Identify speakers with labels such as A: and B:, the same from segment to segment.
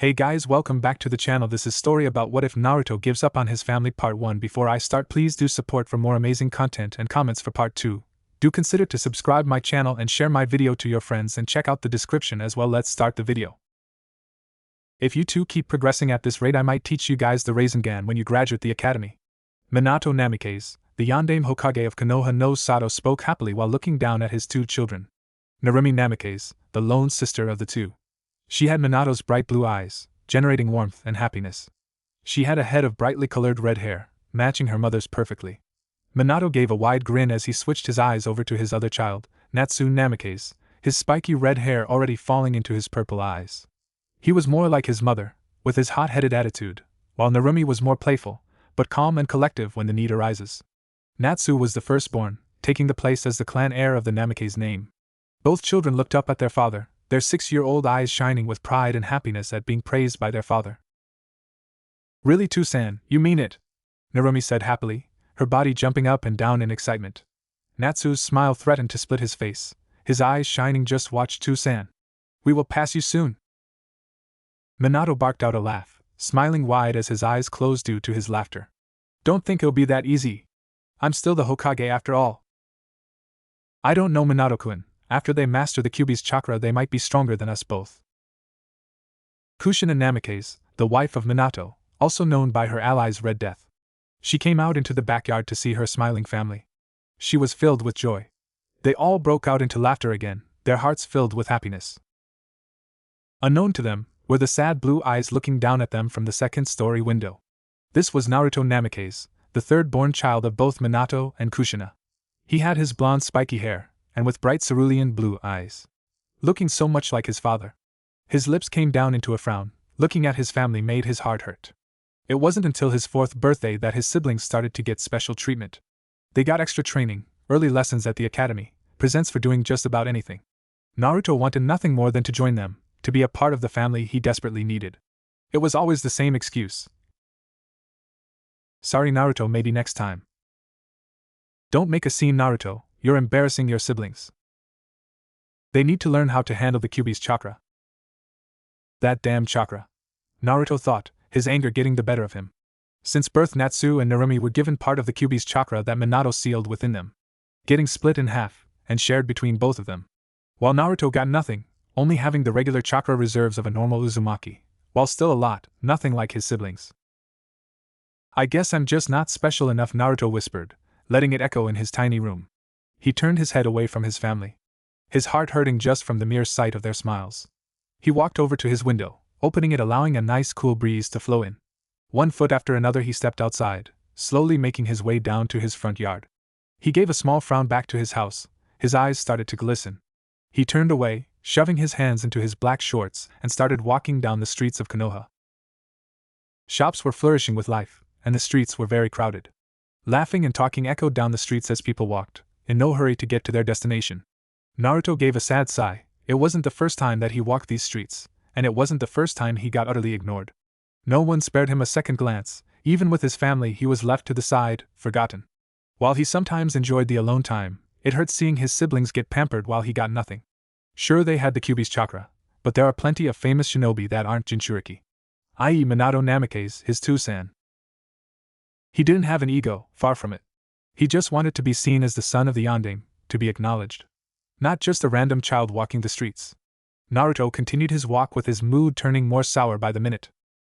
A: Hey guys, welcome back to the channel. This is story about what if Naruto gives up on his family part 1. Before I start, please do support for more amazing content and comments for part 2. Do consider to subscribe my channel and share my video to your friends and check out the description as well. Let's start the video. If you two keep progressing at this rate, I might teach you guys the Rasengan when you graduate the academy. Minato Namikaze, the Yondaime Hokage of Konoha no Sato, spoke happily while looking down at his two children. Narumi Namikaze, the lone sister of the two. She had Minato's bright blue eyes, generating warmth and happiness. She had a head of brightly colored red hair, matching her mother's perfectly. Minato gave a wide grin as he switched his eyes over to his other child, Natsu Namikaze, his spiky red hair already falling into his purple eyes. He was more like his mother, with his hot-headed attitude, while Narumi was more playful, but calm and collective when the need arises. Natsu was the firstborn, taking the place as the clan heir of the Namikaze name. Both children looked up at their father, their 6-year-old eyes shining with pride and happiness at being praised by their father. "Really, Two-san, you mean it?" Narumi said happily, her body jumping up and down in excitement. Natsu's smile threatened to split his face, his eyes shining. "Just watch, Two-san. We will pass you soon." Minato barked out a laugh, smiling wide as his eyes closed due to his laughter. "Don't think it'll be that easy. I'm still the Hokage after all." "I don't know, Minato-kun. After they master the Kyuubi's chakra, they might be stronger than us both." Kushina Namikaze, the wife of Minato, also known by her allies Red Death. She came out into the backyard to see her smiling family. She was filled with joy. They all broke out into laughter again, their hearts filled with happiness. Unknown to them were the sad blue eyes looking down at them from the second-story window. This was Naruto Namikaze, the third-born child of both Minato and Kushina. He had his blonde spiky hair, and with bright cerulean blue eyes. Looking so much like his father. His lips came down into a frown. Looking at his family made his heart hurt. It wasn't until his 4th birthday that his siblings started to get special treatment. They got extra training, early lessons at the academy, presents for doing just about anything. Naruto wanted nothing more than to join them, to be a part of the family he desperately needed. It was always the same excuse. "Sorry, Naruto, maybe next time." "Don't make a scene, Naruto. You're embarrassing your siblings. They need to learn how to handle the Kyuubi's chakra." "That damn chakra," Naruto thought, his anger getting the better of him. Since birth, Natsu and Narumi were given part of the Kyuubi's chakra that Minato sealed within them, getting split in half and shared between both of them. While Naruto got nothing, only having the regular chakra reserves of a normal Uzumaki, while still a lot, nothing like his siblings. "I guess I'm just not special enough," Naruto whispered, letting it echo in his tiny room. He turned his head away from his family, his heart hurting just from the mere sight of their smiles. He walked over to his window, opening it, allowing a nice cool breeze to flow in. One foot after another he stepped outside, slowly making his way down to his front yard. He gave a small frown back to his house, his eyes started to glisten. He turned away, shoving his hands into his black shorts, and started walking down the streets of Konoha. Shops were flourishing with life, and the streets were very crowded. Laughing and talking echoed down the streets as people walked, in no hurry to get to their destination. Naruto gave a sad sigh. It wasn't the first time that he walked these streets, and it wasn't the first time he got utterly ignored. No one spared him a second glance. Even with his family, he was left to the side, forgotten. While he sometimes enjoyed the alone time, it hurt seeing his siblings get pampered while he got nothing. Sure, they had the Kyuubi's chakra, but there are plenty of famous shinobi that aren't Jinchuriki. I.e. Minato Namikaze, his Two-san. He didn't have an ego, far from it. He just wanted to be seen as the son of the Yondaime, to be acknowledged. Not just a random child walking the streets. Naruto continued his walk with his mood turning more sour by the minute.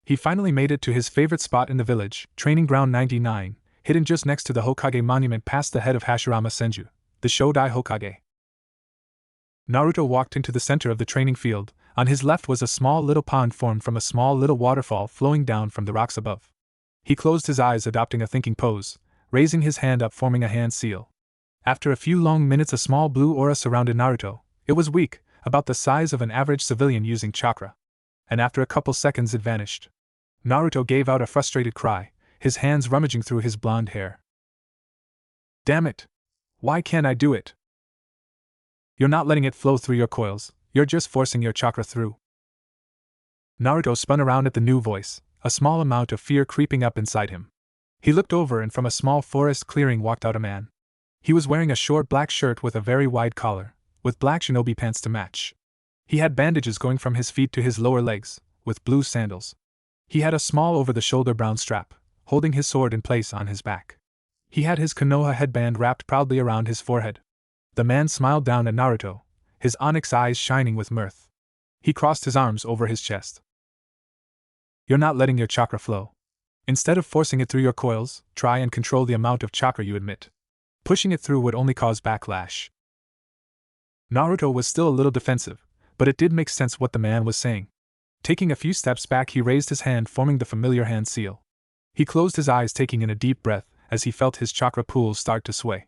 A: He finally made it to his favorite spot in the village, Training Ground 99, hidden just next to the Hokage monument past the head of Hashirama Senju, the Shodai Hokage. Naruto walked into the center of the training field. On his left was a small little pond formed from a small little waterfall flowing down from the rocks above. He closed his eyes, adopting a thinking pose, raising his hand up, forming a hand seal. After a few long minutes, a small blue aura surrounded Naruto. It was weak, about the size of an average civilian using chakra. And after a couple seconds it vanished. Naruto gave out a frustrated cry, his hands rummaging through his blonde hair. "Damn it! Why can't I do it?" "You're not letting it flow through your coils, you're just forcing your chakra through." Naruto spun around at the new voice, a small amount of fear creeping up inside him. He looked over, and from a small forest clearing walked out a man. He was wearing a short black shirt with a very wide collar, with black shinobi pants to match. He had bandages going from his feet to his lower legs, with blue sandals. He had a small over-the-shoulder brown strap, holding his sword in place on his back. He had his Konoha headband wrapped proudly around his forehead. The man smiled down at Naruto, his onyx eyes shining with mirth. He crossed his arms over his chest. You're not letting your chakra flow. Instead of forcing it through your coils, try and control the amount of chakra you emit. Pushing it through would only cause backlash. Naruto was still a little defensive, but it did make sense what the man was saying. Taking a few steps back, he raised his hand, forming the familiar hand seal. He closed his eyes, taking in a deep breath as he felt his chakra pools start to sway.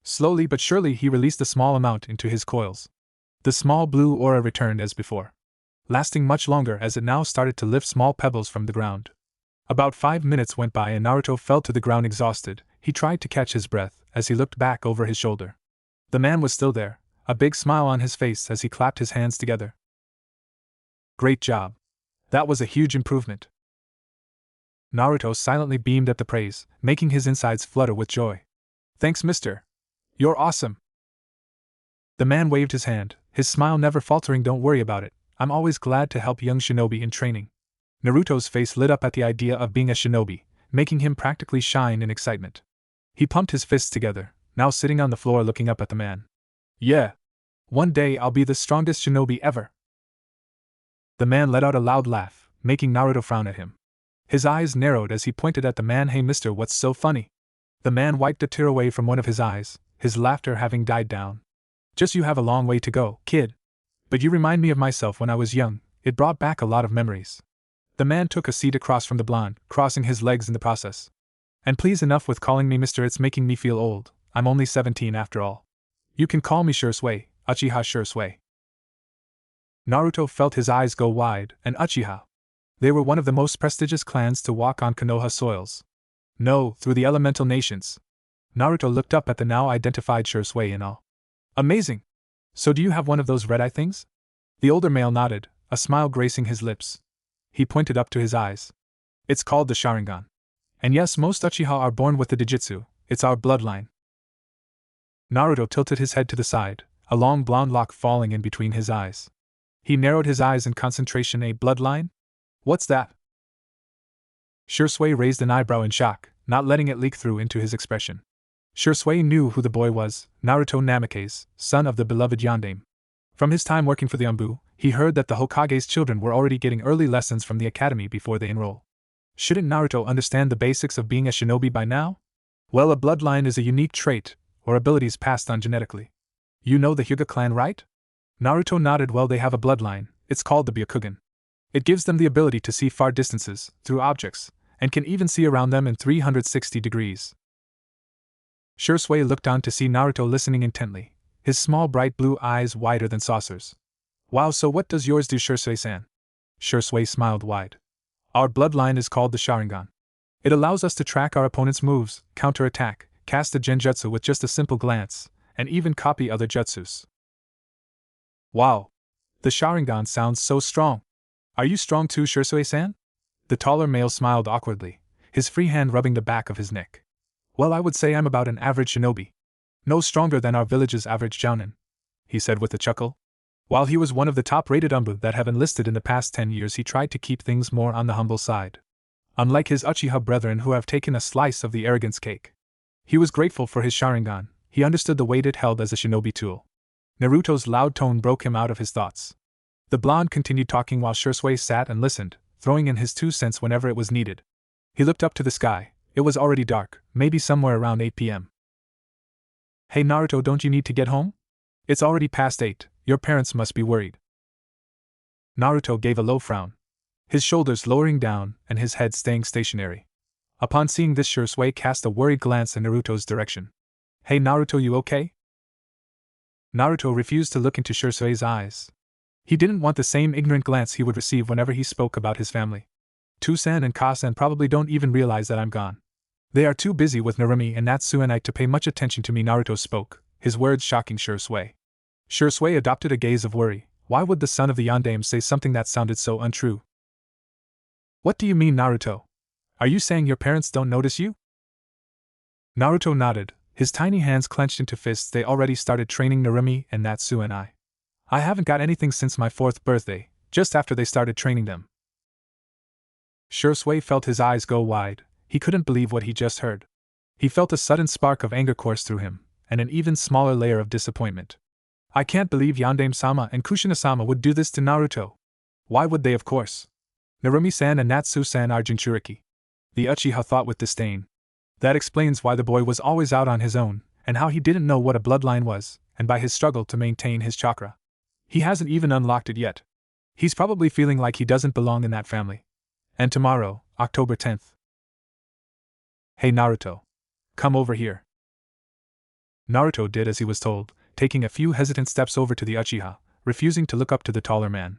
A: Slowly but surely, he released a small amount into his coils. The small blue aura returned as before, lasting much longer as it now started to lift small pebbles from the ground. About 5 minutes went by and Naruto fell to the ground exhausted. He tried to catch his breath as he looked back over his shoulder. The man was still there, a big smile on his face as he clapped his hands together. Great job. That was a huge improvement. Naruto silently beamed at the praise, making his insides flutter with joy. Thanks, mister. You're awesome. The man waved his hand, his smile never faltering. Don't worry about it, I'm always glad to help young shinobi in training. Naruto's face lit up at the idea of being a shinobi, making him practically shine in excitement. He pumped his fists together, now sitting on the floor looking up at the man. Yeah. One day I'll be the strongest shinobi ever. The man let out a loud laugh, making Naruto frown at him. His eyes narrowed as he pointed at the man. Hey mister, what's so funny? The man wiped a tear away from one of his eyes, his laughter having died down. Just you have a long way to go, kid. But you remind me of myself when I was young, it brought back a lot of memories. The man took a seat across from the blonde, crossing his legs in the process. And please, enough with calling me mister, it's making me feel old, I'm only 17 after all. You can call me Shursui, Uchiha Shursui. Naruto felt his eyes go wide, and Uchiha. They were one of the most prestigious clans to walk on Konoha soils. No, through the elemental nations. Naruto looked up at the now identified Shursui in awe. Amazing! So do you have one of those red-eye things? The older male nodded, a smile gracing his lips. He pointed up to his eyes. It's called the Sharingan. And yes, most Uchiha are born with the Dijitsu, it's our bloodline. Naruto tilted his head to the side, a long blonde lock falling in between his eyes. He narrowed his eyes in concentration. A bloodline? What's that? Shursui raised an eyebrow in shock, not letting it leak through into his expression. Shursui knew who the boy was, Naruto Namikaze, son of the beloved Yondaime. From his time working for the Anbu, he heard that the Hokage's children were already getting early lessons from the academy before they enroll. Shouldn't Naruto understand the basics of being a shinobi by now? Well, a bloodline is a unique trait, or abilities passed on genetically. You know the Hyuga clan, right? Naruto nodded. Well, they have a bloodline, it's called the Byakugan. It gives them the ability to see far distances, through objects, and can even see around them in 360 degrees. Shursui looked down to see Naruto listening intently, his small bright blue eyes wider than saucers. Wow, so what does yours do, Shursui-san? Shursui smiled wide. Our bloodline is called the Sharingan. It allows us to track our opponent's moves, counterattack, cast a genjutsu with just a simple glance, and even copy other jutsus. Wow! The Sharingan sounds so strong. Are you strong too, Shursui-san? The taller male smiled awkwardly, his free hand rubbing the back of his neck. Well, I would say I'm about an average shinobi. No stronger than our village's average jounin, he said with a chuckle. While he was one of the top-rated Anbu that have enlisted in the past 10 years, he tried to keep things more on the humble side. Unlike his Uchiha brethren who have taken a slice of the arrogance cake. He was grateful for his Sharingan, he understood the weight it held as a shinobi tool. Naruto's loud tone broke him out of his thoughts. The blonde continued talking while Shursui sat and listened, throwing in his 2 cents whenever it was needed. He looked up to the sky. It was already dark, maybe somewhere around 8 p.m. Hey Naruto, don't you need to get home? It's already past 8, your parents must be worried. Naruto gave a low frown, his shoulders lowering down and his head staying stationary. Upon seeing this, Shursui cast a worried glance in Naruto's direction. Hey Naruto, you okay? Naruto refused to look into Shursui's eyes. He didn't want the same ignorant glance he would receive whenever he spoke about his family. Toussaint and Kasan probably don't even realize that I'm gone. They are too busy with Narumi and Natsuenai to pay much attention to me. Naruto spoke, his words shocking Shursui. Shursui adopted a gaze of worry. Why would the son of the Yondaime say something that sounded so untrue? What do you mean, Naruto? Are you saying your parents don't notice you? Naruto nodded, his tiny hands clenched into fists. They already started training Narumi and Natsuenai. I haven't got anything since my 4th birthday, just after they started training them. Shursui felt his eyes go wide. He couldn't believe what he just heard. He felt a sudden spark of anger course through him, and an even smaller layer of disappointment. I can't believe Yandame-sama and Kushina-sama would do this to Naruto. Why would they, of course? Narumi-san and Natsu-san are Jinchuriki. The Uchiha thought with disdain. That explains why the boy was always out on his own, and how he didn't know what a bloodline was, and by his struggle to maintain his chakra. He hasn't even unlocked it yet. He's probably feeling like he doesn't belong in that family. And tomorrow, October 10th. Hey Naruto. Come over here. Naruto did as he was told, taking a few hesitant steps over to the Uchiha, refusing to look up to the taller man.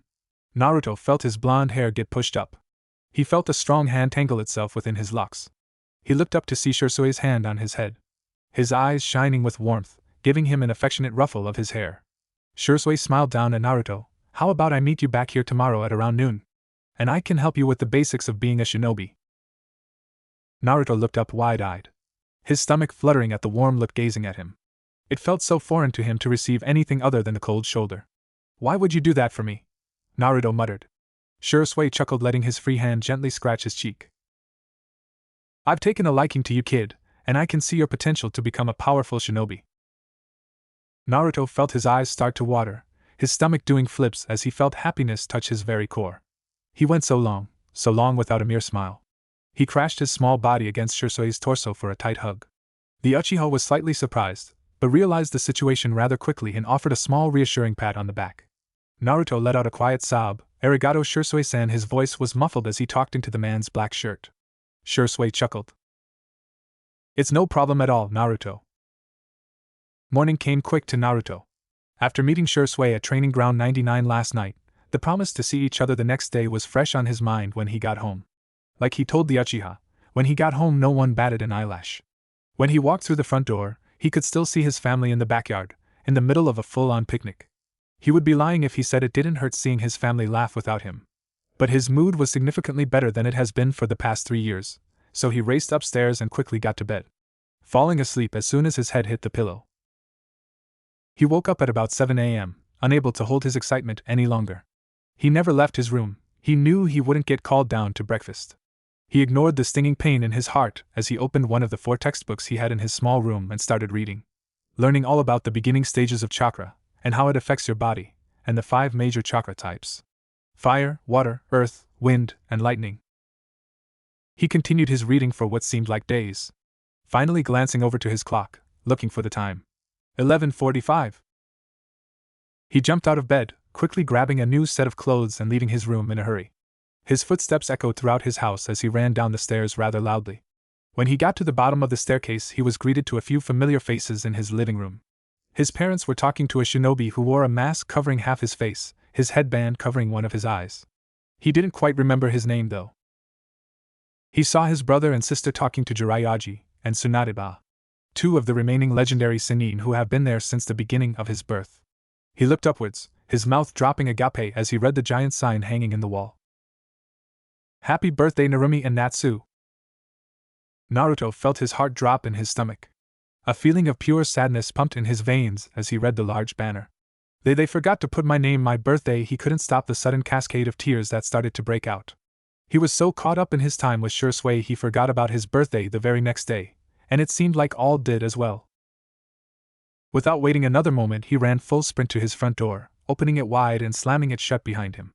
A: Naruto felt his blonde hair get pushed up. He felt a strong hand tangle itself within his locks. He looked up to see Shursui's hand on his head, his eyes shining with warmth, giving him an affectionate ruffle of his hair. Shursui smiled down at Naruto. How about I meet you back here tomorrow at around noon? And I can help you with the basics of being a shinobi. Naruto looked up wide-eyed, his stomach fluttering at the warm look gazing at him. It felt so foreign to him to receive anything other than the cold shoulder. Why would you do that for me? Naruto muttered. Shursui chuckled, letting his free hand gently scratch his cheek. I've taken a liking to you, kid, and I can see your potential to become a powerful shinobi. Naruto felt his eyes start to water, his stomach doing flips as he felt happiness touch his very core. He went so long without a mere smile. He crashed his small body against Shursui's torso for a tight hug. The Uchiha was slightly surprised, but realized the situation rather quickly and offered a small reassuring pat on the back. Naruto let out a quiet sob. Arigato Shursui-san. His voice was muffled as he talked into the man's black shirt. Shursui chuckled. It's no problem at all, Naruto. Morning came quick to Naruto. After meeting Shursui at Training Ground 99 last night, the promise to see each other the next day was fresh on his mind when he got home. Like he told the Uchiha, when he got home no one batted an eyelash. When he walked through the front door, he could still see his family in the backyard, in the middle of a full-on picnic. He would be lying if he said it didn't hurt seeing his family laugh without him. But his mood was significantly better than it has been for the past 3 years, so he raced upstairs and quickly got to bed, falling asleep as soon as his head hit the pillow. He woke up at about 7 a.m., unable to hold his excitement any longer. He never left his room. He knew he wouldn't get called down to breakfast. He ignored the stinging pain in his heart as he opened one of the 4 textbooks he had in his small room and started reading, learning all about the beginning stages of chakra, and how it affects your body, and the 5 major chakra types: fire, water, earth, wind, and lightning. He continued his reading for what seemed like days, finally glancing over to his clock, looking for the time. 11:45. He jumped out of bed, quickly grabbing a new set of clothes and leaving his room in a hurry. His footsteps echoed throughout his house as he ran down the stairs rather loudly. When he got to the bottom of the staircase, he was greeted to a few familiar faces in his living room. His parents were talking to a shinobi who wore a mask covering half his face, his headband covering one of his eyes. He didn't quite remember his name, though. He saw his brother and sister talking to Jiraiyaji and Tsunade, 2 of the remaining legendary Sennin who have been there since the beginning of his birth. He looked upwards, his mouth dropping agape as he read the giant sign hanging in the wall. Happy birthday, Narumi and Natsu. Naruto felt his heart drop in his stomach. A feeling of pure sadness pumped in his veins as he read the large banner. They forgot to put my name, my birthday. He couldn't stop the sudden cascade of tears that started to break out. He was so caught up in his time with Shursui he forgot about his birthday the very next day, and it seemed like all did as well. Without waiting another moment, he ran full sprint to his front door, opening it wide and slamming it shut behind him.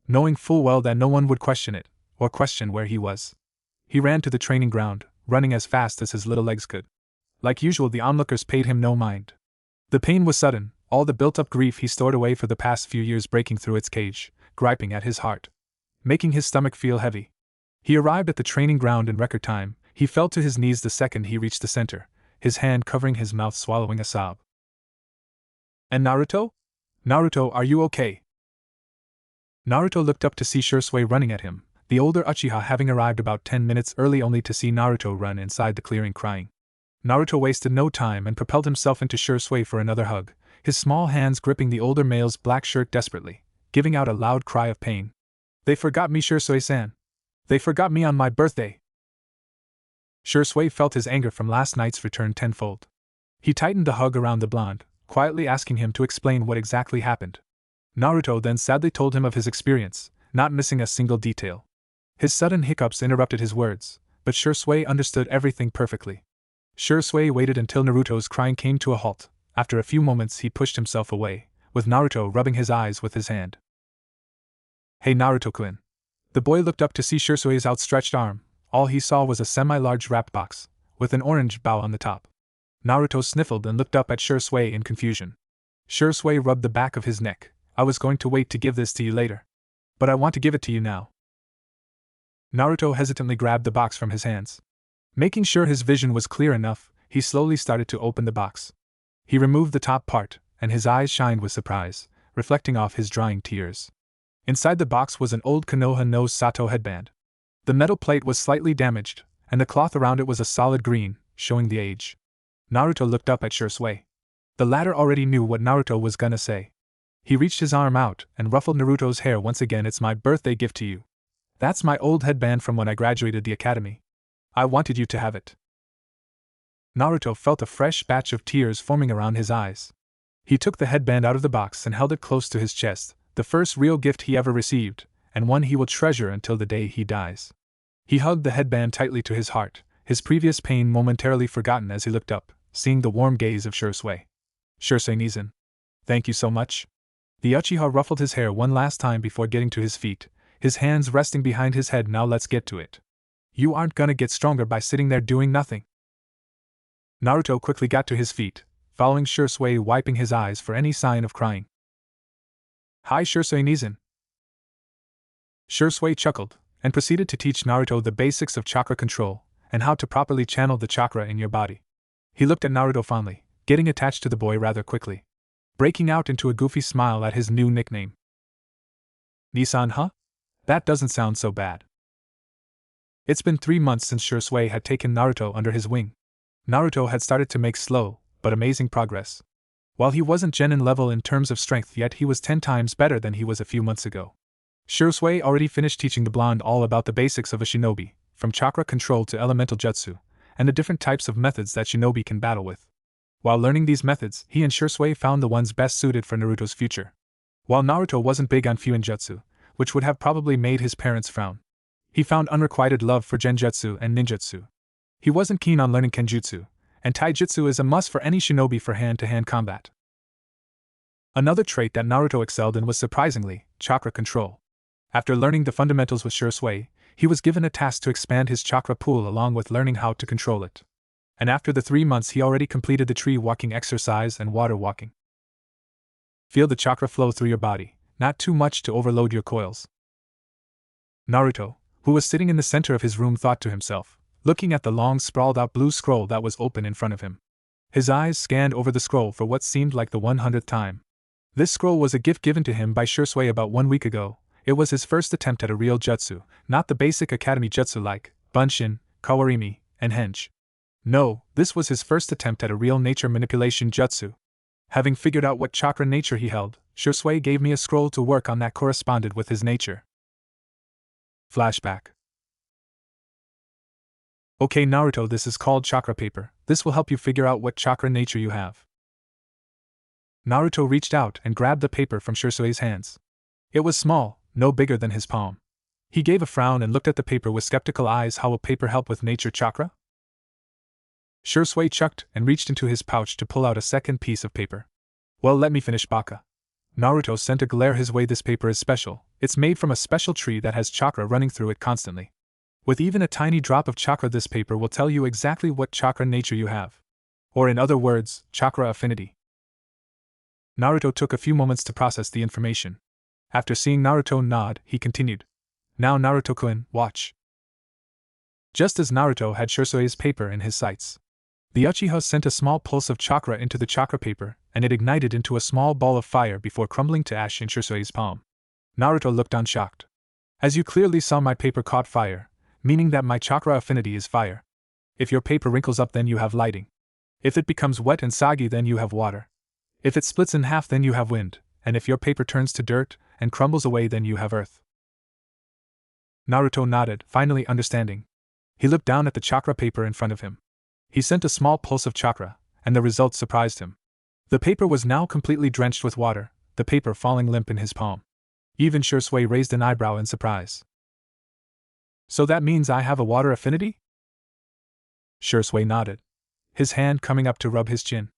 A: Knowing full well that no one would question it, or question where he was, he ran to the training ground, running as fast as his little legs could. Like usual, the onlookers paid him no mind. The pain was sudden, all the built-up grief he stored away for the past few years breaking through its cage, griping at his heart, making his stomach feel heavy. He arrived at the training ground in record time. He fell to his knees the second he reached the center, his hand covering his mouth, swallowing a sob. And Naruto? Naruto, are you okay? Naruto looked up to see Shursui running at him, the older Uchiha having arrived about 10 minutes early only to see Naruto run inside the clearing crying. Naruto wasted no time and propelled himself into Shursui for another hug, his small hands gripping the older male's black shirt desperately, giving out a loud cry of pain. They forgot me, Shursui-san. They forgot me on my birthday. Shursui felt his anger from last night's return tenfold. He tightened the hug around the blonde, quietly asking him to explain what exactly happened. Naruto then sadly told him of his experience, not missing a single detail. His sudden hiccups interrupted his words, but Shui understood everything perfectly. Shui waited until Naruto's crying came to a halt. After a few moments he pushed himself away, with Naruto rubbing his eyes with his hand. "Hey Naruto-kun." The boy looked up to see Shui's outstretched arm. All he saw was a semi-large wrapped box, with an orange bow on the top. Naruto sniffled and looked up at Shui in confusion. Shui rubbed the back of his neck. "I was going to wait to give this to you later. But I want to give it to you now." Naruto hesitantly grabbed the box from his hands. Making sure his vision was clear enough, he slowly started to open the box. He removed the top part, and his eyes shined with surprise, reflecting off his drying tears. Inside the box was an old Konoha no Sato headband. The metal plate was slightly damaged, and the cloth around it was a solid green, showing the age. Naruto looked up at Shui. The latter already knew what Naruto was gonna say. He reached his arm out and ruffled Naruto's hair once again. "It's my birthday gift to you. That's my old headband from when I graduated the academy. I wanted you to have it." Naruto felt a fresh batch of tears forming around his eyes. He took the headband out of the box and held it close to his chest, the first real gift he ever received, and one he will treasure until the day he dies. He hugged the headband tightly to his heart, his previous pain momentarily forgotten as he looked up, seeing the warm gaze of Shui. "Shursei-Nizan. Thank you so much." The Uchiha ruffled his hair one last time before getting to his feet, his hands resting behind his head. "Now let's get to it. You aren't gonna get stronger by sitting there doing nothing." Naruto quickly got to his feet, following Shui, wiping his eyes for any sign of crying. "Hi Shursei-Nizan." Shui chuckled, and proceeded to teach Naruto the basics of chakra control, and how to properly channel the chakra in your body. He looked at Naruto fondly, getting attached to the boy rather quickly, breaking out into a goofy smile at his new nickname. "Nisan, huh? That doesn't sound so bad." It's been 3 months since Shui had taken Naruto under his wing. Naruto had started to make slow, but amazing progress. While he wasn't genin level in terms of strength yet, he was 10 times better than he was a few months ago. Shui already finished teaching the blonde all about the basics of a shinobi, from chakra control to elemental jutsu, and the different types of methods that shinobi can battle with. While learning these methods, he and Shui found the ones best suited for Naruto's future. While Naruto wasn't big on Fuinjutsu, which would have probably made his parents frown, he found unrequited love for Genjutsu and Ninjutsu. He wasn't keen on learning Kenjutsu, and Taijutsu is a must for any shinobi for hand-to-hand combat. Another trait that Naruto excelled in was surprisingly chakra control. After learning the fundamentals with Shui, he was given a task to expand his chakra pool along with learning how to control it. And after the 3 months he already completed the tree walking exercise and water walking. Feel the chakra flow through your body, not too much to overload your coils. Naruto, who was sitting in the center of his room, thought to himself, looking at the long sprawled-out blue scroll that was open in front of him. His eyes scanned over the scroll for what seemed like the 100th time. This scroll was a gift given to him by Shui about 1 week ago. It was his first attempt at a real jutsu, not the basic academy jutsu like Bunshin, Kawarimi, and Henge. No, this was his first attempt at a real nature manipulation jutsu. Having figured out what chakra nature he held, Shui gave me a scroll to work on that corresponded with his nature. Flashback. Okay Naruto, this is called chakra paper. This will help you figure out what chakra nature you have. Naruto reached out and grabbed the paper from Shui's hands. It was small, no bigger than his palm. He gave a frown and looked at the paper with skeptical eyes. How will paper help with nature chakra? Shui chucked and reached into his pouch to pull out a second piece of paper. Well, let me finish, Baka. Naruto sent a glare his way. This paper is special. It's made from a special tree that has chakra running through it constantly. With even a tiny drop of chakra, this paper will tell you exactly what chakra nature you have. Or in other words, chakra affinity. Naruto took a few moments to process the information. After seeing Naruto nod, he continued. Now Naruto-kun, watch. Just as Naruto had Shui's paper in his sights, the Uchiha sent a small pulse of chakra into the chakra paper, and it ignited into a small ball of fire before crumbling to ash in Shui's palm. Naruto looked on shocked. As you clearly saw, my paper caught fire, meaning that my chakra affinity is fire. If your paper wrinkles up, then you have lighting. If it becomes wet and soggy, then you have water. If it splits in half, then you have wind, and if your paper turns to dirt and crumbles away, then you have earth. Naruto nodded, finally understanding. He looked down at the chakra paper in front of him. He sent a small pulse of chakra, and the result surprised him. The paper was now completely drenched with water, the paper falling limp in his palm. Even Shui raised an eyebrow in surprise. So that means I have a water affinity? Shursui nodded, his hand coming up to rub his chin.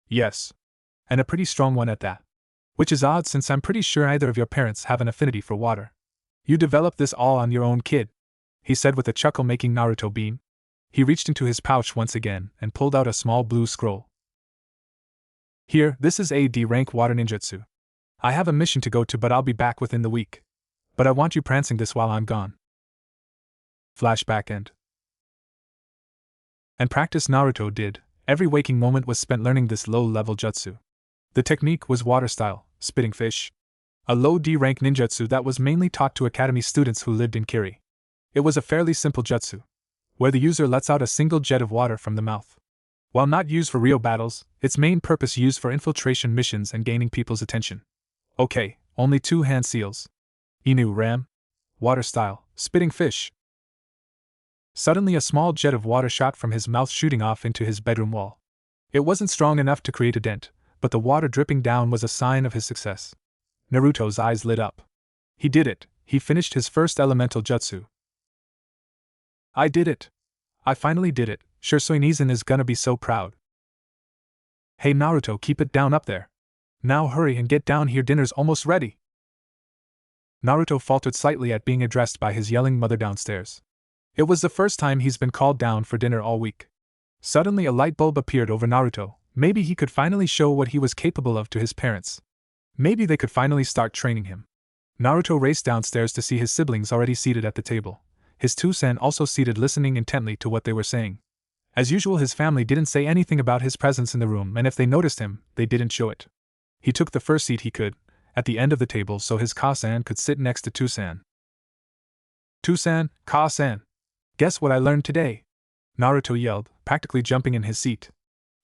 A: Yes. And a pretty strong one at that. Which is odd since I'm pretty sure either of your parents have an affinity for water. You developed this all on your own, kid, he said with a chuckle, making Naruto beam. He reached into his pouch once again and pulled out a small blue scroll. Here, this is a D-rank water ninjutsu. I have a mission to go to, but I'll be back within the week. But I want you prancing this while I'm gone. Flashback end. And practice Naruto did. Every waking moment was spent learning this low-level jutsu. The technique was water style, spitting fish. A low D-rank ninjutsu that was mainly taught to academy students who lived in Kiri. It was a fairly simple jutsu, where the user lets out a single jet of water from the mouth. While not used for real battles, its main purpose used for infiltration missions and gaining people's attention. Okay, only 2 hand seals. Inu Ram. Water style, spitting fish. Suddenly a small jet of water shot from his mouth, shooting off into his bedroom wall. It wasn't strong enough to create a dent, but the water dripping down was a sign of his success. Naruto's eyes lit up. He did it. He finished his first elemental jutsu. I did it. I finally did it. Shursui Nizen is gonna be so proud. Hey Naruto, keep it down up there. Now hurry and get down here, dinner's almost ready. Naruto faltered slightly at being addressed by his yelling mother downstairs. It was the first time he's been called down for dinner all week. Suddenly a light bulb appeared over Naruto. Maybe he could finally show what he was capable of to his parents. Maybe they could finally start training him. Naruto raced downstairs to see his siblings already seated at the table. His two-san also seated, listening intently to what they were saying. As usual, his family didn't say anything about his presence in the room, and if they noticed him, they didn't show it. He took the first seat he could, at the end of the table, so his Ka-san could sit next to Two-san. Two-san, Ka-san. Guess what I learned today? Naruto yelled, practically jumping in his seat.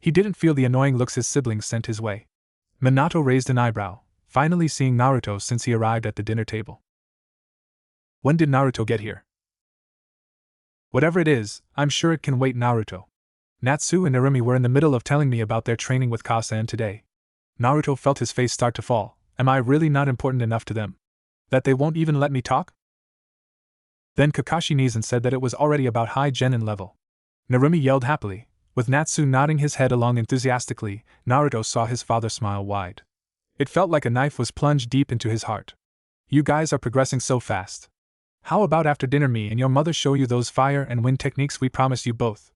A: He didn't feel the annoying looks his siblings sent his way. Minato raised an eyebrow, finally seeing Naruto since he arrived at the dinner table. When did Naruto get here? Whatever it is, I'm sure it can wait, Naruto. Natsu and Narumi were in the middle of telling me about their training with Ka-san today. Naruto felt his face start to fall. Am I really not important enough to them? That they won't even let me talk? Then Kakashi Nizen said that it was already about high genin level. Narumi yelled happily. With Natsu nodding his head along enthusiastically, Naruto saw his father smile wide. It felt like a knife was plunged deep into his heart. You guys are progressing so fast. How about after dinner me and your mother show you those fire and wind techniques we promised you both?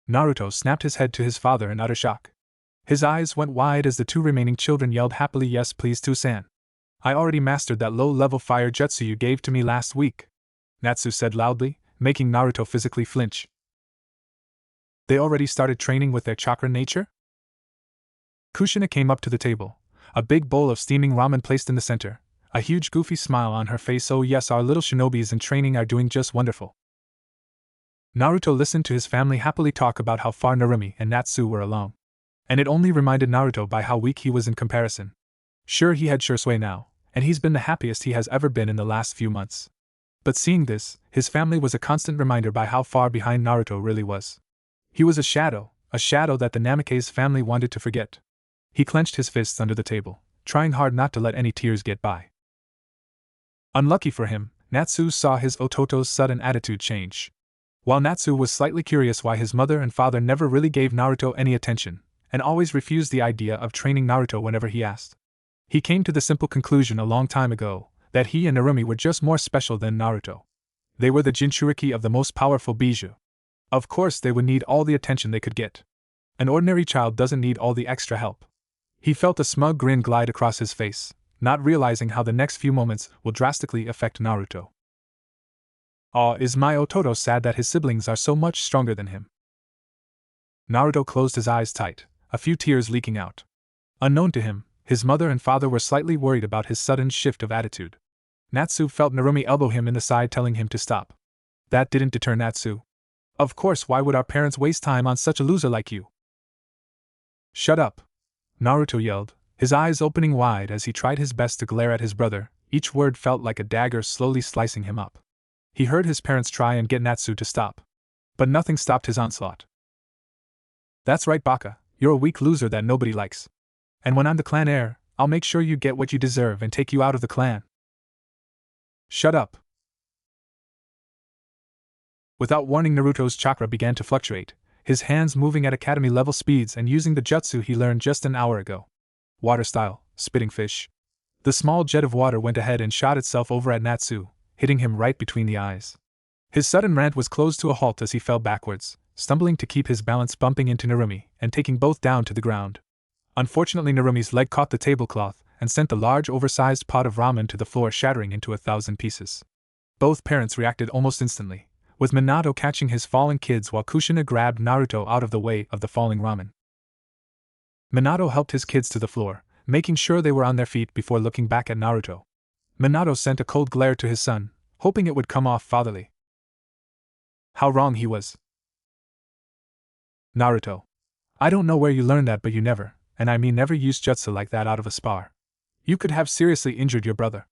A: Naruto snapped his head to his father in utter shock. His eyes went wide as the 2 remaining children yelled happily, yes please Two-san. I already mastered that low-level fire jutsu you gave to me last week, Natsu said loudly, making Naruto physically flinch. They already started training with their chakra nature? Kushina came up to the table, a big bowl of steaming ramen placed in the center, a huge goofy smile on her face. Oh yes, our little shinobis in training are doing just wonderful. Naruto listened to his family happily talk about how far Narumi and Natsu were along. And it only reminded Naruto by how weak he was in comparison. Sure, he had Shursui now, and he's been the happiest he has ever been in the last few months. But seeing this, his family was a constant reminder by how far behind Naruto really was. He was a shadow that the Namikaze family wanted to forget. He clenched his fists under the table, trying hard not to let any tears get by. Unlucky for him, Natsu saw his Ototo's sudden attitude change. While Natsu was slightly curious why his mother and father never really gave Naruto any attention, and always refused the idea of training Naruto whenever he asked, he came to the simple conclusion a long time ago, that he and Narumi were just more special than Naruto. They were the Jinchuriki of the most powerful Bijou. Of course they would need all the attention they could get. An ordinary child doesn't need all the extra help. He felt a smug grin glide across his face, not realizing how the next few moments will drastically affect Naruto. Aw, is my Ototo sad that his siblings are so much stronger than him? Naruto closed his eyes tight, a few tears leaking out. Unknown to him, his mother and father were slightly worried about his sudden shift of attitude. Natsu felt Narumi elbow him in the side, telling him to stop. That didn't deter Natsu. Of course, why would our parents waste time on such a loser like you? Shut up! Naruto yelled, his eyes opening wide as he tried his best to glare at his brother. Each word felt like a dagger slowly slicing him up. He heard his parents try and get Natsu to stop. But nothing stopped his onslaught. That's right, Baka, you're a weak loser that nobody likes. And when I'm the clan heir, I'll make sure you get what you deserve and take you out of the clan. Shut up. Without warning, Naruto's chakra began to fluctuate, his hands moving at academy-level speeds and using the jutsu he learned just an hour ago. Water style, spitting fish. The small jet of water went ahead and shot itself over at Natsu, hitting him right between the eyes. His sudden rant was closed to a halt as he fell backwards, stumbling to keep his balance, bumping into Narumi and taking both down to the ground. Unfortunately, Narumi's leg caught the tablecloth and sent the large oversized pot of ramen to the floor, shattering into 1,000 pieces. Both parents reacted almost instantly, with Minato catching his fallen kids while Kushina grabbed Naruto out of the way of the falling ramen. Minato helped his kids to the floor, making sure they were on their feet before looking back at Naruto. Minato sent a cold glare to his son, hoping it would come off fatherly. How wrong he was. Naruto. I don't know where you learned that, but you never, and I mean never, used jutsu like that out of a spar. You could have seriously injured your brother.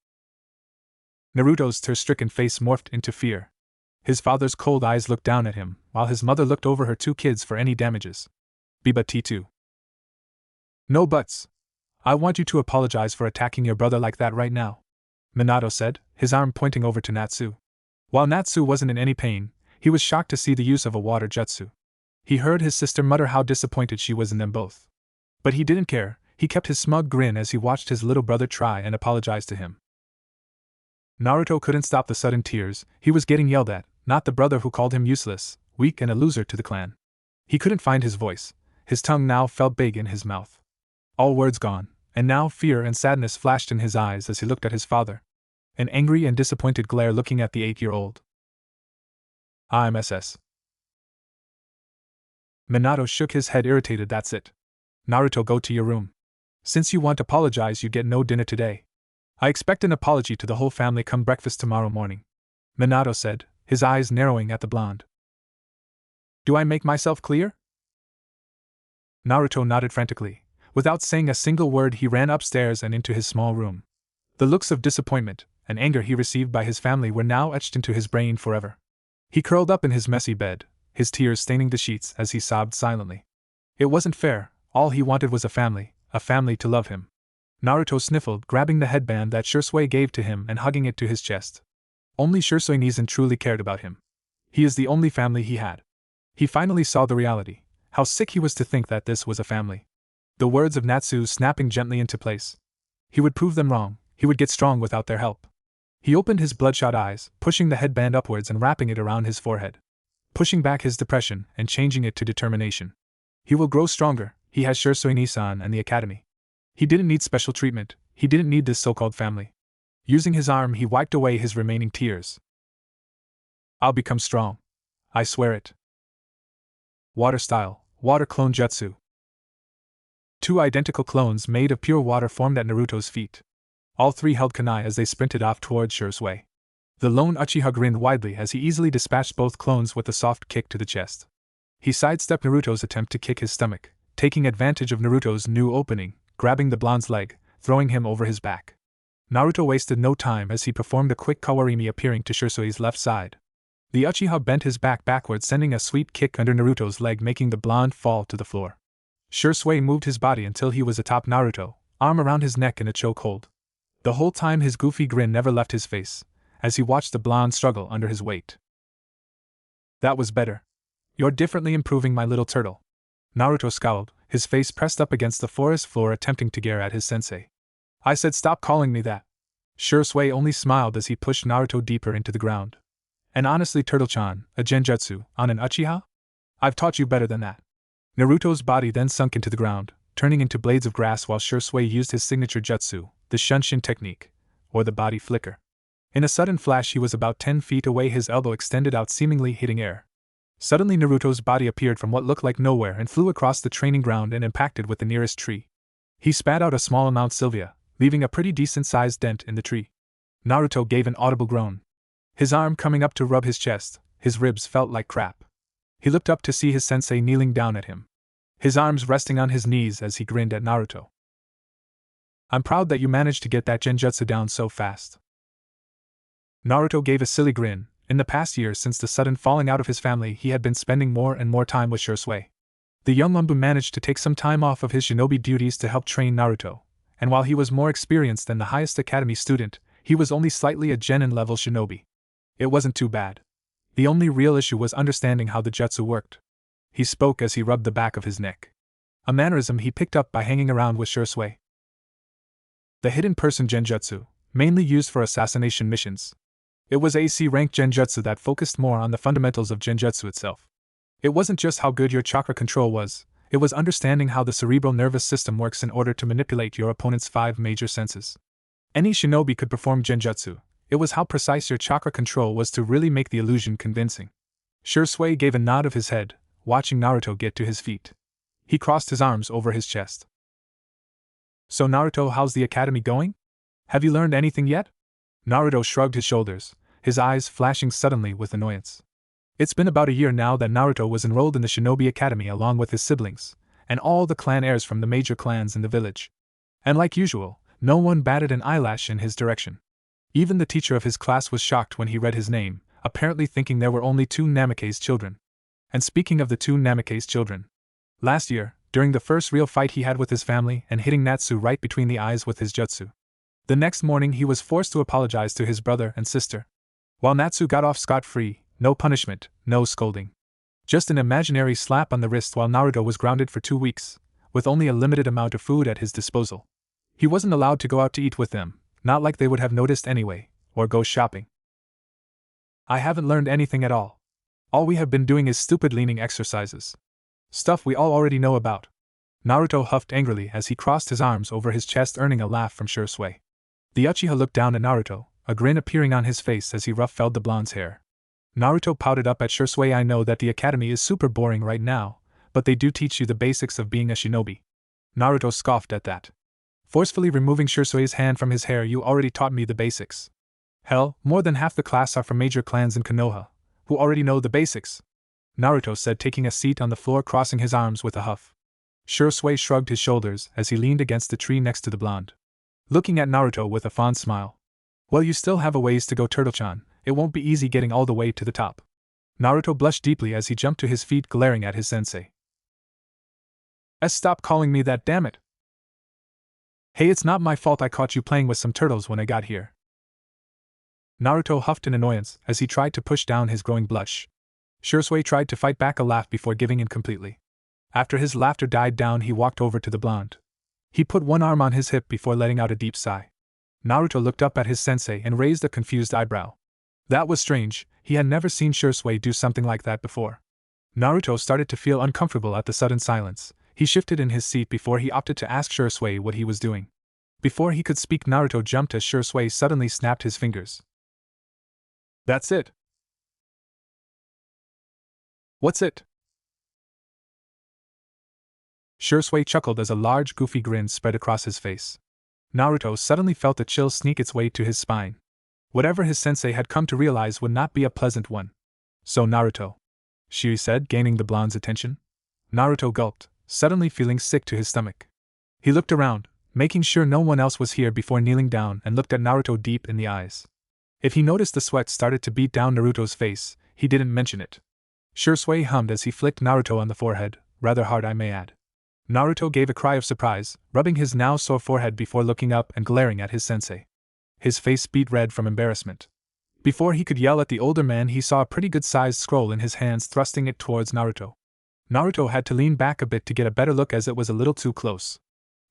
A: Naruto's tear-stricken face morphed into fear. His father's cold eyes looked down at him, while his mother looked over her two kids for any damages. But T2. No buts. I want you to apologize for attacking your brother like that right now, Minato said, his arm pointing over to Natsu. While Natsu wasn't in any pain, he was shocked to see the use of a water jutsu. He heard his sister mutter how disappointed she was in them both. But he didn't care. He kept his smug grin as he watched his little brother try and apologize to him. Naruto couldn't stop the sudden tears. He was getting yelled at, not the brother who called him useless, weak, and a loser to the clan. He couldn't find his voice. His tongue now felt big in his mouth. All words gone, and now fear and sadness flashed in his eyes as he looked at his father. An angry and disappointed glare looking at the 8-year-old. I'm SS. Minato shook his head, irritated. That's it. Naruto, go to your room. Since you want to apologize, you get no dinner today. I expect an apology to the whole family come breakfast tomorrow morning, Minato said, his eyes narrowing at the blonde. Do I make myself clear? Naruto nodded frantically. Without saying a single word, he ran upstairs and into his small room. The looks of disappointment and anger he received by his family were now etched into his brain forever. He curled up in his messy bed, his tears staining the sheets as he sobbed silently. It wasn't fair. All he wanted was a family to love him. Naruto sniffled, grabbing the headband that Shisui gave to him and hugging it to his chest. Only Shisui Nizen truly cared about him. He is the only family he had. He finally saw the reality. How sick he was to think that this was a family. The words of Natsu snapping gently into place. He would prove them wrong. He would get strong without their help. He opened his bloodshot eyes, pushing the headband upwards and wrapping it around his forehead. Pushing back his depression and changing it to determination. He will grow stronger. He has Shisui Nisan and the academy. He didn't need special treatment. He didn't need this so-called family. Using his arm, he wiped away his remaining tears. I'll become strong. I swear it. Water style, water clone jutsu. 2 identical clones made of pure water formed at Naruto's feet. All 3 held kunai as they sprinted off towards Shisui. The lone Uchiha grinned widely as he easily dispatched both clones with a soft kick to the chest. He sidestepped Naruto's attempt to kick his stomach, taking advantage of Naruto's new opening, grabbing the blonde's leg, throwing him over his back. Naruto wasted no time as he performed a quick kawarimi, appearing to Shisui's left side. The Uchiha bent his back backwards, sending a sweet kick under Naruto's leg, making the blonde fall to the floor. Shisui moved his body until he was atop Naruto, arm around his neck in a chokehold. The whole time his goofy grin never left his face, as he watched the blonde struggle under his weight. That was better. You're differently improving, my little turtle. Naruto scowled, his face pressed up against the forest floor, attempting to glare at his sensei. I said stop calling me that. Shisui only smiled as he pushed Naruto deeper into the ground. And honestly, Turtle-chan, a genjutsu on an Uchiha? I've taught you better than that. Naruto's body then sunk into the ground, turning into blades of grass while Shisui used his signature jutsu, the Shunshin technique, or the body flicker. In a sudden flash he was about 10 feet away, his elbow extended out, seemingly hitting air. Suddenly Naruto's body appeared from what looked like nowhere and flew across the training ground and impacted with the nearest tree. He spat out a small amount Sylvia, leaving a pretty decent-sized dent in the tree. Naruto gave an audible groan. His arm coming up to rub his chest, his ribs felt like crap. He looked up to see his sensei kneeling down at him, his arms resting on his knees as he grinned at Naruto. I'm proud that you managed to get that genjutsu down so fast. Naruto gave a silly grin. In the past year since the sudden falling out of his family, he had been spending more and more time with Shisui. The young Lumbu managed to take some time off of his shinobi duties to help train Naruto, and while he was more experienced than the highest academy student, he was only slightly a genin level shinobi. It wasn't too bad. The only real issue was understanding how the jutsu worked. He spoke as he rubbed the back of his neck. A mannerism he picked up by hanging around with Shursui. The hidden person genjutsu, mainly used for assassination missions. It was AC rank genjutsu that focused more on the fundamentals of genjutsu itself. It wasn't just how good your chakra control was, it was understanding how the cerebral nervous system works in order to manipulate your opponent's 5 major senses. Any shinobi could perform genjutsu, it was how precise your chakra control was to really make the illusion convincing. Shursui gave a nod of his head, watching Naruto get to his feet. He crossed his arms over his chest. So Naruto, how's the academy going? Have you learned anything yet? Naruto shrugged his shoulders, his eyes flashing suddenly with annoyance. It's been about a year now that Naruto was enrolled in the Shinobi Academy along with his siblings, and all the clan heirs from the major clans in the village. And like usual, no one batted an eyelash in his direction. Even the teacher of his class was shocked when he read his name, apparently thinking there were only 2 Namake's children. And speaking of the 2 Namake's children, last year, during the first real fight he had with his family and hitting Natsu right between the eyes with his jutsu. The next morning he was forced to apologize to his brother and sister. While Natsu got off scot-free, no punishment, no scolding. Just an imaginary slap on the wrist while Naruto was grounded for 2 weeks, with only a limited amount of food at his disposal. He wasn't allowed to go out to eat with them, not like they would have noticed anyway, or go shopping. I haven't learned anything at all. All we have been doing is stupid leaning exercises. Stuff we all already know about. Naruto huffed angrily as he crossed his arms over his chest, earning a laugh from Shursui. The Uchiha looked down at Naruto, a grin appearing on his face as he rough-felled the blonde's hair. Naruto pouted up at Shursui. I know that the academy is super boring right now, but they do teach you the basics of being a shinobi. Naruto scoffed at that. Forcefully removing Shursui's hand from his hair. You already taught me the basics. Hell, more than half the class are from major clans in Konoha, who already know the basics. Naruto said, taking a seat on the floor, crossing his arms with a huff. Shursui shrugged his shoulders as he leaned against the tree next to the blonde, looking at Naruto with a fond smile. Well, you still have a ways to go, Turtle-chan. It won't be easy getting all the way to the top. Naruto blushed deeply as he jumped to his feet, glaring at his sensei. Stop calling me that, damn it. Hey, it's not my fault I caught you playing with some turtles when I got here. Naruto huffed in annoyance as he tried to push down his growing blush. Shursui tried to fight back a laugh before giving in completely. After his laughter died down, he walked over to the blonde. He put one arm on his hip before letting out a deep sigh. Naruto looked up at his sensei and raised a confused eyebrow. That was strange, he had never seen Shursui do something like that before. Naruto started to feel uncomfortable at the sudden silence. He shifted in his seat before he opted to ask Shursui what he was doing. Before he could speak, Naruto jumped as Shursui suddenly snapped his fingers. That's it. What's it? Shursui chuckled as a large goofy grin spread across his face. Naruto suddenly felt a chill sneak its way to his spine. Whatever his sensei had come to realize would not be a pleasant one. So Naruto, Shiri said, gaining the blonde's attention. Naruto gulped, suddenly feeling sick to his stomach. He looked around, making sure no one else was here before kneeling down and looked at Naruto deep in the eyes. If he noticed the sweat started to beat down Naruto's face, he didn't mention it. Shursui hummed as he flicked Naruto on the forehead, rather hard I may add. Naruto gave a cry of surprise, rubbing his now sore forehead before looking up and glaring at his sensei. His face beat red from embarrassment. Before he could yell at the older man, he saw a pretty good-sized scroll in his hands, thrusting it towards Naruto. Naruto had to lean back a bit to get a better look as it was a little too close.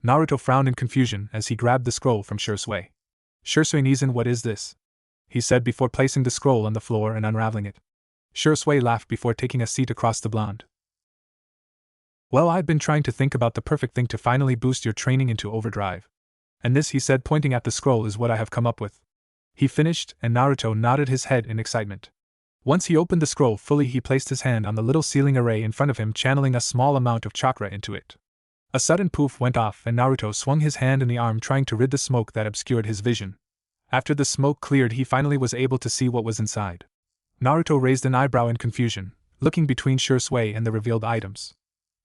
A: Naruto frowned in confusion as he grabbed the scroll from Shursui. Shursui-Nizen, what is this? He said before placing the scroll on the floor and unraveling it. Shursui laughed before taking a seat across the blonde. Well, I've been trying to think about the perfect thing to finally boost your training into overdrive. And this, he said, pointing at the scroll, is what I have come up with. He finished, and Naruto nodded his head in excitement. Once he opened the scroll fully, he placed his hand on the little ceiling array in front of him, channeling a small amount of chakra into it. A sudden poof went off, and Naruto swung his hand in the arm, trying to rid the smoke that obscured his vision. After the smoke cleared, he finally was able to see what was inside. Naruto raised an eyebrow in confusion, looking between Shursui and the revealed items.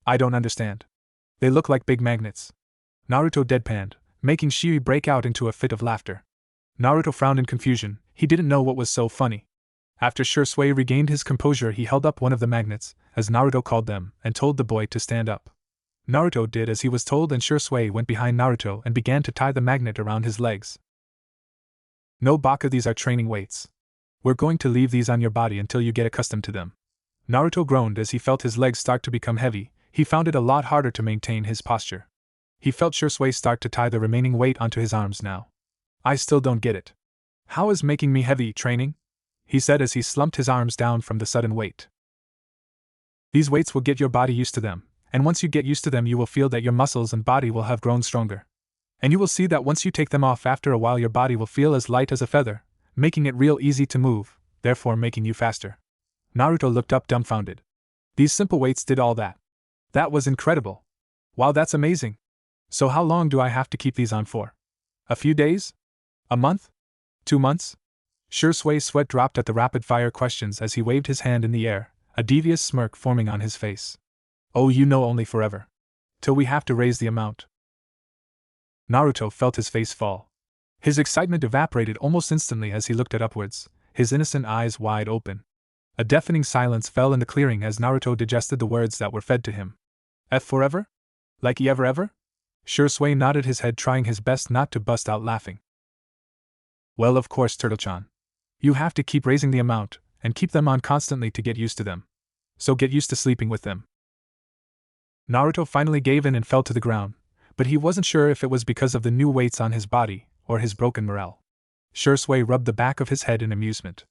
A: I don't understand. They look like big magnets. Naruto deadpanned, making Shiri break out into a fit of laughter. Naruto frowned in confusion, he didn't know what was so funny. After Shursui regained his composure, he held up one of the magnets, as Naruto called them, and told the boy to stand up. Naruto did as he was told, and Shursui went behind Naruto and began to tie the magnet around his legs. No baka, these are training weights. We're going to leave these on your body until you get accustomed to them. Naruto groaned as he felt his legs start to become heavy. He found it a lot harder to maintain his posture. He felt Shursui start to tie the remaining weight onto his arms now. I still don't get it. How is making me heavy training? He said as he slumped his arms down from the sudden weight. These weights will get your body used to them, and once you get used to them you will feel that your muscles and body will have grown stronger. And you will see that once you take them off after a while your body will feel as light as a feather, making it real easy to move, therefore making you faster. Naruto looked up dumbfounded. These simple weights did all that. That was incredible. Wow, that's amazing. So how long do I have to keep these on for? A few days? A month? 2 months? Shursui sweat dropped at the rapid-fire questions as he waved his hand in the air, a devious smirk forming on his face. Oh, you know, only forever. Till we have to raise the amount. Naruto felt his face fall. His excitement evaporated almost instantly as he looked upwards, his innocent eyes wide open. A deafening silence fell in the clearing as Naruto digested the words that were fed to him. Forever? Like ever? Shursui nodded his head, trying his best not to bust out laughing. Well, of course, Turtle-chan. You have to keep raising the amount, and keep them on constantly to get used to them. So get used to sleeping with them. Naruto finally gave in and fell to the ground, but he wasn't sure if it was because of the new weights on his body, or his broken morale. Shursui rubbed the back of his head in amusement,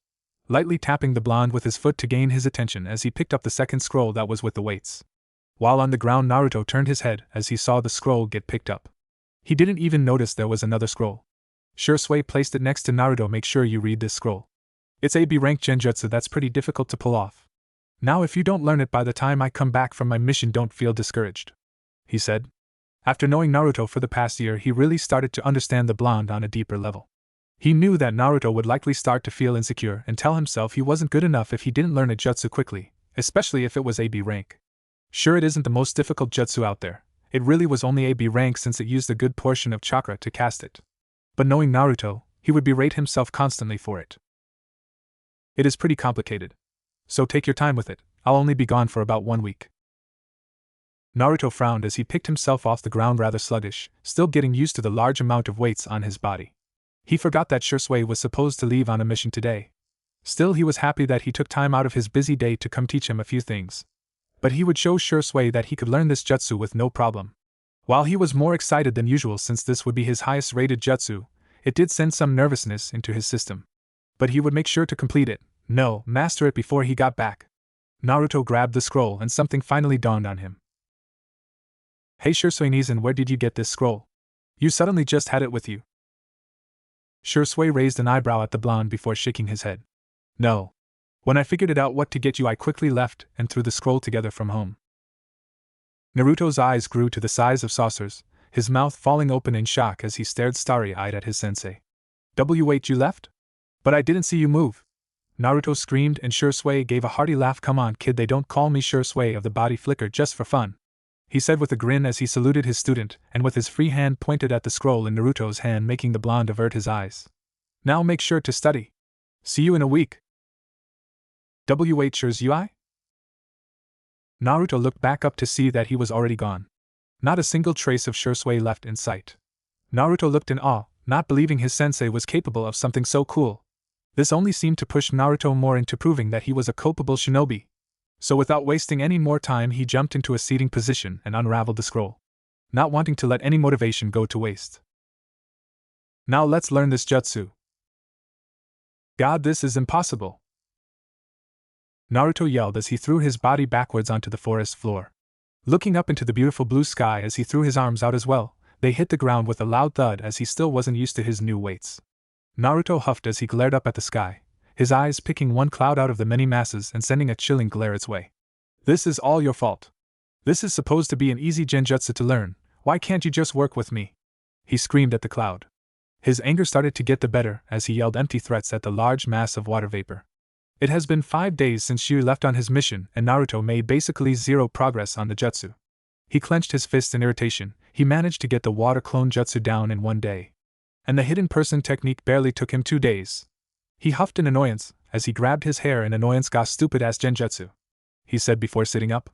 A: lightly tapping the blonde with his foot to gain his attention as he picked up the second scroll that was with the weights. While on the ground, Naruto turned his head as he saw the scroll get picked up. He didn't even notice there was another scroll. Shursui placed it next to Naruto. Make sure you read this scroll. It's a B-rank genjutsu that's pretty difficult to pull off. Now if you don't learn it by the time I come back from my mission, don't feel discouraged, he said. After knowing Naruto for the past year, he really started to understand the blonde on a deeper level. He knew that Naruto would likely start to feel insecure and tell himself he wasn't good enough if he didn't learn a jutsu quickly, especially if it was a B rank. Sure, it isn't the most difficult jutsu out there. It really was only a B rank since it used a good portion of chakra to cast it. But knowing Naruto, he would berate himself constantly for it. It is pretty complicated. So take your time with it. I'll only be gone for about 1 week. Naruto frowned as he picked himself off the ground, rather sluggish, still getting used to the large amount of weights on his body. He forgot that Shursui was supposed to leave on a mission today. Still, he was happy that he took time out of his busy day to come teach him a few things. But he would show Shursui that he could learn this jutsu with no problem. While he was more excited than usual since this would be his highest rated jutsu, it did send some nervousness into his system. But he would make sure to complete it, master it before he got back. Naruto grabbed the scroll and something finally dawned on him. Hey Shursui-Nizen, where did you get this scroll? You suddenly just had it with you. Shursui raised an eyebrow at the blonde before shaking his head. No. When I figured it out what to get you, I quickly left and threw the scroll together from home. Naruto's eyes grew to the size of saucers, his mouth falling open in shock as he stared starry-eyed at his sensei. Wait, you left? But I didn't see you move. Naruto screamed and Shursui gave a hearty laugh. Come on, kid, they don't call me Shursui of the body flicker just for fun, he said with a grin as he saluted his student and with his free hand pointed at the scroll in Naruto's hand, making the blonde avert his eyes. Now make sure to study. See you in a week. Wait, Shursui? Naruto looked back up to see that he was already gone. Not a single trace of Shursui left in sight. Naruto looked in awe, not believing his sensei was capable of something so cool. This only seemed to push Naruto more into proving that he was a culpable shinobi. So without wasting any more time, he jumped into a seating position and unraveled the scroll, not wanting to let any motivation go to waste. Now let's learn this jutsu. God, this is impossible! Naruto yelled as he threw his body backwards onto the forest floor. Looking up into the beautiful blue sky as he threw his arms out as well, they hit the ground with a loud thud as he still wasn't used to his new weights. Naruto huffed as he glared up at the sky, his eyes picking one cloud out of the many masses and sending a chilling glare its way. This is all your fault. This is supposed to be an easy genjutsu to learn, why can't you just work with me? He screamed at the cloud. His anger started to get the better as he yelled empty threats at the large mass of water vapor. It has been 5 days since Shiryu left on his mission and Naruto made basically zero progress on the jutsu. He clenched his fist in irritation. He managed to get the water clone jutsu down in 1 day. And the hidden person technique barely took him 2 days. He huffed in annoyance as he grabbed his hair in annoyance. Ga stupid ass genjutsu, he said before sitting up.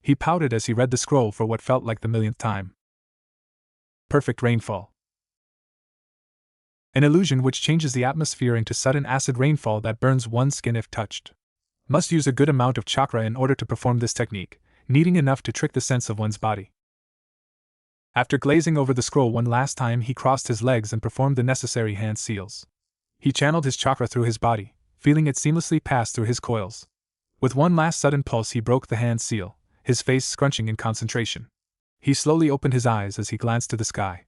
A: He pouted as he read the scroll for what felt like the millionth time. Perfect rainfall. An illusion which changes the atmosphere into sudden acid rainfall that burns one's skin if touched. Must use a good amount of chakra in order to perform this technique, needing enough to trick the sense of one's body. After glazing over the scroll one last time, he crossed his legs and performed the necessary hand seals. He channeled his chakra through his body, feeling it seamlessly pass through his coils. With one last sudden pulse, he broke the hand seal, his face scrunching in concentration. He slowly opened his eyes as he glanced to the sky.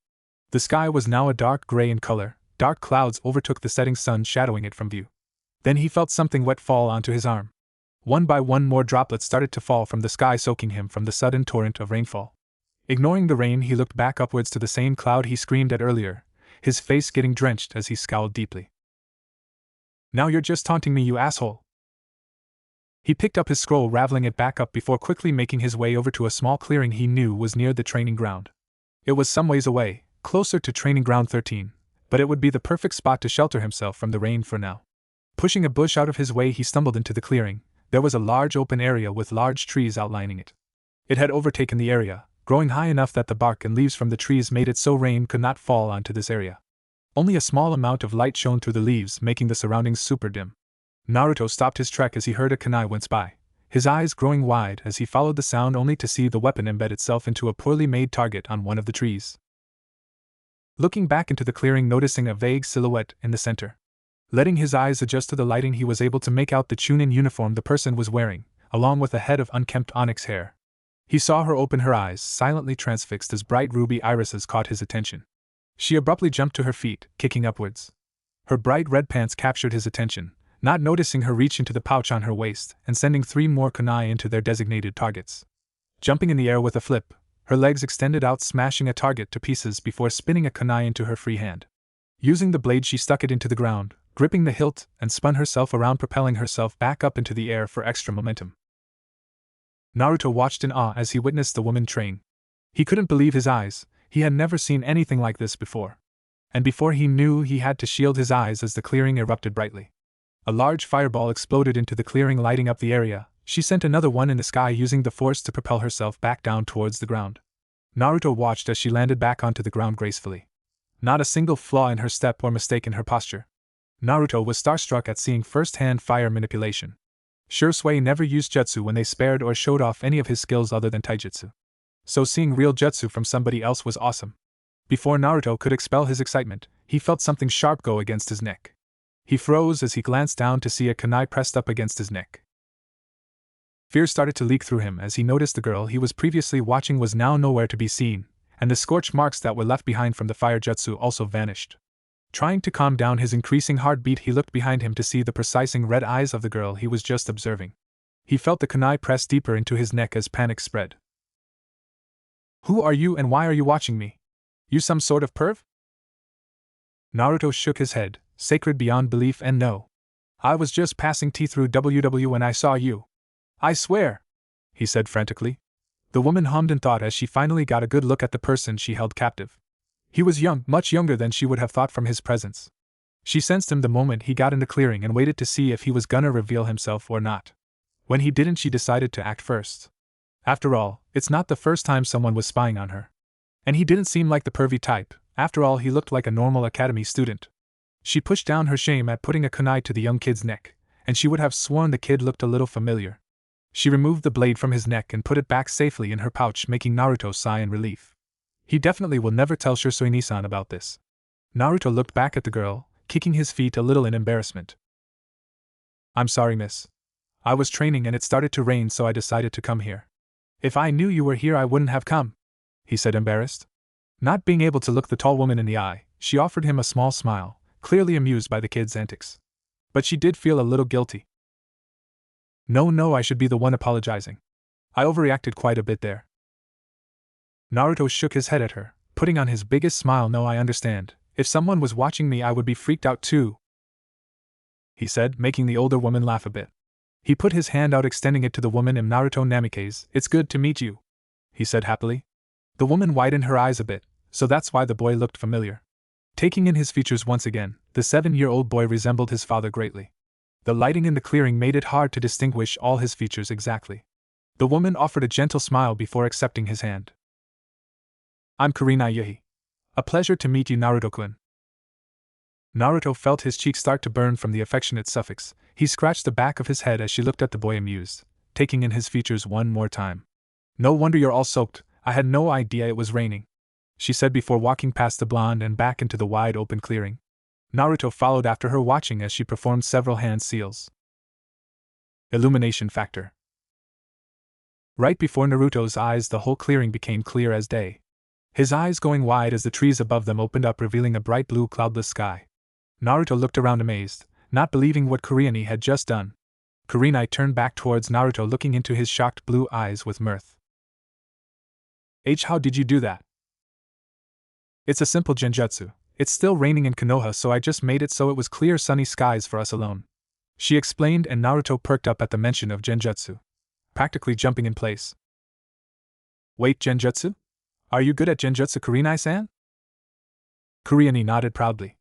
A: The sky was now a dark gray in color, dark clouds overtook the setting sun, shadowing it from view. Then he felt something wet fall onto his arm. One by one more droplets started to fall from the sky, soaking him from the sudden torrent of rainfall. Ignoring the rain, he looked back upwards to the same cloud he screamed at earlier, his face getting drenched as he scowled deeply. "Now you're just taunting me, you asshole." He picked up his scroll, raveling it back up before quickly making his way over to a small clearing he knew was near the training ground. It was some ways away, closer to training ground 13, but it would be the perfect spot to shelter himself from the rain for now. Pushing a bush out of his way, he stumbled into the clearing. There was a large open area with large trees outlining it. It had overtaken the area, growing high enough that the bark and leaves from the trees made it so rain could not fall onto this area. Only a small amount of light shone through the leaves, making the surroundings super dim. Naruto stopped his trek as he heard a kunai wince by, his eyes growing wide as he followed the sound, only to see the weapon embed itself into a poorly made target on one of the trees. Looking back into the clearing, noticing a vague silhouette in the center. Letting his eyes adjust to the lighting, he was able to make out the Chunin uniform the person was wearing, along with a head of unkempt onyx hair. He saw her open her eyes, silently transfixed, as bright ruby irises caught his attention. She abruptly jumped to her feet, kicking upwards. Her bright red pants captured his attention, not noticing her reach into the pouch on her waist and sending 3 more kunai into their designated targets. Jumping in the air with a flip, her legs extended out, smashing a target to pieces before spinning a kunai into her free hand. Using the blade, she stuck it into the ground, gripping the hilt, and spun herself around, propelling herself back up into the air for extra momentum. Naruto watched in awe as he witnessed the woman train. He couldn't believe his eyes. He had never seen anything like this before. And before he knew, he had to shield his eyes as the clearing erupted brightly. A large fireball exploded into the clearing, lighting up the area. She sent another one in the sky, using the force to propel herself back down towards the ground. Naruto watched as she landed back onto the ground gracefully. Not a single flaw in her step or mistake in her posture. Naruto was starstruck at seeing first-hand fire manipulation. Shursui never used jutsu when they spared or showed off any of his skills other than taijutsu. So seeing real jutsu from somebody else was awesome. Before Naruto could expel his excitement, he felt something sharp go against his neck. He froze as he glanced down to see a kunai pressed up against his neck. Fear started to leak through him as he noticed the girl he was previously watching was now nowhere to be seen, and the scorch marks that were left behind from the fire jutsu also vanished. Trying to calm down his increasing heartbeat, he looked behind him to see the precising red eyes of the girl he was just observing. He felt the kunai press deeper into his neck as panic spread. "Who are you and why are you watching me? You some sort of perv?" Naruto shook his head, sacred beyond belief, and no. "I was just passing tea through WW when I saw you. I swear," he said frantically. The woman hummed in thought as she finally got a good look at the person she held captive. He was young, much younger than she would have thought from his presence. She sensed him the moment he got in the clearing and waited to see if he was gonna reveal himself or not. When he didn't, she decided to act first. After all, it's not the first time someone was spying on her. And he didn't seem like the pervy type. After all, he looked like a normal academy student. She pushed down her shame at putting a kunai to the young kid's neck, and she would have sworn the kid looked a little familiar. She removed the blade from his neck and put it back safely in her pouch, making Naruto sigh in relief. He definitely will never tell Shursui-Nisan about this. Naruto looked back at the girl, kicking his feet a little in embarrassment. "I'm sorry, miss. I was training and it started to rain, so I decided to come here. If I knew you were here, I wouldn't have come," he said, embarrassed. Not being able to look the tall woman in the eye, she offered him a small smile, clearly amused by the kid's antics. But she did feel a little guilty. No, I should be the one apologizing. I overreacted quite a bit there." Naruto shook his head at her, putting on his biggest smile. "No, I understand. If someone was watching me, I would be freaked out too," he said, making the older woman laugh a bit. He put his hand out, extending it to the woman. "Am Naruto Namikaze. It's good to meet you," he said happily. The woman widened her eyes a bit, so that's why the boy looked familiar. Taking in his features once again, the 7-year-old boy resembled his father greatly. The lighting in the clearing made it hard to distinguish all his features exactly. The woman offered a gentle smile before accepting his hand. "I'm Kurenai Yuhi. A pleasure to meet you, Naruto-kun." Naruto felt his cheek start to burn from the affectionate suffix. He scratched the back of his head as she looked at the boy amused, taking in his features one more time. No wonder you're all soaked, I had no idea it was raining, she said before walking past the blonde and back into the wide open clearing. Naruto followed after her, watching as she performed several hand seals. Illumination factor. Right before Naruto's eyes, the whole clearing became clear as day. His eyes going wide as the trees above them opened up, revealing a bright blue cloudless sky. Naruto looked around amazed, not believing what Kurenai had just done. Kurenai turned back towards Naruto, looking into his shocked blue eyes with mirth. How did you do that? It's a simple genjutsu. It's still raining in Konoha, so I just made it so it was clear sunny skies for us alone, she explained, and Naruto perked up at the mention of genjutsu, practically jumping in place. Wait, genjutsu? Are you good at genjutsu, Kurenai-san? Kurenai nodded proudly.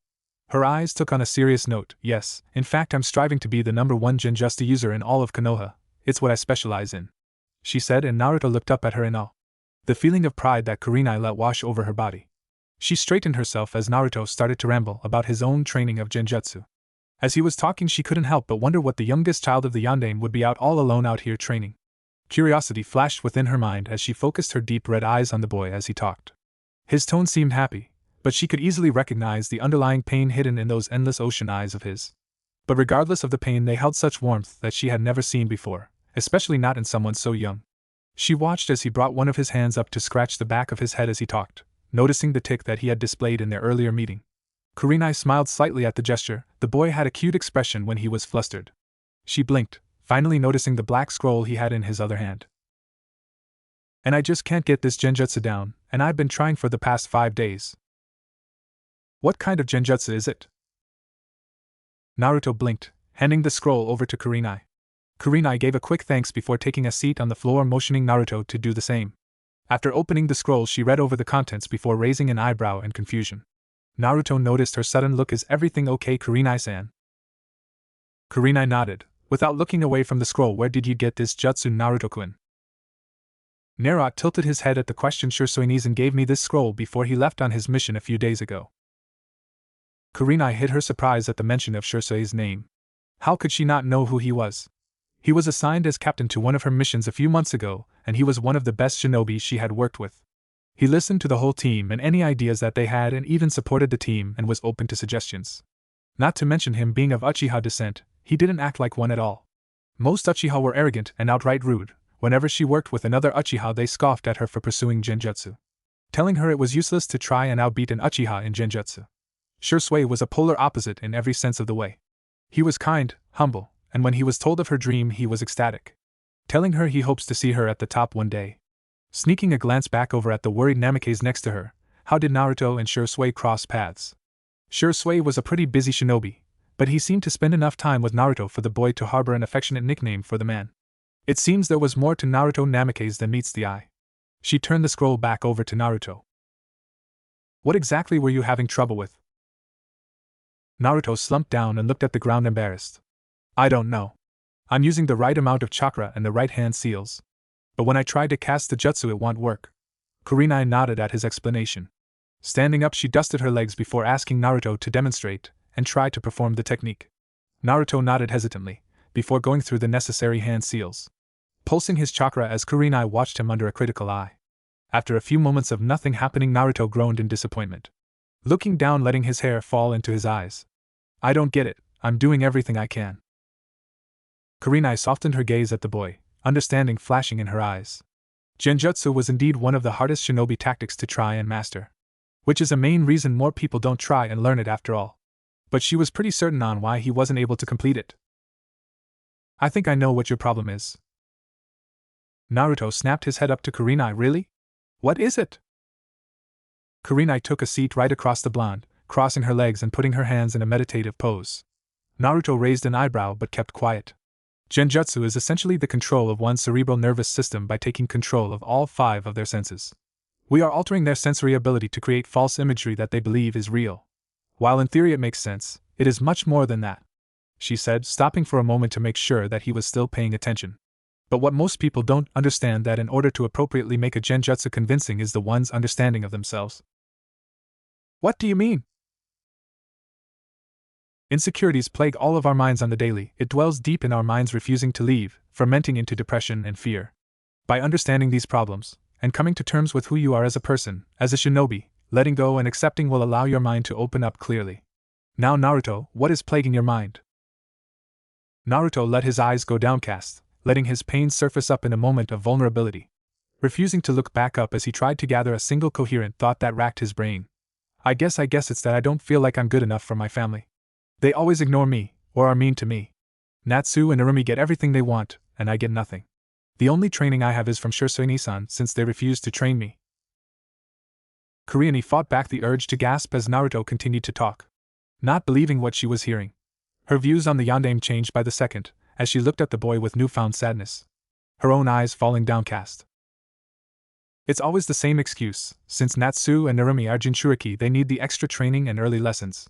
A: Her eyes took on a serious note. Yes, in fact I'm striving to be the #1 genjutsu user in all of Konoha. It's what I specialize in, she said, and Naruto looked up at her in awe. The feeling of pride that Kurenai let wash over her body. She straightened herself as Naruto started to ramble about his own training of genjutsu. As he was talking, she couldn't help but wonder what the youngest child of the Yondaime would be all alone out here training. Curiosity flashed within her mind as she focused her deep red eyes on the boy as he talked. His tone seemed happy, but she could easily recognize the underlying pain hidden in those endless ocean eyes of his. But regardless of the pain, they held such warmth that she had never seen before, especially not in someone so young. She watched as he brought one of his hands up to scratch the back of his head as he talked, noticing the tic that he had displayed in their earlier meeting. Kurenai smiled slightly at the gesture. The boy had a cute expression when he was flustered. She blinked, finally noticing the black scroll he had in his other hand. And I just can't get this genjutsu down, and I've been trying for the past 5 days. What kind of genjutsu is it? Naruto blinked, handing the scroll over to Kurenai. Kurenai gave a quick thanks before taking a seat on the floor, motioning Naruto to do the same. After opening the scroll, she read over the contents before raising an eyebrow in confusion. Naruto noticed her sudden look. Is everything okay, Kurenai-san? Kurenai nodded, without looking away from the scroll. Where did you get this jutsu, Naruto-kun? Naruto tilted his head at the question. Shursoin gave me this scroll before he left on his mission a few days ago. Kurenai hid her surprise at the mention of Shursoi's name. How could she not know who he was? He was assigned as captain to one of her missions a few months ago, and he was one of the best shinobi she had worked with. He listened to the whole team and any ideas that they had, and even supported the team and was open to suggestions. Not to mention him being of Uchiha descent, he didn't act like one at all. Most Uchiha were arrogant and outright rude. Whenever she worked with another Uchiha, they scoffed at her for pursuing genjutsu, telling her it was useless to try and outbeat an Uchiha in genjutsu. Shursui was a polar opposite in every sense of the way. He was kind, humble, and when he was told of her dream he was ecstatic, telling her he hopes to see her at the top one day. Sneaking a glance back over at the worried Namikaze next to her, how did Naruto and Shursui cross paths? Shursui was a pretty busy shinobi, but he seemed to spend enough time with Naruto for the boy to harbor an affectionate nickname for the man. It seems there was more to Naruto Namikaze than meets the eye. She turned the scroll back over to Naruto. What exactly were you having trouble with? Naruto slumped down and looked at the ground, embarrassed. I don't know. I'm using the right amount of chakra and the right hand seals. But when I tried to cast the jutsu, it won't work. Kurenai nodded at his explanation. Standing up, she dusted her legs before asking Naruto to demonstrate and try to perform the technique. Naruto nodded hesitantly, before going through the necessary hand seals, pulsing his chakra as Kurenai watched him under a critical eye. After a few moments of nothing happening, Naruto groaned in disappointment, looking down, letting his hair fall into his eyes. I don't get it, I'm doing everything I can. Kurenai softened her gaze at the boy, understanding flashing in her eyes. Genjutsu was indeed one of the hardest shinobi tactics to try and master, which is a main reason more people don't try and learn it after all. But she was pretty certain on why he wasn't able to complete it. I think I know what your problem is. Naruto snapped his head up to Kurenai. Really? What is it? Kurenai took a seat right across the blonde, crossing her legs and putting her hands in a meditative pose. Naruto raised an eyebrow but kept quiet. Genjutsu is essentially the control of one's cerebral nervous system by taking control of all 5 of their senses. We are altering their sensory ability to create false imagery that they believe is real. While in theory it makes sense, it is much more than that, she said, stopping for a moment to make sure that he was still paying attention. But what most people don't understand, that in order to appropriately make a genjutsu convincing, is the one's understanding of themselves. What do you mean? Insecurities plague all of our minds on the daily. It dwells deep in our minds, refusing to leave, fermenting into depression and fear. By understanding these problems, and coming to terms with who you are as a person, as a shinobi, letting go and accepting will allow your mind to open up clearly. Now Naruto, what is plaguing your mind? Naruto let his eyes go downcast, letting his pain surface up in a moment of vulnerability. Refusing to look back up as he tried to gather a single coherent thought that racked his brain. I guess it's that I don't feel like I'm good enough for my family. They always ignore me, or are mean to me. Natsu and Narumi get everything they want, and I get nothing. The only training I have is from Shursui-san since they refuse to train me. Kuriani fought back the urge to gasp as Naruto continued to talk. Not believing what she was hearing. Her views on the yondaime changed by the second, as she looked at the boy with newfound sadness. Her own eyes falling downcast. It's always the same excuse, since Natsu and Narumi are Jinchuriki, they need the extra training and early lessons.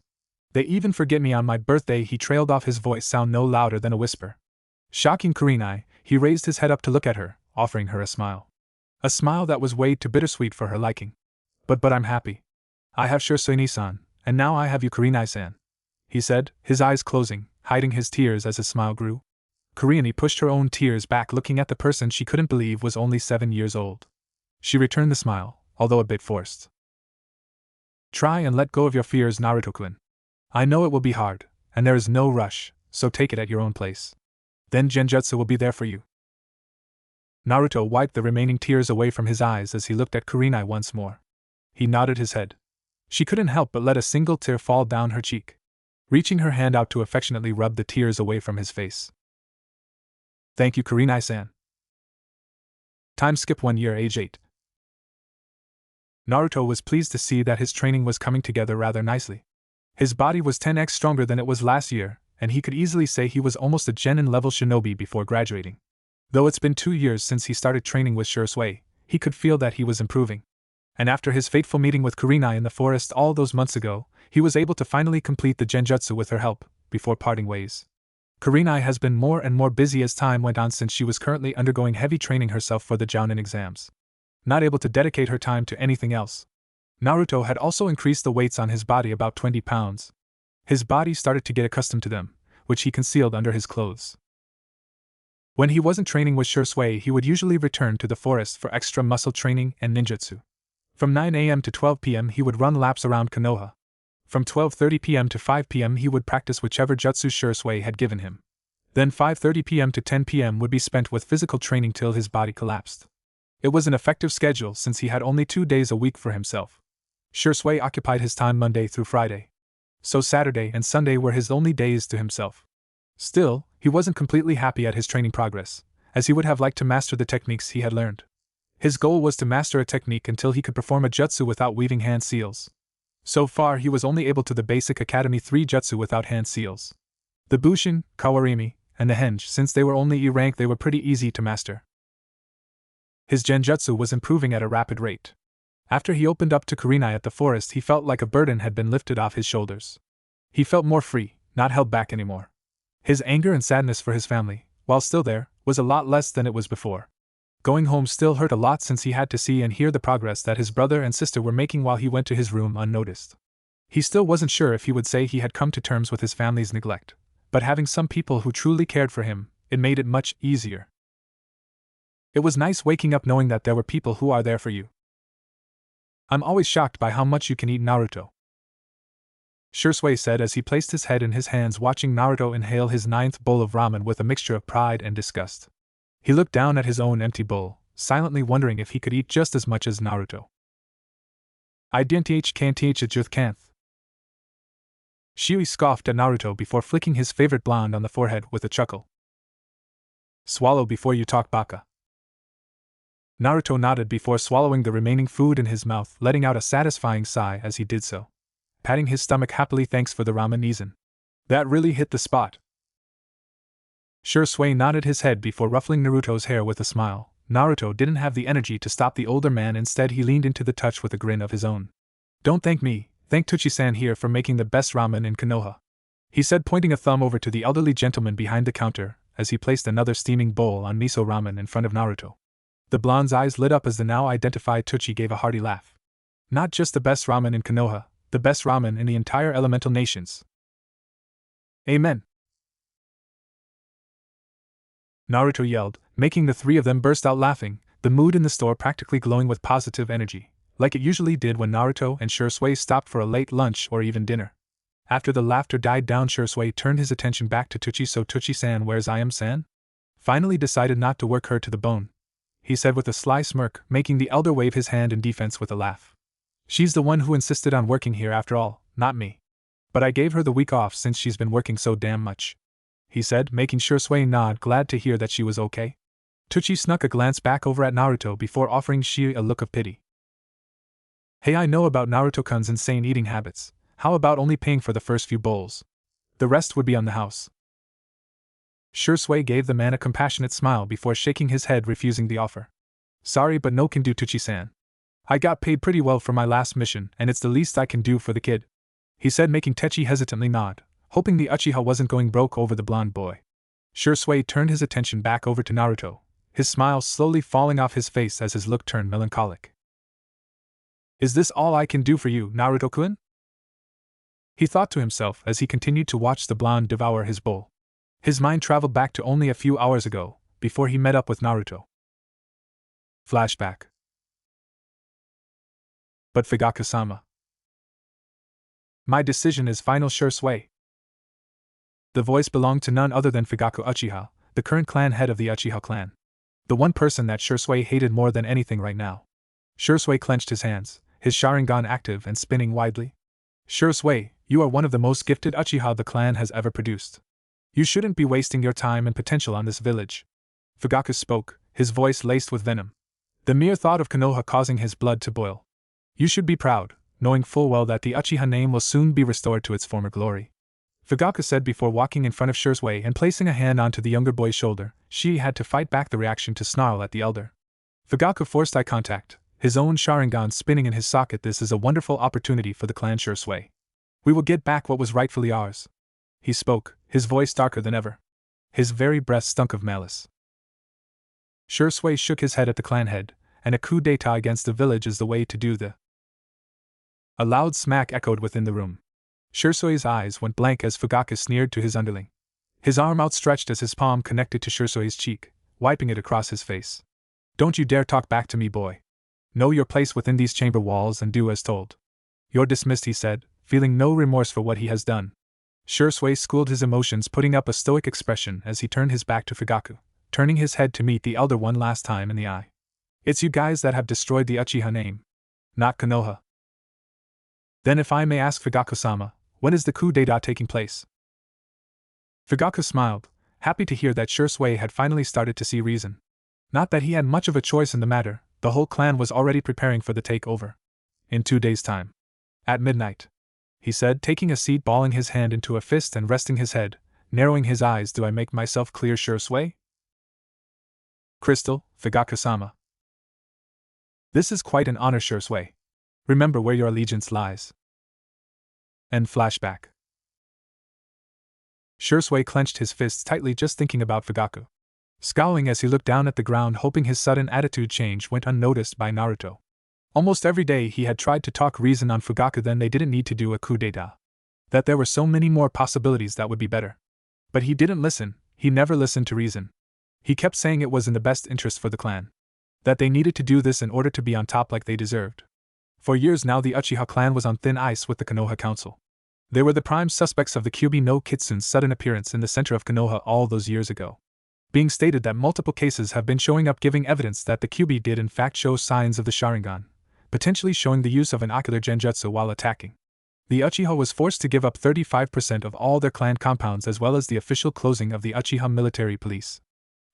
A: They even forget me on my birthday. He trailed off, his voice sound no louder than a whisper. Shocking Kurenai, he raised his head up to look at her, offering her a smile. A smile that was way too bittersweet for her liking. But I'm happy. I have Shursui-san, and now I have you, Kurenai-san, he said, his eyes closing, hiding his tears as his smile grew. Kuriani pushed her own tears back, looking at the person she couldn't believe was only 7 years old. She returned the smile, although a bit forced. Try and let go of your fears, Naruto-kun. I know it will be hard, and there is no rush, so take it at your own pace. Then Genjutsu will be there for you. Naruto wiped the remaining tears away from his eyes as he looked at Kurenai once more. He nodded his head. She couldn't help but let a single tear fall down her cheek, reaching her hand out to affectionately rub the tears away from his face. Thank you, Kurenai-san. Time skip 1 year, age 8. Naruto was pleased to see that his training was coming together rather nicely. His body was 10x stronger than it was last year, and he could easily say he was almost a genin-level shinobi before graduating. Though it's been 2 years since he started training with Shursui, he could feel that he was improving. And after his fateful meeting with Kurenai in the forest all those months ago, he was able to finally complete the genjutsu with her help, before parting ways. Kurenai has been more and more busy as time went on since she was currently undergoing heavy training herself for the Jounin exams. Not able to dedicate her time to anything else. Naruto had also increased the weights on his body about 20 pounds. His body started to get accustomed to them, which he concealed under his clothes. When he wasn't training with Shursui, he would usually return to the forest for extra muscle training and ninjutsu. From 9 a.m. to 12 p.m. he would run laps around Konoha. From 12:30 p.m. to 5 p.m. he would practice whichever jutsu Shursui had given him. Then 5:30 p.m. to 10 p.m. would be spent with physical training till his body collapsed. It was an effective schedule since he had only 2 days a week for himself. Shursui occupied his time Monday through Friday. So Saturday and Sunday were his only days to himself. Still, he wasn't completely happy at his training progress, as he would have liked to master the techniques he had learned. His goal was to master a technique until he could perform a jutsu without weaving hand seals. So far he was only able to the basic Academy 3 jutsu without hand seals. The Bushin, Kawarimi, and the Henge, since they were only E rank, they were pretty easy to master. His genjutsu was improving at a rapid rate. After he opened up to Kurenai at the forest, he felt like a burden had been lifted off his shoulders. He felt more free, not held back anymore. His anger and sadness for his family, while still there, was a lot less than it was before. Going home still hurt a lot since he had to see and hear the progress that his brother and sister were making while he went to his room unnoticed. He still wasn't sure if he would say he had come to terms with his family's neglect, but having some people who truly cared for him, it made it much easier. It was nice waking up knowing that there were people who are there for you. I'm always shocked by how much you can eat, Naruto, Shursui said as he placed his head in his hands, watching Naruto inhale his 9th bowl of ramen with a mixture of pride and disgust. He looked down at his own empty bowl, silently wondering if he could eat just as much as Naruto. I can't can't. Shui scoffed at Naruto before flicking his favorite blonde on the forehead with a chuckle. Swallow before you talk, baka. Naruto nodded before swallowing the remaining food in his mouth, letting out a satisfying sigh as he did so. Patting his stomach happily, thanks for the ramen, Izan. That really hit the spot. Shursui nodded his head before ruffling Naruto's hair with a smile. Naruto didn't have the energy to stop the older man, instead he leaned into the touch with a grin of his own. Don't thank me, thank Tuchi-san here for making the best ramen in Konoha, he said, pointing a thumb over to the elderly gentleman behind the counter as he placed another steaming bowl on miso ramen in front of Naruto. The blonde's eyes lit up as the now identified Tuchi gave a hearty laugh. Not just the best ramen in Konoha, the best ramen in the entire elemental nations. Amen! Naruto yelled, making the three of them burst out laughing, the mood in the store practically glowing with positive energy, like it usually did when Naruto and Shursui stopped for a late lunch or even dinner. After the laughter died down, Shursui turned his attention back to Tucci. So Tucci-san, where's I-am-san? Finally decided not to work her to the bone, he said with a sly smirk, making the elder wave his hand in defense with a laugh. She's the one who insisted on working here after all, not me. But I gave her the week off since she's been working so damn much, he said, making Shursui nod, glad to hear that she was okay. Tucci snuck a glance back over at Naruto before offering Shi a look of pity. Hey, I know about Naruto-kun's insane eating habits. How about only paying for the first few bowls? The rest would be on the house. Shursui gave the man a compassionate smile before shaking his head, refusing the offer. Sorry, but no can do, Tucci-san. I got paid pretty well for my last mission, and it's the least I can do for the kid, he said, making Techi hesitantly nod, hoping the Uchiha wasn't going broke over the blonde boy. Shursui turned his attention back over to Naruto, his smile slowly falling off his face as his look turned melancholic. Is this all I can do for you, Naruto-kun? He thought to himself as he continued to watch the blonde devour his bowl. His mind traveled back to only a few hours ago, before he met up with Naruto. Flashback. But Fugaku-sama. My decision is final, Shursui. The voice belonged to none other than Fugaku Uchiha, the current clan head of the Uchiha clan. The one person that Shursui hated more than anything right now. Shursui clenched his hands, his Sharingan active and spinning widely. Shursui, you are one of the most gifted Uchiha the clan has ever produced. You shouldn't be wasting your time and potential on this village. Fugaku spoke, his voice laced with venom. The mere thought of Konoha causing his blood to boil. You should be proud, knowing full well that the Uchiha name will soon be restored to its former glory. Fugaku said before walking in front of Shursui and placing a hand onto the younger boy's shoulder. She had to fight back the reaction to snarl at the elder. Fugaku forced eye contact, his own Sharingan spinning in his socket. This is a wonderful opportunity for the clan, Shursui. We will get back what was rightfully ours. He spoke, his voice darker than ever. His very breath stunk of malice. Shursui shook his head at the clan head, and a coup d'etat against the village is the way to do the. A loud smack echoed within the room. Shursui's eyes went blank as Fugaku sneered to his underling. His arm outstretched as his palm connected to Shursui's cheek, wiping it across his face. Don't you dare talk back to me, boy. Know your place within these chamber walls and do as told. You're dismissed, he said, feeling no remorse for what he has done. Shursui schooled his emotions, putting up a stoic expression as he turned his back to Fugaku, turning his head to meet the elder one last time in the eye. It's you guys that have destroyed the Uchiha name. Not Konoha. Then if I may ask, Fugaku-sama, when is the coup d'etat taking place? Fugaku smiled, happy to hear that Shursui had finally started to see reason. Not that he had much of a choice in the matter, the whole clan was already preparing for the takeover. In 2 days' time. At midnight. He said, taking a seat, balling his hand into a fist and resting his head, narrowing his eyes. Do I make myself clear, Shursui? Crystal, Fugaku-sama. This is quite an honor, Shursui. Remember where your allegiance lies. End flashback. Shursui clenched his fists tightly just thinking about Fugaku. Scowling as he looked down at the ground, hoping his sudden attitude change went unnoticed by Naruto. Almost every day he had tried to talk reason on Fugaku, then they didn't need to do a coup d'etat. That there were so many more possibilities that would be better. But he didn't listen, he never listened to reason. He kept saying it was in the best interest for the clan. That they needed to do this in order to be on top like they deserved. For years now the Uchiha clan was on thin ice with the Konoha Council. They were the prime suspects of the Kyuubi no Kitsun's sudden appearance in the center of Konoha all those years ago. Being stated that multiple cases have been showing up giving evidence that the Kyuubi did in fact show signs of the Sharingan, potentially showing the use of an ocular genjutsu while attacking. The Uchiha was forced to give up 35% of all their clan compounds as well as the official closing of the Uchiha military police.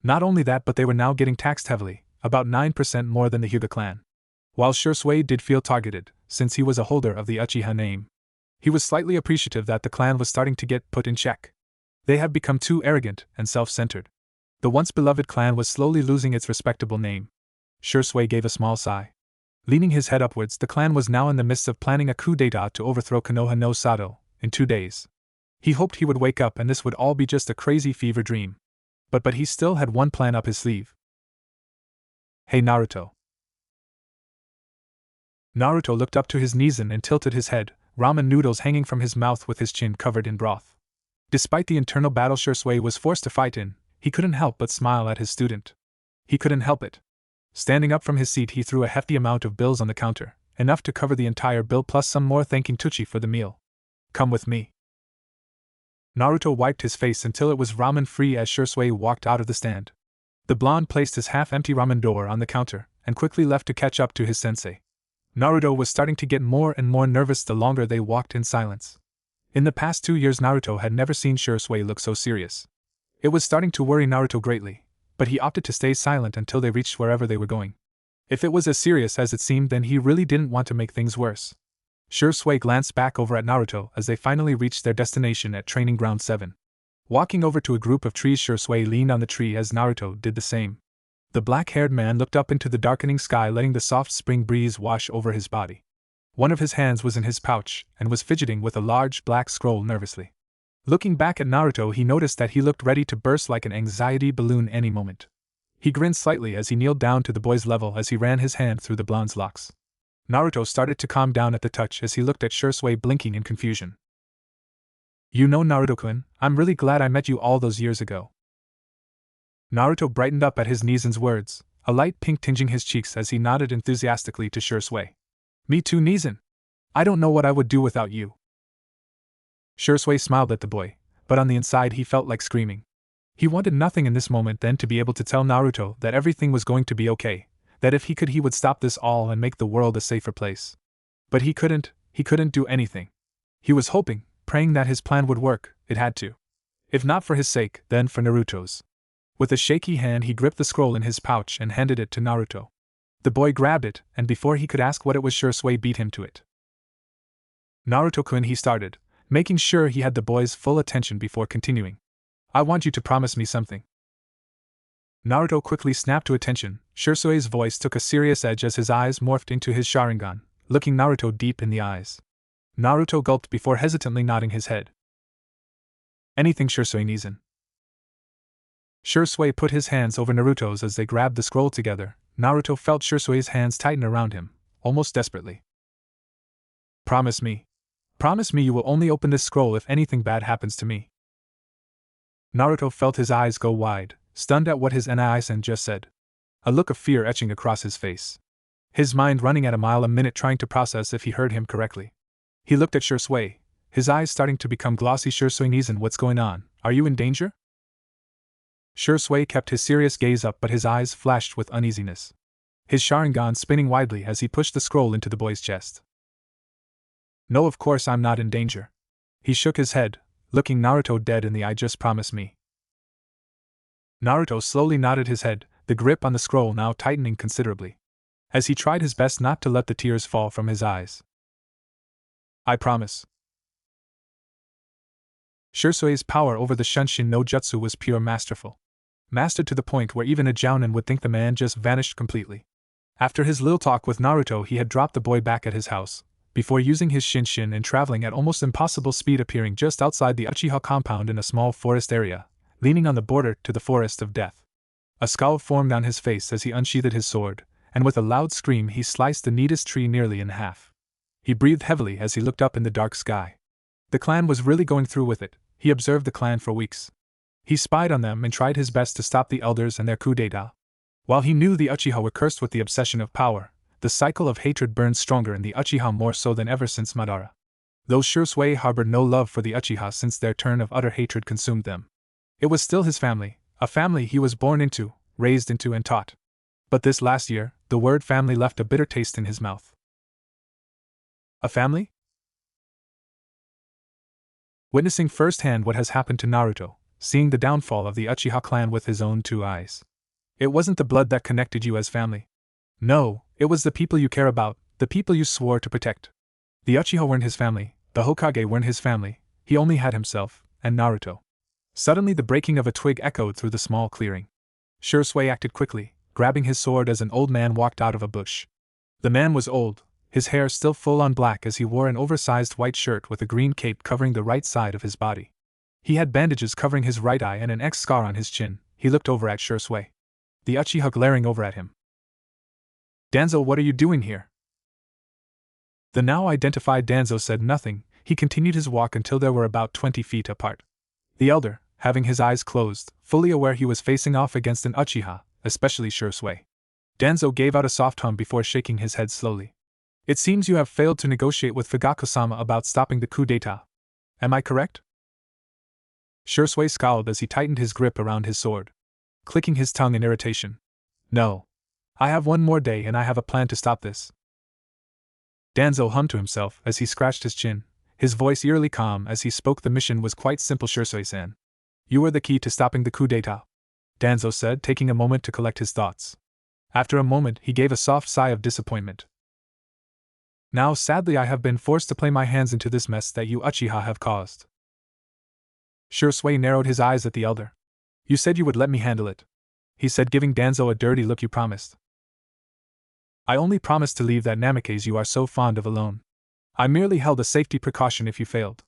A: Not only that, but they were now getting taxed heavily, about 9% more than the Hyuga clan. While Shursui did feel targeted, since he was a holder of the Uchiha name, he was slightly appreciative that the clan was starting to get put in check. They had become too arrogant and self-centered. The once beloved clan was slowly losing its respectable name. Shursui gave a small sigh. Leaning his head upwards, the clan was now in the midst of planning a coup d'etat to overthrow Konoha no Sato, in 2 days. He hoped he would wake up and this would all be just a crazy fever dream. But he still had one plan up his sleeve. Hey Naruto. Naruto looked up to his knees and tilted his head, ramen noodles hanging from his mouth with his chin covered in broth. Despite the internal battle Shui was forced to fight in, he couldn't help but smile at his student. He couldn't help it. Standing up from his seat, he threw a hefty amount of bills on the counter, enough to cover the entire bill plus some more, thanking Tucci for the meal. Come with me. Naruto wiped his face until it was ramen-free as Shui walked out of the stand. The blonde placed his half-empty ramen door on the counter and quickly left to catch up to his sensei. Naruto was starting to get more and more nervous the longer they walked in silence. In the past 2 years, Naruto had never seen Shui look so serious. It was starting to worry Naruto greatly, but he opted to stay silent until they reached wherever they were going. If it was as serious as it seemed, then he really didn't want to make things worse. Shui glanced back over at Naruto as they finally reached their destination at Training Ground 7. Walking over to a group of trees, Shui leaned on the tree as Naruto did the same. The black-haired man looked up into the darkening sky, letting the soft spring breeze wash over his body. One of his hands was in his pouch and was fidgeting with a large black scroll nervously. Looking back at Naruto, he noticed that he looked ready to burst like an anxiety balloon any moment. He grinned slightly as he kneeled down to the boy's level as he ran his hand through the blonde's locks. Naruto started to calm down at the touch as he looked at Shui blinking in confusion. You know, Naruto-kun, I'm really glad I met you all those years ago. Naruto brightened up at his Nizin's words, a light pink tinging his cheeks as he nodded enthusiastically to Shui. Me too, Nizin. I don't know what I would do without you. Shui smiled at the boy, but on the inside he felt like screaming. He wanted nothing in this moment than to be able to tell Naruto that everything was going to be okay, that if he could he would stop this all and make the world a safer place. But he couldn't do anything. He was hoping, praying that his plan would work. It had to. If not for his sake, then for Naruto's. With a shaky hand he gripped the scroll in his pouch and handed it to Naruto. The boy grabbed it, and before he could ask what it was, Shui beat him to it. Naruto-kun, he started, making sure he had the boy's full attention before continuing. I want you to promise me something. Naruto quickly snapped to attention. Shusui's voice took a serious edge as his eyes morphed into his Sharingan, looking Naruto deep in the eyes. Naruto gulped before hesitantly nodding his head. Anything, Shusui Nizin. Shursui put his hands over Naruto's as they grabbed the scroll together. Naruto felt Shursui's hands tighten around him, almost desperately. Promise me. Promise me you will only open this scroll if anything bad happens to me. Naruto felt his eyes go wide, stunned at what his Nai-san just said. A look of fear etching across his face. His mind running at a mile a minute trying to process if he heard him correctly. He looked at Shursui, his eyes starting to become glossy. Shursui Nizin, what's going on? Are you in danger? Shursui kept his serious gaze up, but his eyes flashed with uneasiness. His Sharingan spinning widely as he pushed the scroll into the boy's chest. No, of course I'm not in danger. He shook his head, looking Naruto dead in the eye. Just promise me. Naruto slowly nodded his head, the grip on the scroll now tightening considerably, as he tried his best not to let the tears fall from his eyes. I promise. Shursui's power over the Shunshin no Jutsu was pure masterful. Mastered to the point where even a Jounin would think the man just vanished completely. After his little talk with Naruto, he had dropped the boy back at his house, before using his Shinshin and traveling at almost impossible speed, appearing just outside the Uchiha compound in a small forest area, leaning on the border to the forest of death. A scowl formed on his face as he unsheathed his sword, and with a loud scream he sliced the neatest tree nearly in half. He breathed heavily as he looked up in the dark sky. The clan was really going through with it. He observed the clan for weeks. He spied on them and tried his best to stop the elders and their coup d'etat. While he knew the Uchiha were cursed with the obsession of power, the cycle of hatred burned stronger in the Uchiha more so than ever since Madara. Though Shursui harbored no love for the Uchiha since their turn of utter hatred consumed them. It was still his family, a family he was born into, raised into and taught. But this last year, the word family left a bitter taste in his mouth. A family? Witnessing firsthand what has happened to Naruto, seeing the downfall of the Uchiha clan with his own 2 eyes. It wasn't the blood that connected you as family. No, it was the people you care about, the people you swore to protect. The Uchiha weren't his family, the Hokage weren't his family, he only had himself, and Naruto. Suddenly the breaking of a twig echoed through the small clearing. Shursui acted quickly, grabbing his sword as an old man walked out of a bush. The man was old, his hair still full on black as he wore an oversized white shirt with a green cape covering the right side of his body. He had bandages covering his right eye and an X scar on his chin. He looked over at Shursui. The Uchiha glaring over at him. Danzo, what are you doing here? The now identified Danzo said nothing. He continued his walk until they were about 20 feet apart. The elder, having his eyes closed, fully aware he was facing off against an Uchiha, especially Shursui. Danzo gave out a soft hum before shaking his head slowly. It seems you have failed to negotiate with Fugaku-sama about stopping the coup d'etat. Am I correct? Shursui scowled as he tightened his grip around his sword, clicking his tongue in irritation. No. I have one more day and I have a plan to stop this. Danzo hummed to himself as he scratched his chin, his voice eerily calm as he spoke. The mission was quite simple, Shursui-san. You are the key to stopping the coup d'etat, Danzo said, taking a moment to collect his thoughts. After a moment, he gave a soft sigh of disappointment. Now, sadly, I have been forced to play my hands into this mess that you Uchiha have caused. Shursui narrowed his eyes at the elder. You said you would let me handle it, he said, giving Danzo a dirty look. You promised. I only promised to leave that Namikaze you are so fond of alone. I merely held a safety precaution if you failed.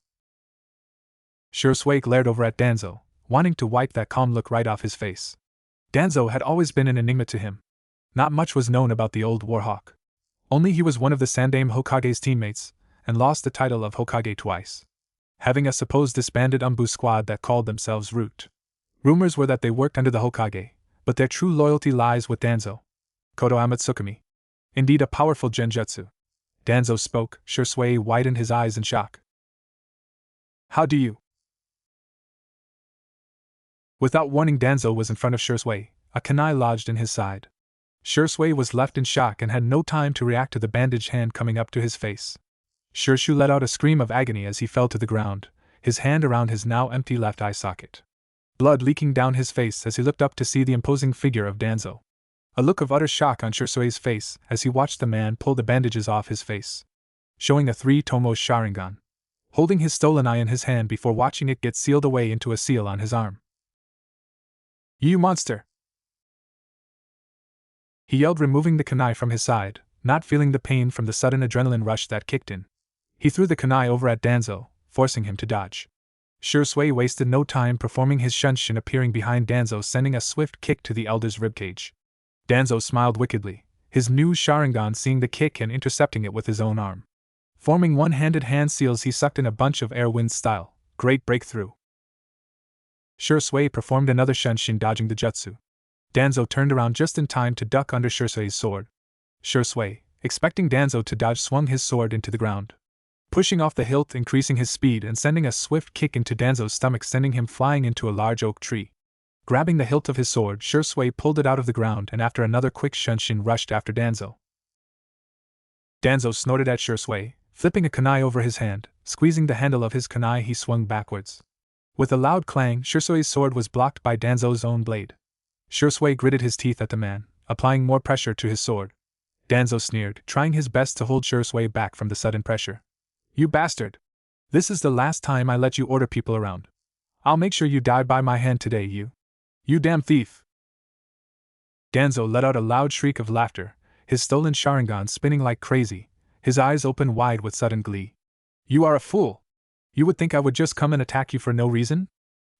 A: Shursui glared over at Danzo, wanting to wipe that calm look right off his face. Danzo had always been an enigma to him. Not much was known about the old warhawk. Only he was one of the Sandaime Hokage's teammates, and lost the title of Hokage twice, having a supposed disbanded Umbu squad that called themselves Root. Rumors were that they worked under the Hokage, but their true loyalty lies with Danzo. Kodo Amatsukami. Indeed a powerful genjutsu. Danzo spoke. Shursui widened his eyes in shock. How do you? Without warning, Danzo was in front of Shursui, a kunai lodged in his side. Shursui was left in shock and had no time to react to the bandaged hand coming up to his face. Shurshu let out a scream of agony as he fell to the ground, his hand around his now empty left eye socket. Blood leaking down his face as he looked up to see the imposing figure of Danzo. A look of utter shock on Shursui's face as he watched the man pull the bandages off his face, showing a 3-tomo Sharingan, holding his stolen eye in his hand before watching it get sealed away into a seal on his arm. You monster! He yelled, removing the kunai from his side, not feeling the pain from the sudden adrenaline rush that kicked in. He threw the kunai over at Danzo, forcing him to dodge. Shursui wasted no time performing his shunshin, appearing behind Danzo, sending a swift kick to the elder's ribcage. Danzo smiled wickedly, his new Sharingan seeing the kick and intercepting it with his own arm. Forming one-handed hand seals, he sucked in a bunch of air wind style. Great breakthrough. Shursui performed another shunshin, dodging the jutsu. Danzo turned around just in time to duck under Shursui's sword. Shursui, expecting Danzo to dodge, swung his sword into the ground, pushing off the hilt, increasing his speed and sending a swift kick into Danzo's stomach, sending him flying into a large oak tree. Grabbing the hilt of his sword, Shursui pulled it out of the ground and after another quick shunshin rushed after Danzo. Danzo snorted at Shursui, flipping a kunai over his hand. Squeezing the handle of his kunai, he swung backwards. With a loud clang, Shursui's sword was blocked by Danzo's own blade. Shursui gritted his teeth at the man, applying more pressure to his sword. Danzo sneered, trying his best to hold Shursui back from the sudden pressure. You bastard! This is the last time I let you order people around. I'll make sure you die by my hand today, you damn thief! Danzo let out a loud shriek of laughter, his stolen Sharingan spinning like crazy, his eyes open wide with sudden glee. You are a fool! You would think I would just come and attack you for no reason?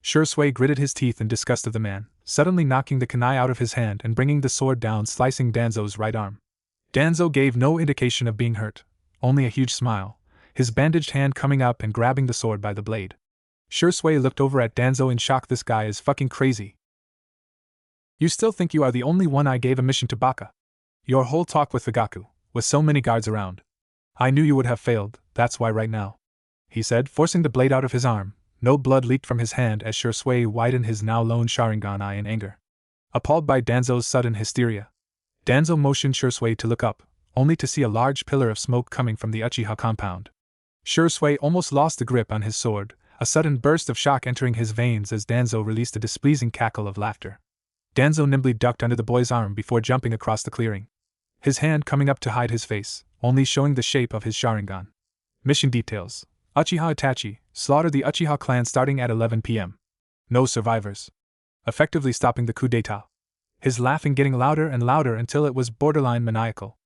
A: Shursui gritted his teeth in disgust of the man, suddenly knocking the kunai out of his hand and bringing the sword down, slicing Danzo's right arm. Danzo gave no indication of being hurt, only a huge smile, his bandaged hand coming up and grabbing the sword by the blade. Shursui looked over at Danzo in shock. This guy is fucking crazy. You still think you are the only one I gave a mission to, Baka? Your whole talk with Fugaku, with so many guards around. I knew you would have failed, that's why right now, he said, forcing the blade out of his arm. No blood leaked from his hand as Shursui widened his now lone Sharingan eye in anger. Appalled by Danzo's sudden hysteria, Danzo motioned Shursui to look up, only to see a large pillar of smoke coming from the Uchiha compound. Shursui almost lost the grip on his sword, a sudden burst of shock entering his veins as Danzo released a displeasing cackle of laughter. Danzo nimbly ducked under the boy's arm before jumping across the clearing, his hand coming up to hide his face, only showing the shape of his Sharingan. Mission details. Uchiha Itachi, slaughter the Uchiha clan starting at 11 p.m. No survivors. Effectively stopping the coup d'etat. His laughing getting louder and louder until it was borderline maniacal.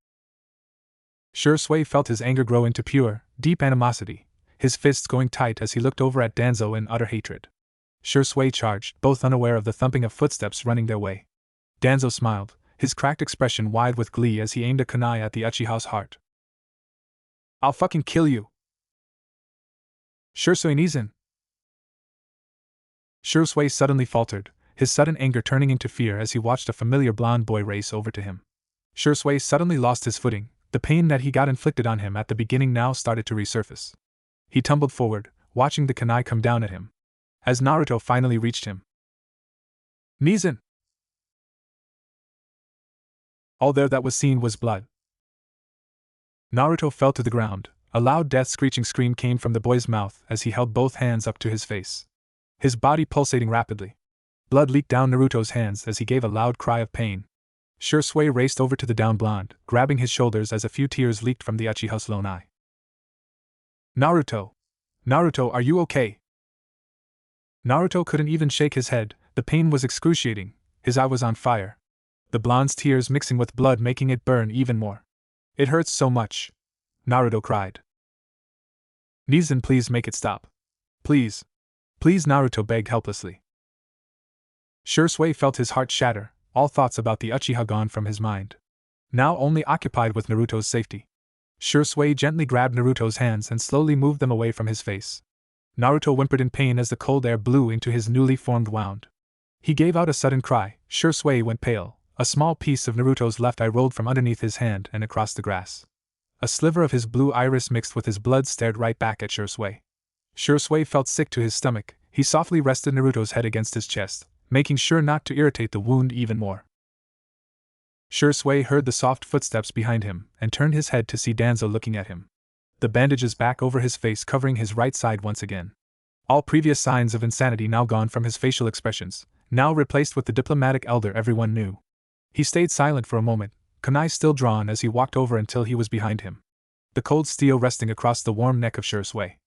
A: Shursui felt his anger grow into pure, deep animosity, his fists going tight as he looked over at Danzo in utter hatred. Shursui charged, both unaware of the thumping of footsteps running their way. Danzo smiled, his cracked expression wide with glee as he aimed a kunai at the Uchiha's heart. I'll fucking kill you! Shursui Nizan! Shui suddenly faltered, his sudden anger turning into fear as he watched a familiar blonde boy race over to him. Shui suddenly lost his footing, the pain that he got inflicted on him at the beginning now started to resurface. He tumbled forward, watching the kunai come down at him. As Naruto finally reached him. Nizan! All there that was seen was blood. Naruto fell to the ground. A loud death-screeching scream came from the boy's mouth as he held both hands up to his face. His body pulsating rapidly. Blood leaked down Naruto's hands as he gave a loud cry of pain. Shui raced over to the downed blonde, grabbing his shoulders as a few tears leaked from the Uchiha's lone eye. Naruto! Naruto, are you okay? Naruto couldn't even shake his head, the pain was excruciating, his eye was on fire. The blonde's tears mixing with blood making it burn even more. It hurts so much. Naruto cried. Nizan, please make it stop. Please. Please, Naruto begged helplessly. Shui felt his heart shatter, all thoughts about the Uchiha gone from his mind. Now only occupied with Naruto's safety. Shui gently grabbed Naruto's hands and slowly moved them away from his face. Naruto whimpered in pain as the cold air blew into his newly formed wound. He gave out a sudden cry. Shui went pale. A small piece of Naruto's left eye rolled from underneath his hand and across the grass. A sliver of his blue iris mixed with his blood stared right back at Shui. Shui felt sick to his stomach. He softly rested Naruto's head against his chest, making sure not to irritate the wound even more. Shui heard the soft footsteps behind him and turned his head to see Danzo looking at him. The bandages back over his face covering his right side once again. All previous signs of insanity now gone from his facial expressions, now replaced with the diplomatic elder everyone knew. He stayed silent for a moment, kunai still drawn as he walked over until he was behind him. The cold steel resting across the warm neck of Shui.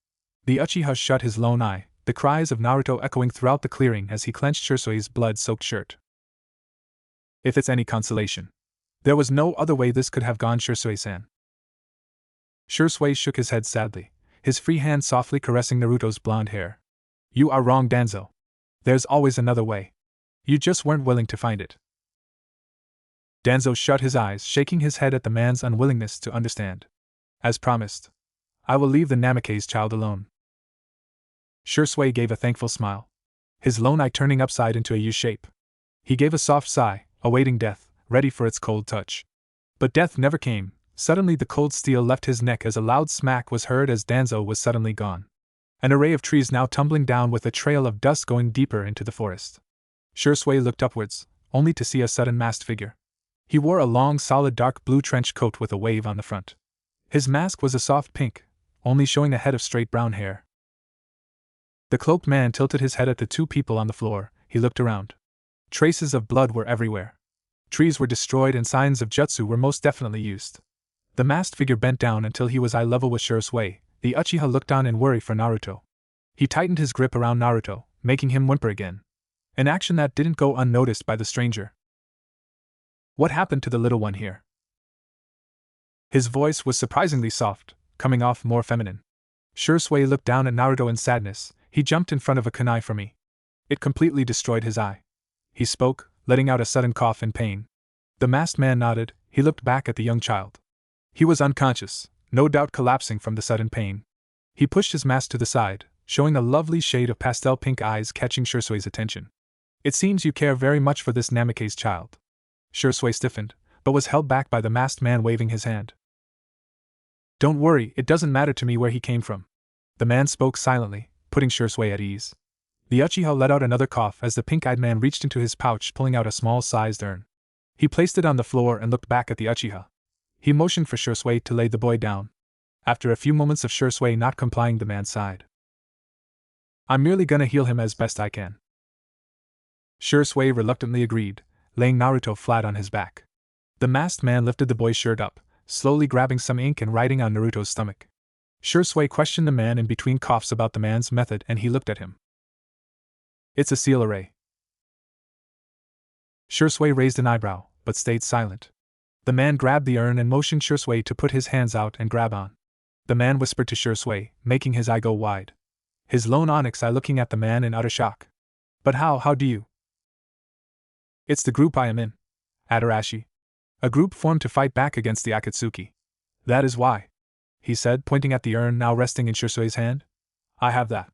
A: The Uchiha shut his lone eye, the cries of Naruto echoing throughout the clearing as he clenched Shui's blood-soaked shirt. If it's any consolation. There was no other way this could have gone, Shui-san. Shui shook his head sadly, his free hand softly caressing Naruto's blonde hair. You are wrong, Danzo. There's always another way. You just weren't willing to find it. Danzo shut his eyes, shaking his head at the man's unwillingness to understand. As promised, I will leave the Namake's child alone. Shui gave a thankful smile, his lone eye turning upside into a U shape. He gave a soft sigh, awaiting death, ready for its cold touch. But death never came. Suddenly the cold steel left his neck as a loud smack was heard as Danzo was suddenly gone. An array of trees now tumbling down with a trail of dust going deeper into the forest. Shui looked upwards, only to see a sudden masked figure. He wore a long solid dark blue trench coat with a wave on the front. His mask was a soft pink, only showing a head of straight brown hair. The cloaked man tilted his head at the two people on the floor. He looked around. Traces of blood were everywhere. Trees were destroyed and signs of jutsu were most definitely used. The masked figure bent down until he was eye level with Shui. The Uchiha looked on in worry for Naruto. He tightened his grip around Naruto, making him whimper again. An action that didn't go unnoticed by the stranger. What happened to the little one here? His voice was surprisingly soft, coming off more feminine. Shui looked down at Naruto in sadness. He jumped in front of a kunai for me. It completely destroyed his eye. He spoke, letting out a sudden cough in pain. The masked man nodded. He looked back at the young child. He was unconscious, no doubt collapsing from the sudden pain. He pushed his mask to the side, showing a lovely shade of pastel pink eyes catching Shui's attention. It seems you care very much for this Namake's child. Shui stiffened, but was held back by the masked man waving his hand. Don't worry, it doesn't matter to me where he came from. The man spoke silently, putting Shui at ease. The Uchiha let out another cough as the pink-eyed man reached into his pouch, pulling out a small-sized urn. He placed it on the floor and looked back at the Uchiha. He motioned for Shui to lay the boy down. After a few moments of Shui not complying, the man sighed. I'm merely gonna heal him as best I can. Shui reluctantly agreed, laying Naruto flat on his back. The masked man lifted the boy's shirt up, slowly grabbing some ink and writing on Naruto's stomach. Shui questioned the man in between coughs about the man's method and he looked at him. It's a seal array. Shui raised an eyebrow, but stayed silent. The man grabbed the urn and motioned Shui to put his hands out and grab on. The man whispered to Shui, making his eye go wide. His lone onyx eye looking at the man in utter shock. But how do you? It's the group I am in. Adarashi. A group formed to fight back against the Akatsuki. That is why, he said, pointing at the urn now resting in Shui's hand. I have that.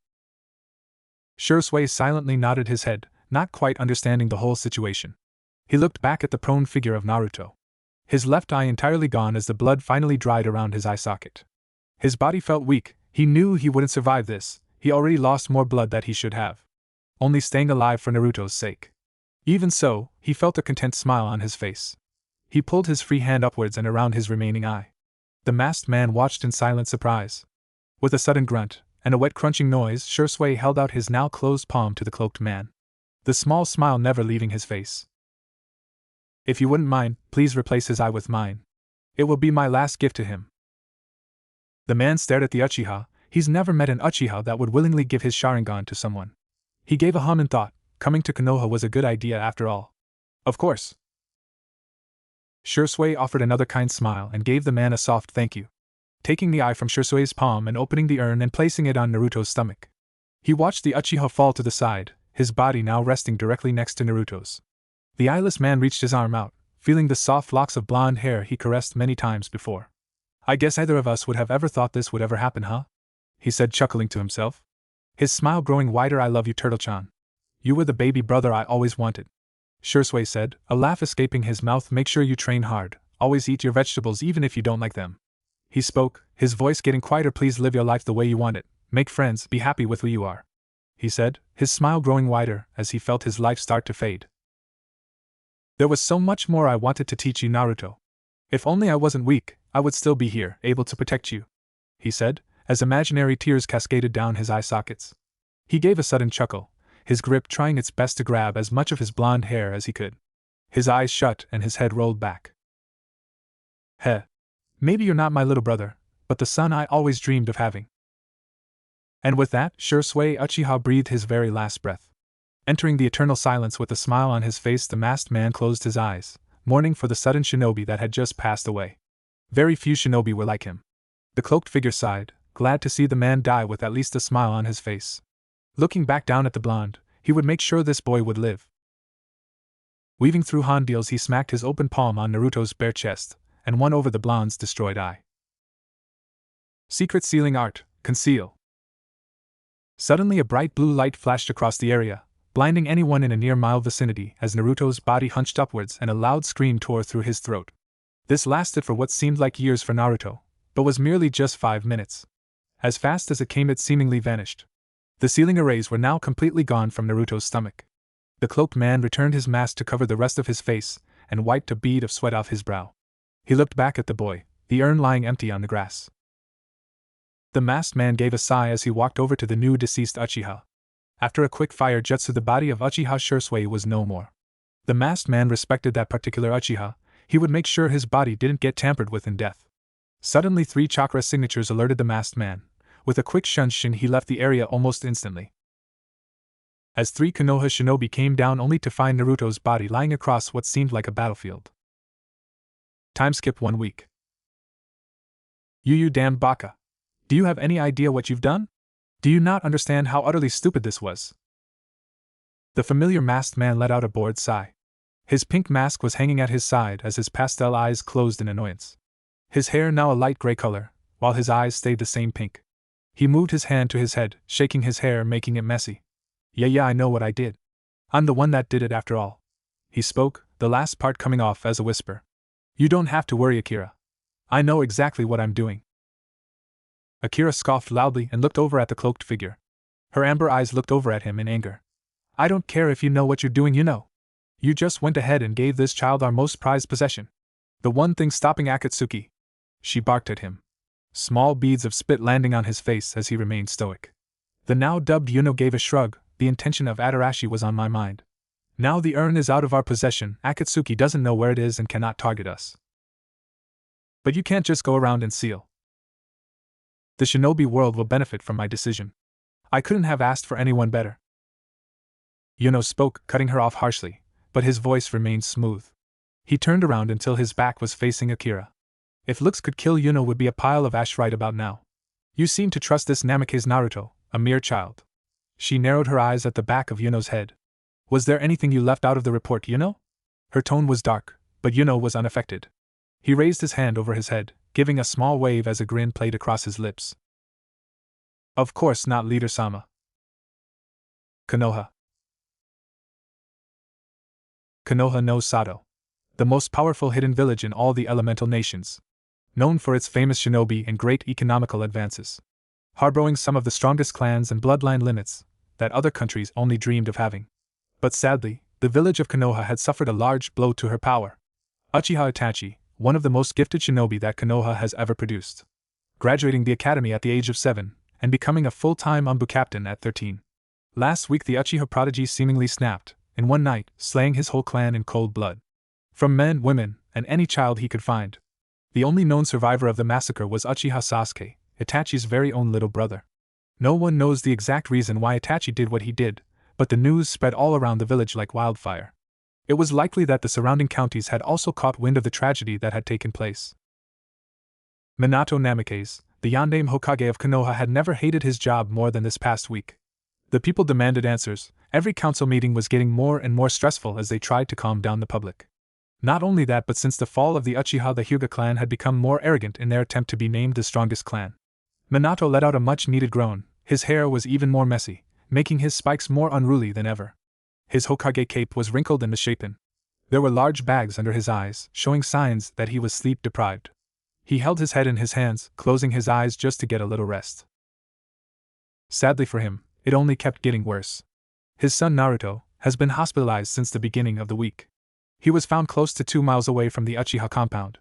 A: Shursui silently nodded his head, not quite understanding the whole situation. He looked back at the prone figure of Naruto. His left eye entirely gone as the blood finally dried around his eye socket. His body felt weak, he knew he wouldn't survive this, he already lost more blood than he should have. Only staying alive for Naruto's sake. Even so, he felt a content smile on his face. He pulled his free hand upwards and around his remaining eye. The masked man watched in silent surprise. With a sudden grunt, and a wet crunching noise, Shursui held out his now closed palm to the cloaked man. The small smile never leaving his face. If you wouldn't mind, please replace his eye with mine. It will be my last gift to him. The man stared at the Uchiha. He's never met an Uchiha that would willingly give his Sharingan to someone. He gave a hum and thought, coming to Konoha was a good idea after all. Of course. Shursui offered another kind smile and gave the man a soft thank you. Taking the eye from Shursui's palm and opening the urn and placing it on Naruto's stomach. He watched the Uchiha fall to the side, his body now resting directly next to Naruto's. The eyeless man reached his arm out, feeling the soft locks of blonde hair he caressed many times before. I guess either of us would have ever thought this would ever happen, huh? He said, chuckling to himself. His smile growing wider. I love you, Turtle-chan. You were the baby brother I always wanted. Shursui said, a laugh escaping his mouth. Make sure you train hard, always eat your vegetables even if you don't like them. He spoke, his voice getting quieter. Please live your life the way you want it, make friends, be happy with who you are. He said, his smile growing wider as he felt his life start to fade. There was so much more I wanted to teach you, Naruto. If only I wasn't weak, I would still be here, able to protect you. He said, as imaginary tears cascaded down his eye sockets. He gave a sudden chuckle, his grip trying its best to grab as much of his blonde hair as he could. His eyes shut and his head rolled back. Heh. Maybe you're not my little brother, but the son I always dreamed of having. And with that, Shursui Uchiha breathed his very last breath. Entering the eternal silence with a smile on his face, the masked man closed his eyes, mourning for the sudden shinobi that had just passed away. Very few shinobi were like him. The cloaked figure sighed, glad to see the man die with at least a smile on his face. Looking back down at the blonde, he would make sure this boy would live. Weaving through Hondeals, he smacked his open palm on Naruto's bare chest, and won over the blonde's destroyed eye. Secret sealing art, conceal. Suddenly a bright blue light flashed across the area, blinding anyone in a near-mile vicinity as Naruto's body hunched upwards and a loud scream tore through his throat. This lasted for what seemed like years for Naruto, but was merely just 5 minutes. As fast as it came, it seemingly vanished. The sealing arrays were now completely gone from Naruto's stomach. The cloaked man returned his mask to cover the rest of his face, and wiped a bead of sweat off his brow. He looked back at the boy, the urn lying empty on the grass. The masked man gave a sigh as he walked over to the new deceased Uchiha. After a quick fire jutsu, the body of Uchiha Shursui was no more. The masked man respected that particular Uchiha. He would make sure his body didn't get tampered with in death. Suddenly 3 chakra signatures alerted the masked man. With a quick shunshin, he left the area almost instantly. As 3 Konoha shinobi came down only to find Naruto's body lying across what seemed like a battlefield. Time skip 1 week. You damned baka. Do you have any idea what you've done? Do you not understand how utterly stupid this was? The familiar masked man let out a bored sigh. His pink mask was hanging at his side as his pastel eyes closed in annoyance. His hair now a light gray color, while his eyes stayed the same pink. He moved his hand to his head, shaking his hair, making it messy. Yeah, I know what I did. I'm the one that did it after all. He spoke, the last part coming off as a whisper. You don't have to worry, Akira. I know exactly what I'm doing. Akira scoffed loudly and looked over at the cloaked figure. Her amber eyes looked over at him in anger. I don't care if you know what you're doing, you know. You just went ahead and gave this child our most prized possession. The one thing stopping Akatsuki. She barked at him. Small beads of spit landing on his face as he remained stoic. The now dubbed Yuno gave a shrug. The intention of Adarashi was on my mind. Now the urn is out of our possession, Akatsuki doesn't know where it is and cannot target us. But you can't just go around and seal. The shinobi world will benefit from my decision. I couldn't have asked for anyone better. Yuno spoke, cutting her off harshly, but his voice remained smooth. He turned around until his back was facing Akira. If looks could kill, Yuno would be a pile of ash right about now. You seem to trust this Namake's Naruto, a mere child. She narrowed her eyes at the back of Yuno's head. Was there anything you left out of the report, Yuno? Her tone was dark, but Yuno was unaffected. He raised his hand over his head, giving a small wave as a grin played across his lips. Of course not, Leader-sama. Konoha. Konoha no Sato. The most powerful hidden village in all the elemental nations. Known for its famous shinobi and great economical advances. Harboring some of the strongest clans and bloodline limits that other countries only dreamed of having. But sadly, the village of Konoha had suffered a large blow to her power. Uchiha Itachi, one of the most gifted shinobi that Konoha has ever produced. Graduating the academy at the age of 7, and becoming a full-time Umbu captain at 13. Last week the Uchiha prodigy seemingly snapped, in one night, slaying his whole clan in cold blood. From men, women, and any child he could find. The only known survivor of the massacre was Uchiha Sasuke, Itachi's very own little brother. No one knows the exact reason why Itachi did what he did, but the news spread all around the village like wildfire. It was likely that the surrounding counties had also caught wind of the tragedy that had taken place. Minato Namikaze, the Yandame Hokage of Konoha, had never hated his job more than this past week. The people demanded answers. Every council meeting was getting more and more stressful as they tried to calm down the public. Not only that, but since the fall of the Uchiha, the Hyuga clan had become more arrogant in their attempt to be named the strongest clan. Minato let out a much-needed groan. His hair was even more messy, making his spikes more unruly than ever. His Hokage cape was wrinkled and misshapen. There were large bags under his eyes, showing signs that he was sleep-deprived. He held his head in his hands, closing his eyes just to get a little rest. Sadly for him, it only kept getting worse. His son Naruto has been hospitalized since the beginning of the week. He was found close to 2 miles away from the Uchiha compound.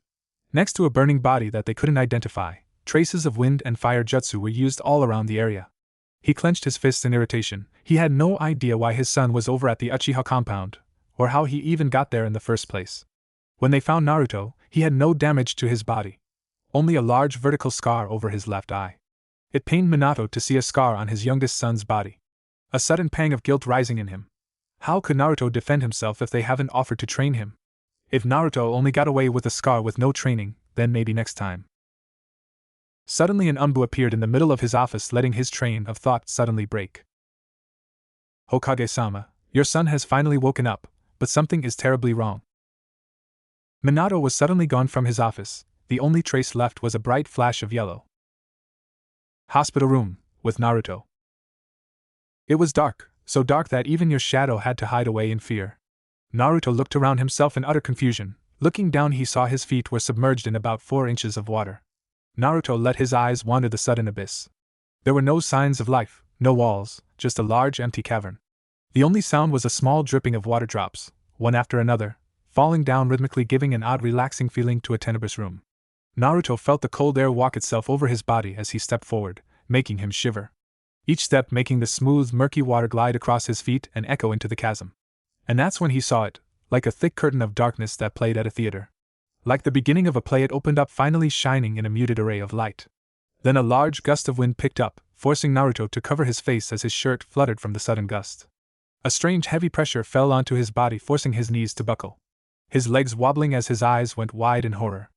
A: Next to a burning body that they couldn't identify, traces of wind and fire jutsu were used all around the area. He clenched his fists in irritation. He had no idea why his son was over at the Uchiha compound, or how he even got there in the first place. When they found Naruto, he had no damage to his body. Only a large vertical scar over his left eye. It pained Minato to see a scar on his youngest son's body. A sudden pang of guilt rising in him. How could Naruto defend himself if they haven't offered to train him? If Naruto only got away with a scar with no training, then maybe next time. Suddenly an Umbu appeared in the middle of his office, letting his train of thought suddenly break. Hokage-sama, your son has finally woken up, but something is terribly wrong. Minato was suddenly gone from his office. The only trace left was a bright flash of yellow. Hospital room, with Naruto. It was dark, so dark that even your shadow had to hide away in fear. Naruto looked around himself in utter confusion. Looking down, he saw his feet were submerged in about 4 inches of water. Naruto let his eyes wander the sudden abyss. There were no signs of life, no walls, just a large empty cavern. The only sound was a small dripping of water drops, one after another, falling down rhythmically, giving an odd relaxing feeling to a tenebrous room. Naruto felt the cold air walk itself over his body as he stepped forward, making him shiver. Each step making the smooth, murky water glide across his feet and echo into the chasm. And that's when he saw it, like a thick curtain of darkness that played at a theater. Like the beginning of a play, it opened up, finally shining in a muted array of light. Then a large gust of wind picked up, forcing Naruto to cover his face as his shirt fluttered from the sudden gust. A strange heavy pressure fell onto his body, forcing his knees to buckle. His legs wobbling as his eyes went wide in horror.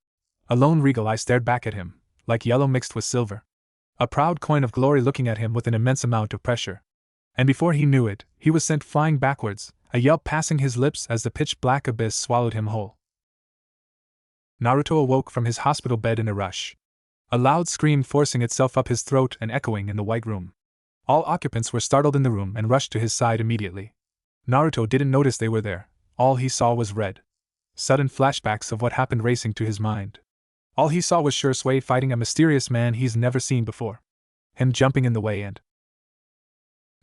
A: A lone regal eye stared back at him, like yellow mixed with silver. A proud coin of glory looking at him with an immense amount of pressure. And before he knew it, he was sent flying backwards, a yelp passing his lips as the pitch-black abyss swallowed him whole. Naruto awoke from his hospital bed in a rush. A loud scream forcing itself up his throat and echoing in the white room. All occupants were startled in the room and rushed to his side immediately. Naruto didn't notice they were there. All he saw was red. Sudden flashbacks of what happened racing to his mind. All he saw was Shursui fighting a mysterious man he's never seen before. Him jumping in the way, and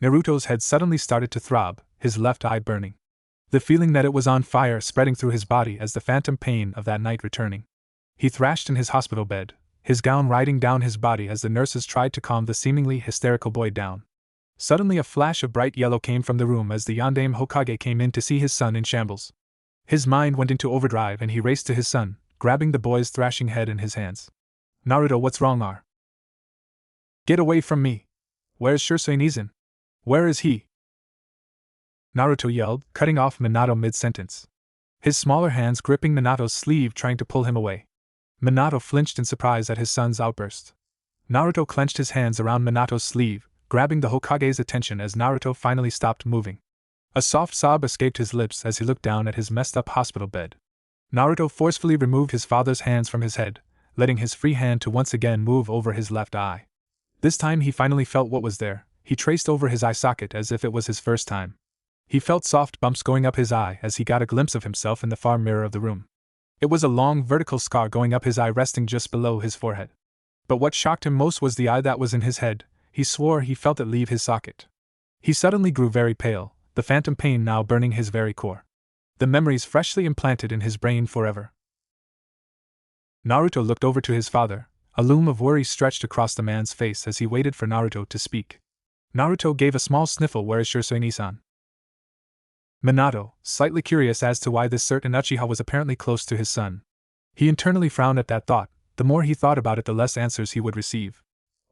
A: Naruto's head suddenly started to throb, his left eye burning. The feeling that it was on fire spreading through his body as the phantom pain of that night returning. He thrashed in his hospital bed, his gown riding down his body as the nurses tried to calm the seemingly hysterical boy down. Suddenly a flash of bright yellow came from the room as the Yandame Hokage came in to see his son in shambles. His mind went into overdrive and he raced to his son, grabbing the boy's thrashing head in his hands. Naruto, what's wrong, are? Get away from me! Where's Shursui Nizan? Where is he? Naruto yelled, cutting off Minato mid-sentence. His smaller hands gripping Minato's sleeve, trying to pull him away. Minato flinched in surprise at his son's outburst. Naruto clenched his hands around Minato's sleeve, grabbing the Hokage's attention as Naruto finally stopped moving. A soft sob escaped his lips as he looked down at his messed-up hospital bed. Naruto forcefully removed his father's hands from his head, letting his free hand to once again move over his left eye. This time he finally felt what was there. He traced over his eye socket as if it was his first time. He felt soft bumps going up his eye as he got a glimpse of himself in the far mirror of the room. It was a long vertical scar going up his eye resting just below his forehead. But what shocked him most was the eye that was in his head. He swore he felt it leave his socket. He suddenly grew very pale, the phantom pain now burning his very core. The memories freshly implanted in his brain forever. Naruto looked over to his father. A loom of worry stretched across the man's face as he waited for Naruto to speak. Naruto gave a small sniffle. Where is Shisui-san? Minato, slightly curious as to why this certain Uchiha was apparently close to his son. He internally frowned at that thought. The more he thought about it, the less answers he would receive.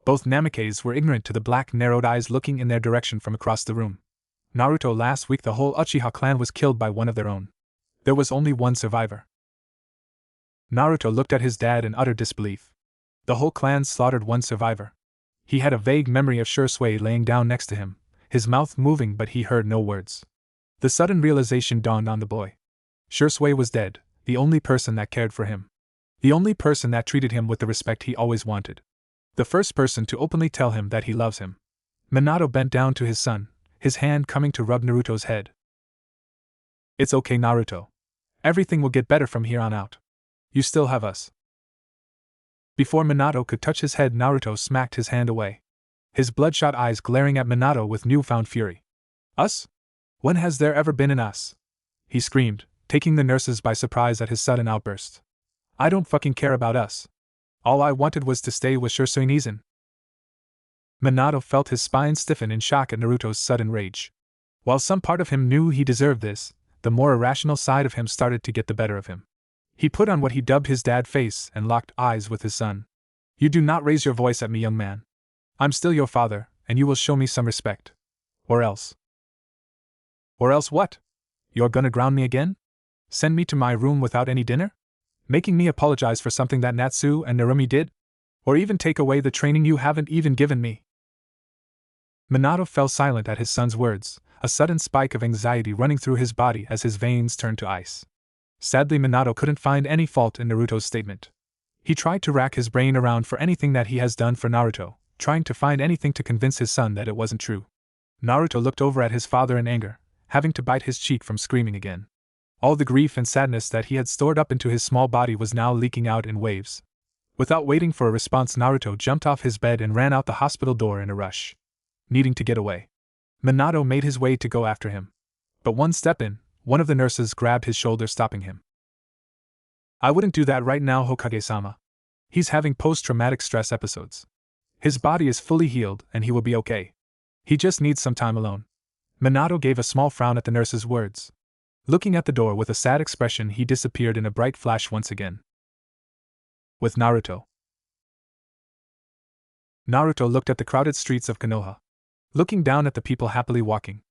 A: Both Namikes were ignorant to the black narrowed eyes looking in their direction from across the room. Naruto, last week the whole Uchiha clan was killed by one of their own. There was only one survivor. Naruto looked at his dad in utter disbelief. The whole clan slaughtered one survivor. He had a vague memory of Shisui laying down next to him, his mouth moving, but he heard no words. The sudden realization dawned on the boy. Shisui was dead, the only person that cared for him. The only person that treated him with the respect he always wanted. The first person to openly tell him that he loves him. Minato bent down to his son, his hand coming to rub Naruto's head. It's okay, Naruto. Everything will get better from here on out. You still have us. Before Minato could touch his head, Naruto smacked his hand away. His bloodshot eyes glaring at Minato with newfound fury. Us? When has there ever been an us? He screamed, taking the nurses by surprise at his sudden outburst. I don't fucking care about us. All I wanted was to stay with Shisui-san. Minato felt his spine stiffen in shock at Naruto's sudden rage. While some part of him knew he deserved this, the more irrational side of him started to get the better of him. He put on what he dubbed his dad face and locked eyes with his son. You do not raise your voice at me, young man. I'm still your father, and you will show me some respect. Or else. Or else what? You're gonna ground me again? Send me to my room without any dinner? Making me apologize for something that Natsu and Narumi did? Or even take away the training you haven't even given me? Minato fell silent at his son's words, a sudden spike of anxiety running through his body as his veins turned to ice. Sadly, Minato couldn't find any fault in Naruto's statement. He tried to rack his brain around for anything that he has done for Naruto, trying to find anything to convince his son that it wasn't true. Naruto looked over at his father in anger, having to bite his cheek from screaming again. All the grief and sadness that he had stored up into his small body was now leaking out in waves. Without waiting for a response, Naruto jumped off his bed and ran out the hospital door in a rush. Needing to get away. Minato made his way to go after him. But one step in, one of the nurses grabbed his shoulder, stopping him. I wouldn't do that right now, Hokage-sama. He's having post-traumatic stress episodes. His body is fully healed and he will be okay. He just needs some time alone. Minato gave a small frown at the nurse's words. Looking at the door with a sad expression, he disappeared in a bright flash once again. With Naruto. Naruto looked at the crowded streets of Konoha. Looking down at the people happily walking.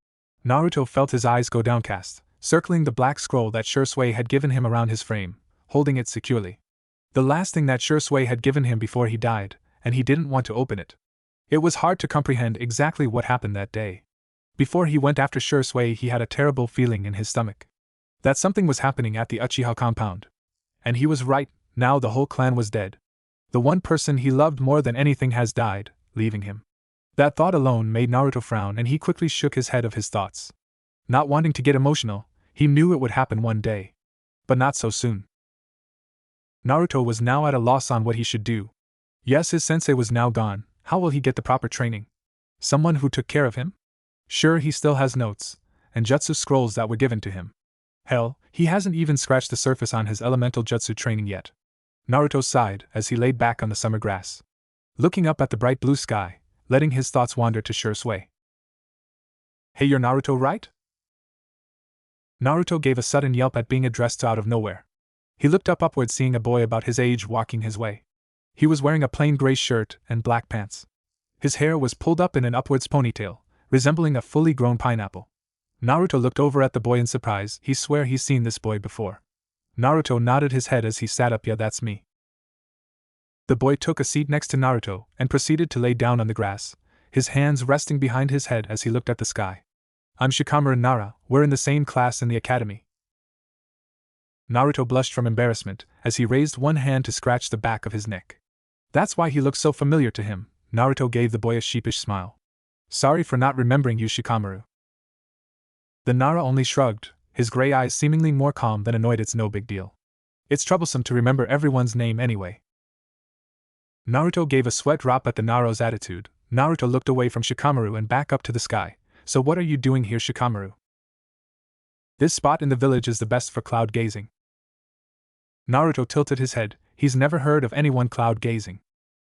A: Naruto felt his eyes go downcast, circling the black scroll that Shisui had given him around his frame, holding it securely. The last thing that Shisui had given him before he died, and he didn't want to open it. It was hard to comprehend exactly what happened that day. Before he went after Shisui, he had a terrible feeling in his stomach. That something was happening at the Uchiha compound. And he was right, now the whole clan was dead. The one person he loved more than anything has died, leaving him. That thought alone made Naruto frown, and he quickly shook his head of his thoughts. Not wanting to get emotional, he knew it would happen one day. But not so soon. Naruto was now at a loss on what he should do. Yes, his sensei was now gone. How will he get the proper training? Someone who took care of him? Sure, he still has notes and jutsu scrolls that were given to him. Hell, he hasn't even scratched the surface on his elemental jutsu training yet. Naruto sighed as he laid back on the summer grass, looking up at the bright blue sky, letting his thoughts wander to Shisui. Hey, you're Naruto, right? Naruto gave a sudden yelp at being addressed out of nowhere. He looked upward, seeing a boy about his age walking his way. He was wearing a plain gray shirt and black pants. His hair was pulled up in an upwards ponytail, resembling a fully grown pineapple. Naruto looked over at the boy in surprise. He swore he's seen this boy before. Naruto nodded his head as he sat up. Yeah, that's me. The boy took a seat next to Naruto and proceeded to lay down on the grass, his hands resting behind his head as he looked at the sky. I'm Shikamaru Nara, we're in the same class in the academy. Naruto blushed from embarrassment as he raised one hand to scratch the back of his neck. That's why he looked so familiar to him. Naruto gave the boy a sheepish smile. Sorry for not remembering you, Shikamaru. The Nara only shrugged, his gray eyes seemingly more calm than annoyed. It's no big deal. It's troublesome to remember everyone's name anyway. Naruto gave a sweat drop at the Naro's attitude. Naruto looked away from Shikamaru and back up to the sky. So what are you doing here, Shikamaru? This spot in the village is the best for cloud gazing. Naruto tilted his head. He's never heard of anyone cloud gazing.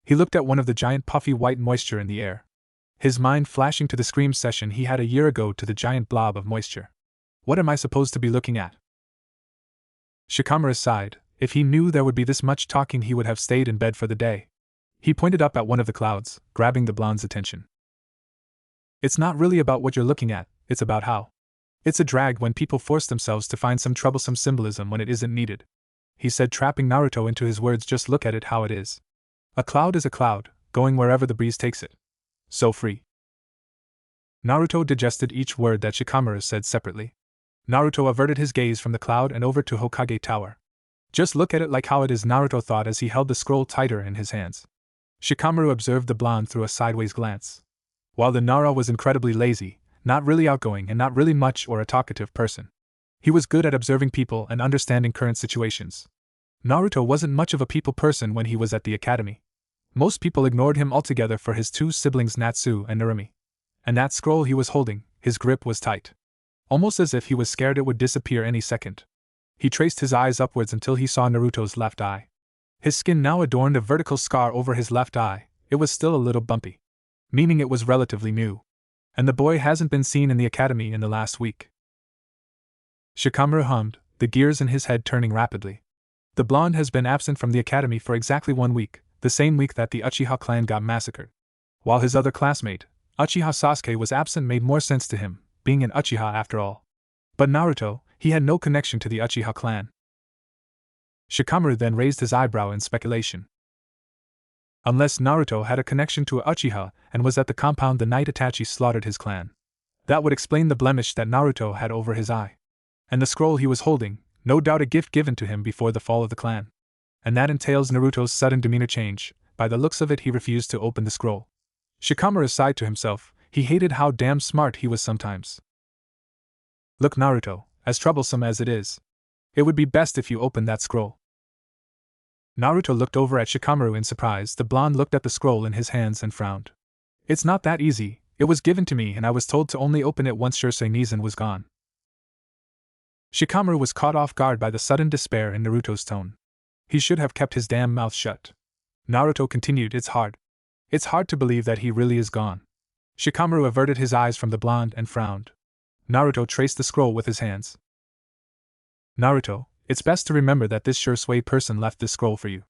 A: He looked at one of the giant puffy white moisture in the air. His mind flashing to the scream session he had a year ago to the giant blob of moisture. What am I supposed to be looking at? Shikamaru sighed. If he knew there would be this much talking, he would have stayed in bed for the day. He pointed up at one of the clouds, grabbing the blonde's attention. It's not really about what you're looking at, it's about how. It's a drag when people force themselves to find some troublesome symbolism when it isn't needed. He said, trapping Naruto into his words. Just look at it how it is. A cloud is a cloud, going wherever the breeze takes it. So free. Naruto digested each word that Shikamaru said separately. Naruto averted his gaze from the cloud and over to Hokage Tower. Just look at it like how it is, Naruto thought as he held the scroll tighter in his hands. Shikamaru observed the blonde through a sideways glance. While the Nara was incredibly lazy, not really outgoing and not really much or a talkative person, he was good at observing people and understanding current situations. Naruto wasn't much of a people person when he was at the academy. Most people ignored him altogether for his two siblings Natsu and Narumi. And that scroll he was holding, his grip was tight. Almost as if he was scared it would disappear any second. He traced his eyes upwards until he saw Naruto's left eye. His skin now adorned a vertical scar over his left eye. It was still a little bumpy, meaning it was relatively new. And the boy hasn't been seen in the academy in the last week. Shikamaru hummed, the gears in his head turning rapidly. The blonde has been absent from the academy for exactly 1 week, the same week that the Uchiha clan got massacred. While his other classmate, Uchiha Sasuke, was absent made more sense to him, being an Uchiha after all. But Naruto, he had no connection to the Uchiha clan. Shikamaru then raised his eyebrow in speculation. Unless Naruto had a connection to a Uchiha and was at the compound the night Itachi slaughtered his clan. That would explain the blemish that Naruto had over his eye. And the scroll he was holding, no doubt a gift given to him before the fall of the clan. And that entails Naruto's sudden demeanor change. By the looks of it, he refused to open the scroll. Shikamaru sighed to himself. He hated how damn smart he was sometimes. Look, Naruto, as troublesome as it is, it would be best if you opened that scroll. Naruto looked over at Shikamaru in surprise. The blonde looked at the scroll in his hands and frowned. It's not that easy. It was given to me and I was told to only open it once Shirsei Nizen was gone. Shikamaru was caught off guard by the sudden despair in Naruto's tone. He should have kept his damn mouth shut. Naruto continued, It's hard to believe that he really is gone. Shikamaru averted his eyes from the blonde and frowned. Naruto traced the scroll with his hands. Naruto, it's best to remember that this Shirsei person left this scroll for you.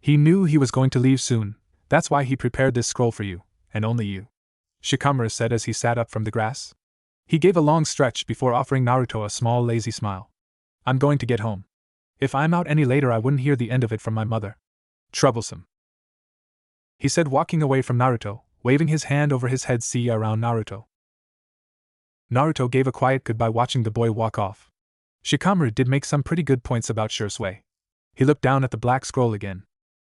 A: He knew he was going to leave soon, that's why he prepared this scroll for you, and only you. Shikamaru said as he sat up from the grass. He gave a long stretch before offering Naruto a small lazy smile. I'm going to get home. If I'm out any later I wouldn't hear the end of it from my mother. Troublesome, he said, walking away from Naruto, waving his hand over his head. See you around, Naruto. Naruto gave a quiet goodbye watching the boy walk off. Shikamaru did make some pretty good points about Shirsei. He looked down at the black scroll again.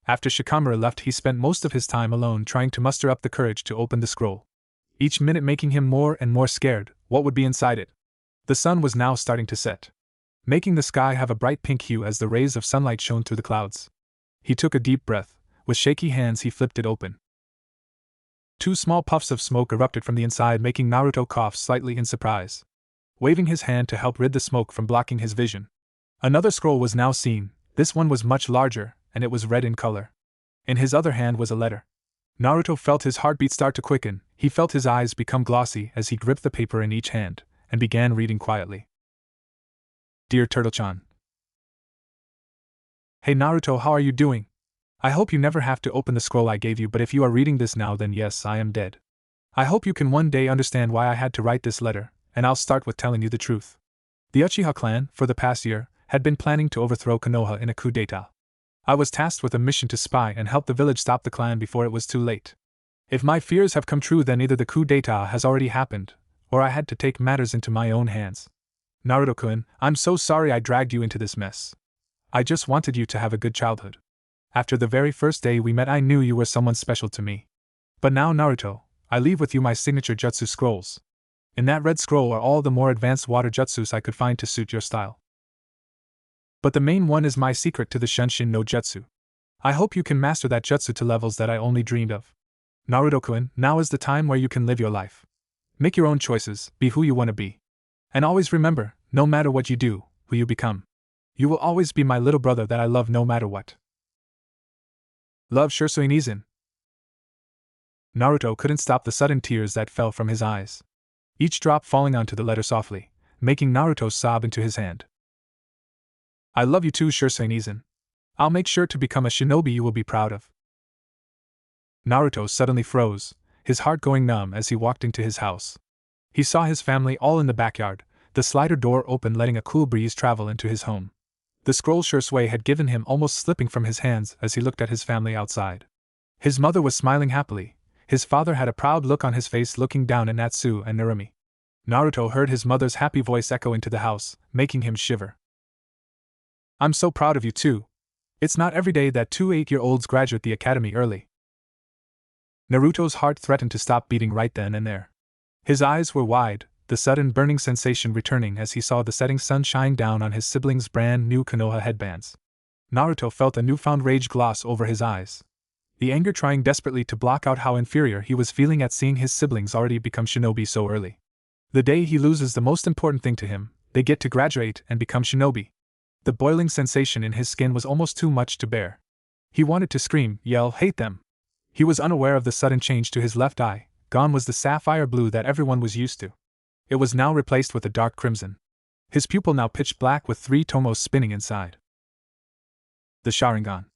A: After Shikamaru left, he spent most of his time alone trying to muster up the courage to open the scroll. Each minute making him more and more scared. What would be inside it? The sun was now starting to set, making the sky have a bright pink hue as the rays of sunlight shone through the clouds. He took a deep breath. With shaky hands he flipped it open. 2 small puffs of smoke erupted from the inside, making Naruto cough slightly in surprise, waving his hand to help rid the smoke from blocking his vision. Another scroll was now seen. This one was much larger, and it was red in color. In his other hand was a letter. Naruto felt his heartbeat start to quicken. He felt his eyes become glossy as he gripped the paper in each hand, and began reading quietly. Dear Turtle-chan. Hey Naruto, how are you doing? I hope you never have to open the scroll I gave you, but if you are reading this now, then yes, I am dead. I hope you can one day understand why I had to write this letter, and I'll start with telling you the truth. The Uchiha clan, for the past year, had been planning to overthrow Konoha in a coup d'etat. I was tasked with a mission to spy and help the village stop the clan before it was too late. If my fears have come true, then either the coup d'etat has already happened, or I had to take matters into my own hands. Naruto-kun, I'm so sorry I dragged you into this mess. I just wanted you to have a good childhood. After the very first day we met I knew you were someone special to me. But now Naruto, I leave with you my signature jutsu scrolls. In that red scroll are all the more advanced water jutsus I could find to suit your style. But the main one is my secret to the Shenshin no Jutsu. I hope you can master that jutsu to levels that I only dreamed of. Naruto-kun, now is the time where you can live your life. Make your own choices, be who you want to be. And always remember, no matter what you do, who you become. You will always be my little brother that I love no matter what. Love, Shisui Nizin. Naruto couldn't stop the sudden tears that fell from his eyes, each drop falling onto the letter softly, making Naruto sob into his hand. I love you too, Shisui Nizin. I'll make sure to become a shinobi you will be proud of. Naruto suddenly froze, his heart going numb as he walked into his house. He saw his family all in the backyard, the slider door open letting a cool breeze travel into his home. The scroll Shisui had given him almost slipping from his hands as he looked at his family outside. His mother was smiling happily. His father had a proud look on his face looking down at Natsu and Narumi. Naruto heard his mother's happy voice echo into the house, making him shiver. I'm so proud of you too. It's not every day that two 8-year-olds graduate the academy early. Naruto's heart threatened to stop beating right then and there. His eyes were wide, the sudden burning sensation returning as he saw the setting sun shine down on his siblings' brand new Konoha headbands. Naruto felt a newfound rage gloss over his eyes, the anger trying desperately to block out how inferior he was feeling at seeing his siblings already become shinobi so early. The day he loses the most important thing to him, they get to graduate and become shinobi. The boiling sensation in his skin was almost too much to bear. He wanted to scream, yell, hate them. He was unaware of the sudden change to his left eye. Gone was the sapphire blue that everyone was used to. It was now replaced with a dark crimson. His pupil now pitch black with 3 tomos spinning inside. The Sharingan.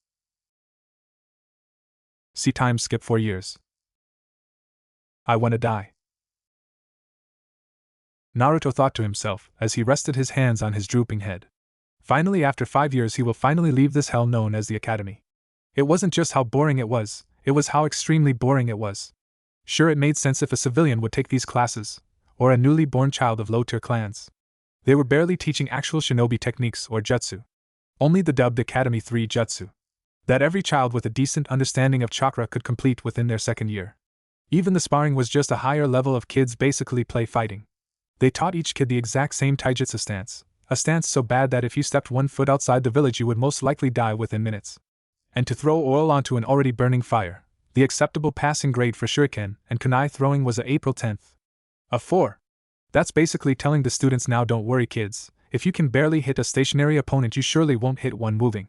A: See time skip 4 years. I wanna die. Naruto thought to himself as he rested his hands on his drooping head. Finally, after 5 years, he will finally leave this hell known as the academy. It wasn't just how boring it was how extremely boring it was. Sure, it made sense if a civilian would take these classes, or a newly born child of low-tier clans. They were barely teaching actual shinobi techniques or jutsu. Only the dubbed Academy 3 jutsu. That every child with a decent understanding of chakra could complete within their second year. Even the sparring was just a higher level of kids basically play fighting. They taught each kid the exact same taijutsu stance, a stance so bad that if you stepped 1 foot outside the village you would most likely die within minutes. And to throw oil onto an already burning fire, the acceptable passing grade for shuriken and kunai throwing was a April 10th. A 4. That's basically telling the students, now don't worry kids, if you can barely hit a stationary opponent you surely won't hit one moving.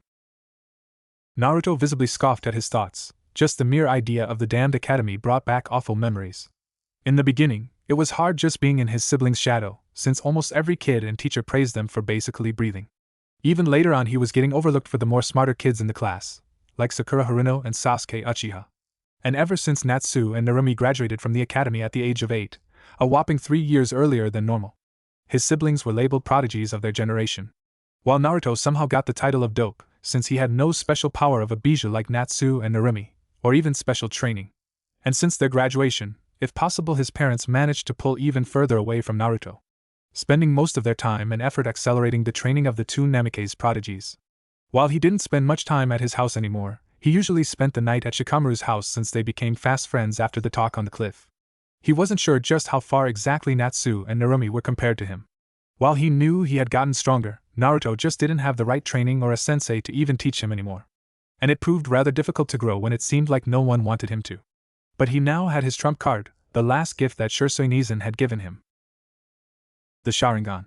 A: Naruto visibly scoffed at his thoughts. Just the mere idea of the damned academy brought back awful memories. In the beginning, it was hard just being in his siblings' shadow, since almost every kid and teacher praised them for basically breathing. Even later on he was getting overlooked for the more smarter kids in the class, like Sakura Haruno and Sasuke Uchiha. And ever since Natsu and Narumi graduated from the academy at the age of 8, a whopping 3 years earlier than normal, his siblings were labeled prodigies of their generation. While Naruto somehow got the title of dope, since he had no special power of a bijou like Natsu and Narumi, or even special training. And since their graduation, if possible his parents managed to pull even further away from Naruto, spending most of their time and effort accelerating the training of the 2 Namikaze prodigies. While he didn't spend much time at his house anymore, he usually spent the night at Shikamaru's house since they became fast friends after the talk on the cliff. He wasn't sure just how far exactly Natsu and Narumi were compared to him. While he knew he had gotten stronger, Naruto just didn't have the right training or a sensei to even teach him anymore. And it proved rather difficult to grow when it seemed like no one wanted him to. But he now had his trump card, the last gift that Shisui Nizin had given him. The Sharingan.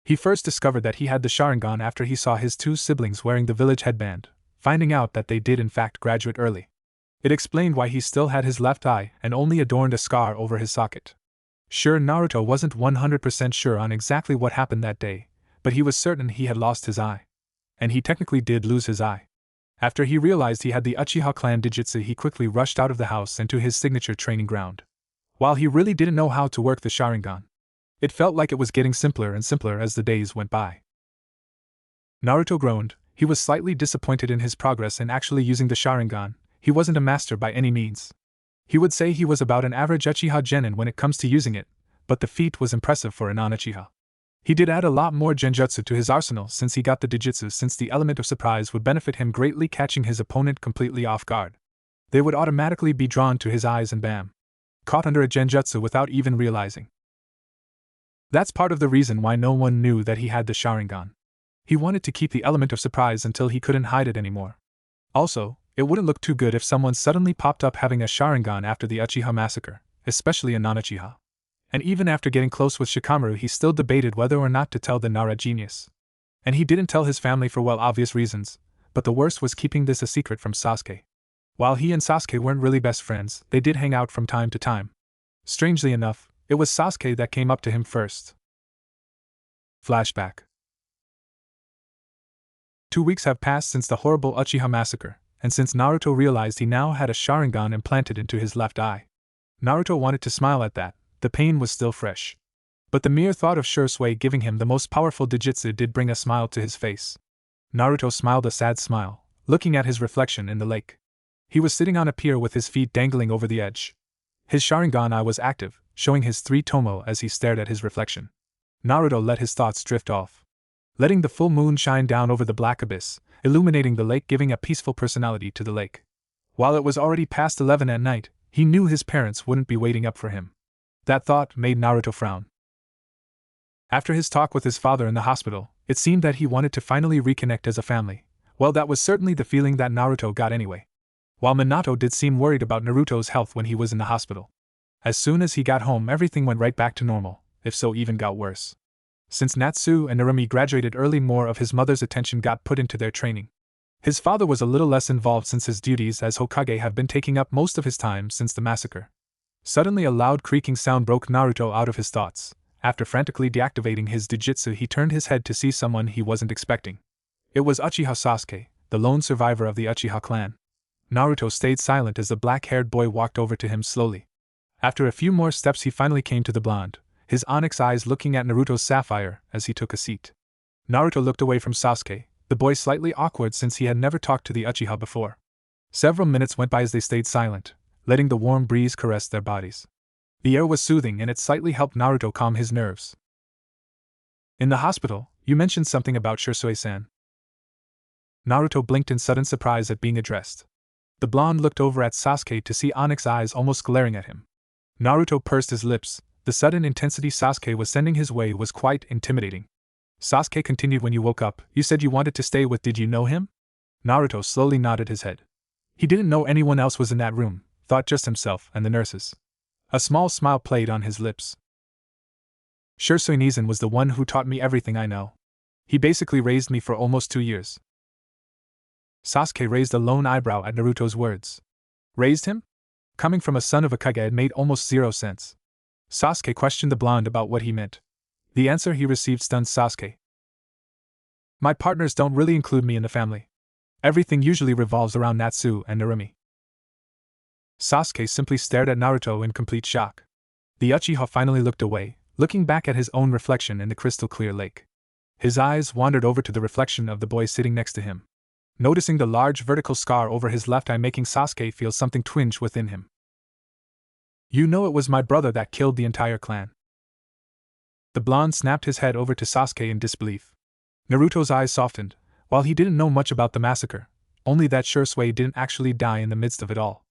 A: He first discovered that he had the Sharingan after he saw his 2 siblings wearing the village headband, finding out that they did in fact graduate early. It explained why he still had his left eye and only adorned a scar over his socket. Sure, Naruto wasn't 100% sure on exactly what happened that day, but he was certain he had lost his eye. And he technically did lose his eye. After he realized he had the Uchiha clan Digitsu, he quickly rushed out of the house and to his signature training ground. While he really didn't know how to work the Sharingan, it felt like it was getting simpler and simpler as the days went by. Naruto groaned. He was slightly disappointed in his progress in actually using the Sharingan. He wasn't a master by any means. He would say he was about an average Uchiha genin when it comes to using it, but the feat was impressive for a non-Uchiha. He did add a lot more genjutsu to his arsenal since he got the Digitsu, since the element of surprise would benefit him greatly, catching his opponent completely off guard. they would automatically be drawn to his eyes and bam, caught under a genjutsu without even realizing. That's part of the reason why no one knew that he had the Sharingan. He wanted to keep the element of surprise until he couldn't hide it anymore. Also, it wouldn't look too good if someone suddenly popped up having a Sharingan after the Uchiha massacre, especially a non-Uchiha. And even after getting close with Shikamaru, he still debated whether or not to tell the Nara genius. And he didn't tell his family for obvious reasons, but the worst was keeping this a secret from Sasuke. While he and Sasuke weren't really best friends, they did hang out from time to time. Strangely enough, it was Sasuke that came up to him first. Flashback. 2 weeks have passed since the horrible Uchiha massacre, and since Naruto realized he now had a Sharingan implanted into his left eye. Naruto wanted to smile at that, the pain was still fresh. But the mere thought of Shisui giving him the most powerful Dijitsu did bring a smile to his face. Naruto smiled a sad smile, looking at his reflection in the lake. He was sitting on a pier with his feet dangling over the edge. His Sharingan eye was active, showing his 3 tomo as he stared at his reflection. Naruto let his thoughts drift off, letting the full moon shine down over the black abyss, illuminating the lake, giving a peaceful personality to the lake. While it was already past 11 at night, he knew his parents wouldn't be waiting up for him. That thought made Naruto frown. After his talk with his father in the hospital, it seemed that he wanted to finally reconnect as a family. Well, that was certainly the feeling that Naruto got anyway. While Minato did seem worried about Naruto's health when he was in the hospital. As soon as he got home, everything went right back to normal, if so even got worse. Since Natsu and Narumi graduated early, more of his mother's attention got put into their training. His father was a little less involved since his duties as Hokage have been taking up most of his time since the massacre. Suddenly a loud creaking sound broke Naruto out of his thoughts. After frantically deactivating his Dijitsu, he turned his head to see someone he wasn't expecting. It was Uchiha Sasuke, the lone survivor of the Uchiha clan. Naruto stayed silent as the black-haired boy walked over to him slowly. After a few more steps he finally came to the blonde, his onyx eyes looking at Naruto's sapphire as he took a seat. Naruto looked away from Sasuke, the boy slightly awkward since he had never talked to the Uchiha before. Several minutes went by as they stayed silent, letting the warm breeze caress their bodies. The air was soothing and it slightly helped Naruto calm his nerves. In the hospital, you mentioned something about Shisui-san. Naruto blinked in sudden surprise at being addressed. The blonde looked over at Sasuke to see onyx eyes almost glaring at him. Naruto pursed his lips. The sudden intensity Sasuke was sending his way was quite intimidating. Sasuke continued, when you woke up, you said you wanted to stay with. Did you know him? Naruto slowly nodded his head. He didn't know anyone else was in that room, thought just himself and the nurses. A small smile played on his lips. Shisui Nizan was the one who taught me everything I know. He basically raised me for almost 2 years. Sasuke raised a lone eyebrow at Naruto's words. Raised him? Coming from a son of a Kage, it made almost 0 sense. Sasuke questioned the blonde about what he meant. The answer he received stunned Sasuke. My partners don't really include me in the family. Everything usually revolves around Natsu and Narumi. Sasuke simply stared at Naruto in complete shock. The Uchiha finally looked away, looking back at his own reflection in the crystal-clear lake. His eyes wandered over to the reflection of the boy sitting next to him, noticing the large vertical scar over his left eye, making Sasuke feel something twinge within him. You know, it was my brother that killed the entire clan. The blonde snapped his head over to Sasuke in disbelief. Naruto's eyes softened. While he didn't know much about the massacre, only that Shisui didn't actually die in the midst of it all.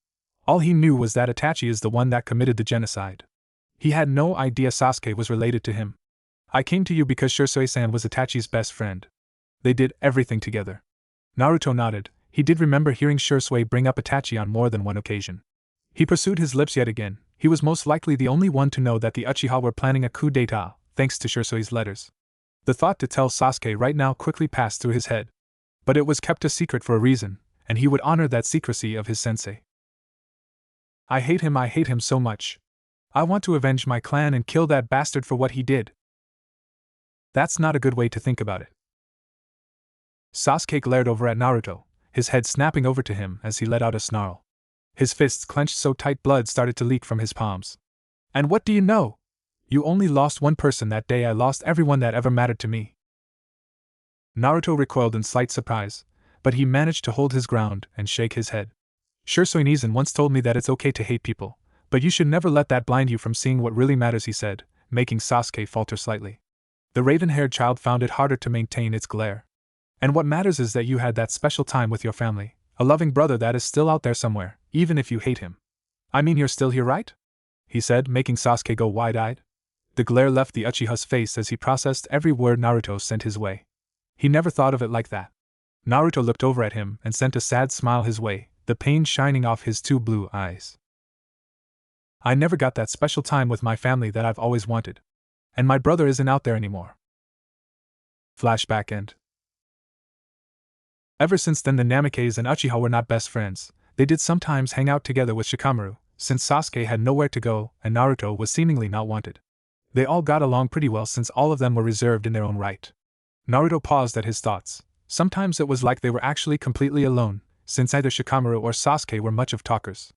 A: All he knew was that Itachi is the one that committed the genocide. He had no idea Sasuke was related to him. I came to you because Shisui-san was Itachi's best friend. They did everything together. Naruto nodded. He did remember hearing Shisui bring up Itachi on more than one occasion. He pursued his lips yet again. He was most likely the only one to know that the Uchiha were planning a coup d'état, thanks to Shisui's letters. The thought to tell Sasuke right now quickly passed through his head. But it was kept a secret for a reason, and he would honor that secrecy of his sensei. I hate him so much. I want to avenge my clan and kill that bastard for what he did. That's not a good way to think about it. Sasuke glared over at Naruto, his head snapping over to him as he let out a snarl. His fists clenched so tight blood started to leak from his palms. And what do you know? You only lost one person that day. I lost everyone that ever mattered to me. Naruto recoiled in slight surprise, but he managed to hold his ground and shake his head. Shisui Nizan once told me that it's okay to hate people, but you should never let that blind you from seeing what really matters, he said, making Sasuke falter slightly. The raven-haired child found it harder to maintain its glare. And what matters is that you had that special time with your family, a loving brother that is still out there somewhere, even if you hate him. I mean, you're still here, right? He said, making Sasuke go wide-eyed. The glare left the Uchiha's face as he processed every word Naruto sent his way. He never thought of it like that. Naruto looked over at him and sent a sad smile his way, the pain shining off his two blue eyes. I never got that special time with my family that I've always wanted. And my brother isn't out there anymore. Flashback end. Ever since then, the Namikes and Uchiha were not best friends. They did sometimes hang out together with Shikamaru, since Sasuke had nowhere to go and Naruto was seemingly not wanted. They all got along pretty well since all of them were reserved in their own right. Naruto paused at his thoughts. Sometimes it was like they were actually completely alone, since either Shikamaru or Sasuke were much of talkers.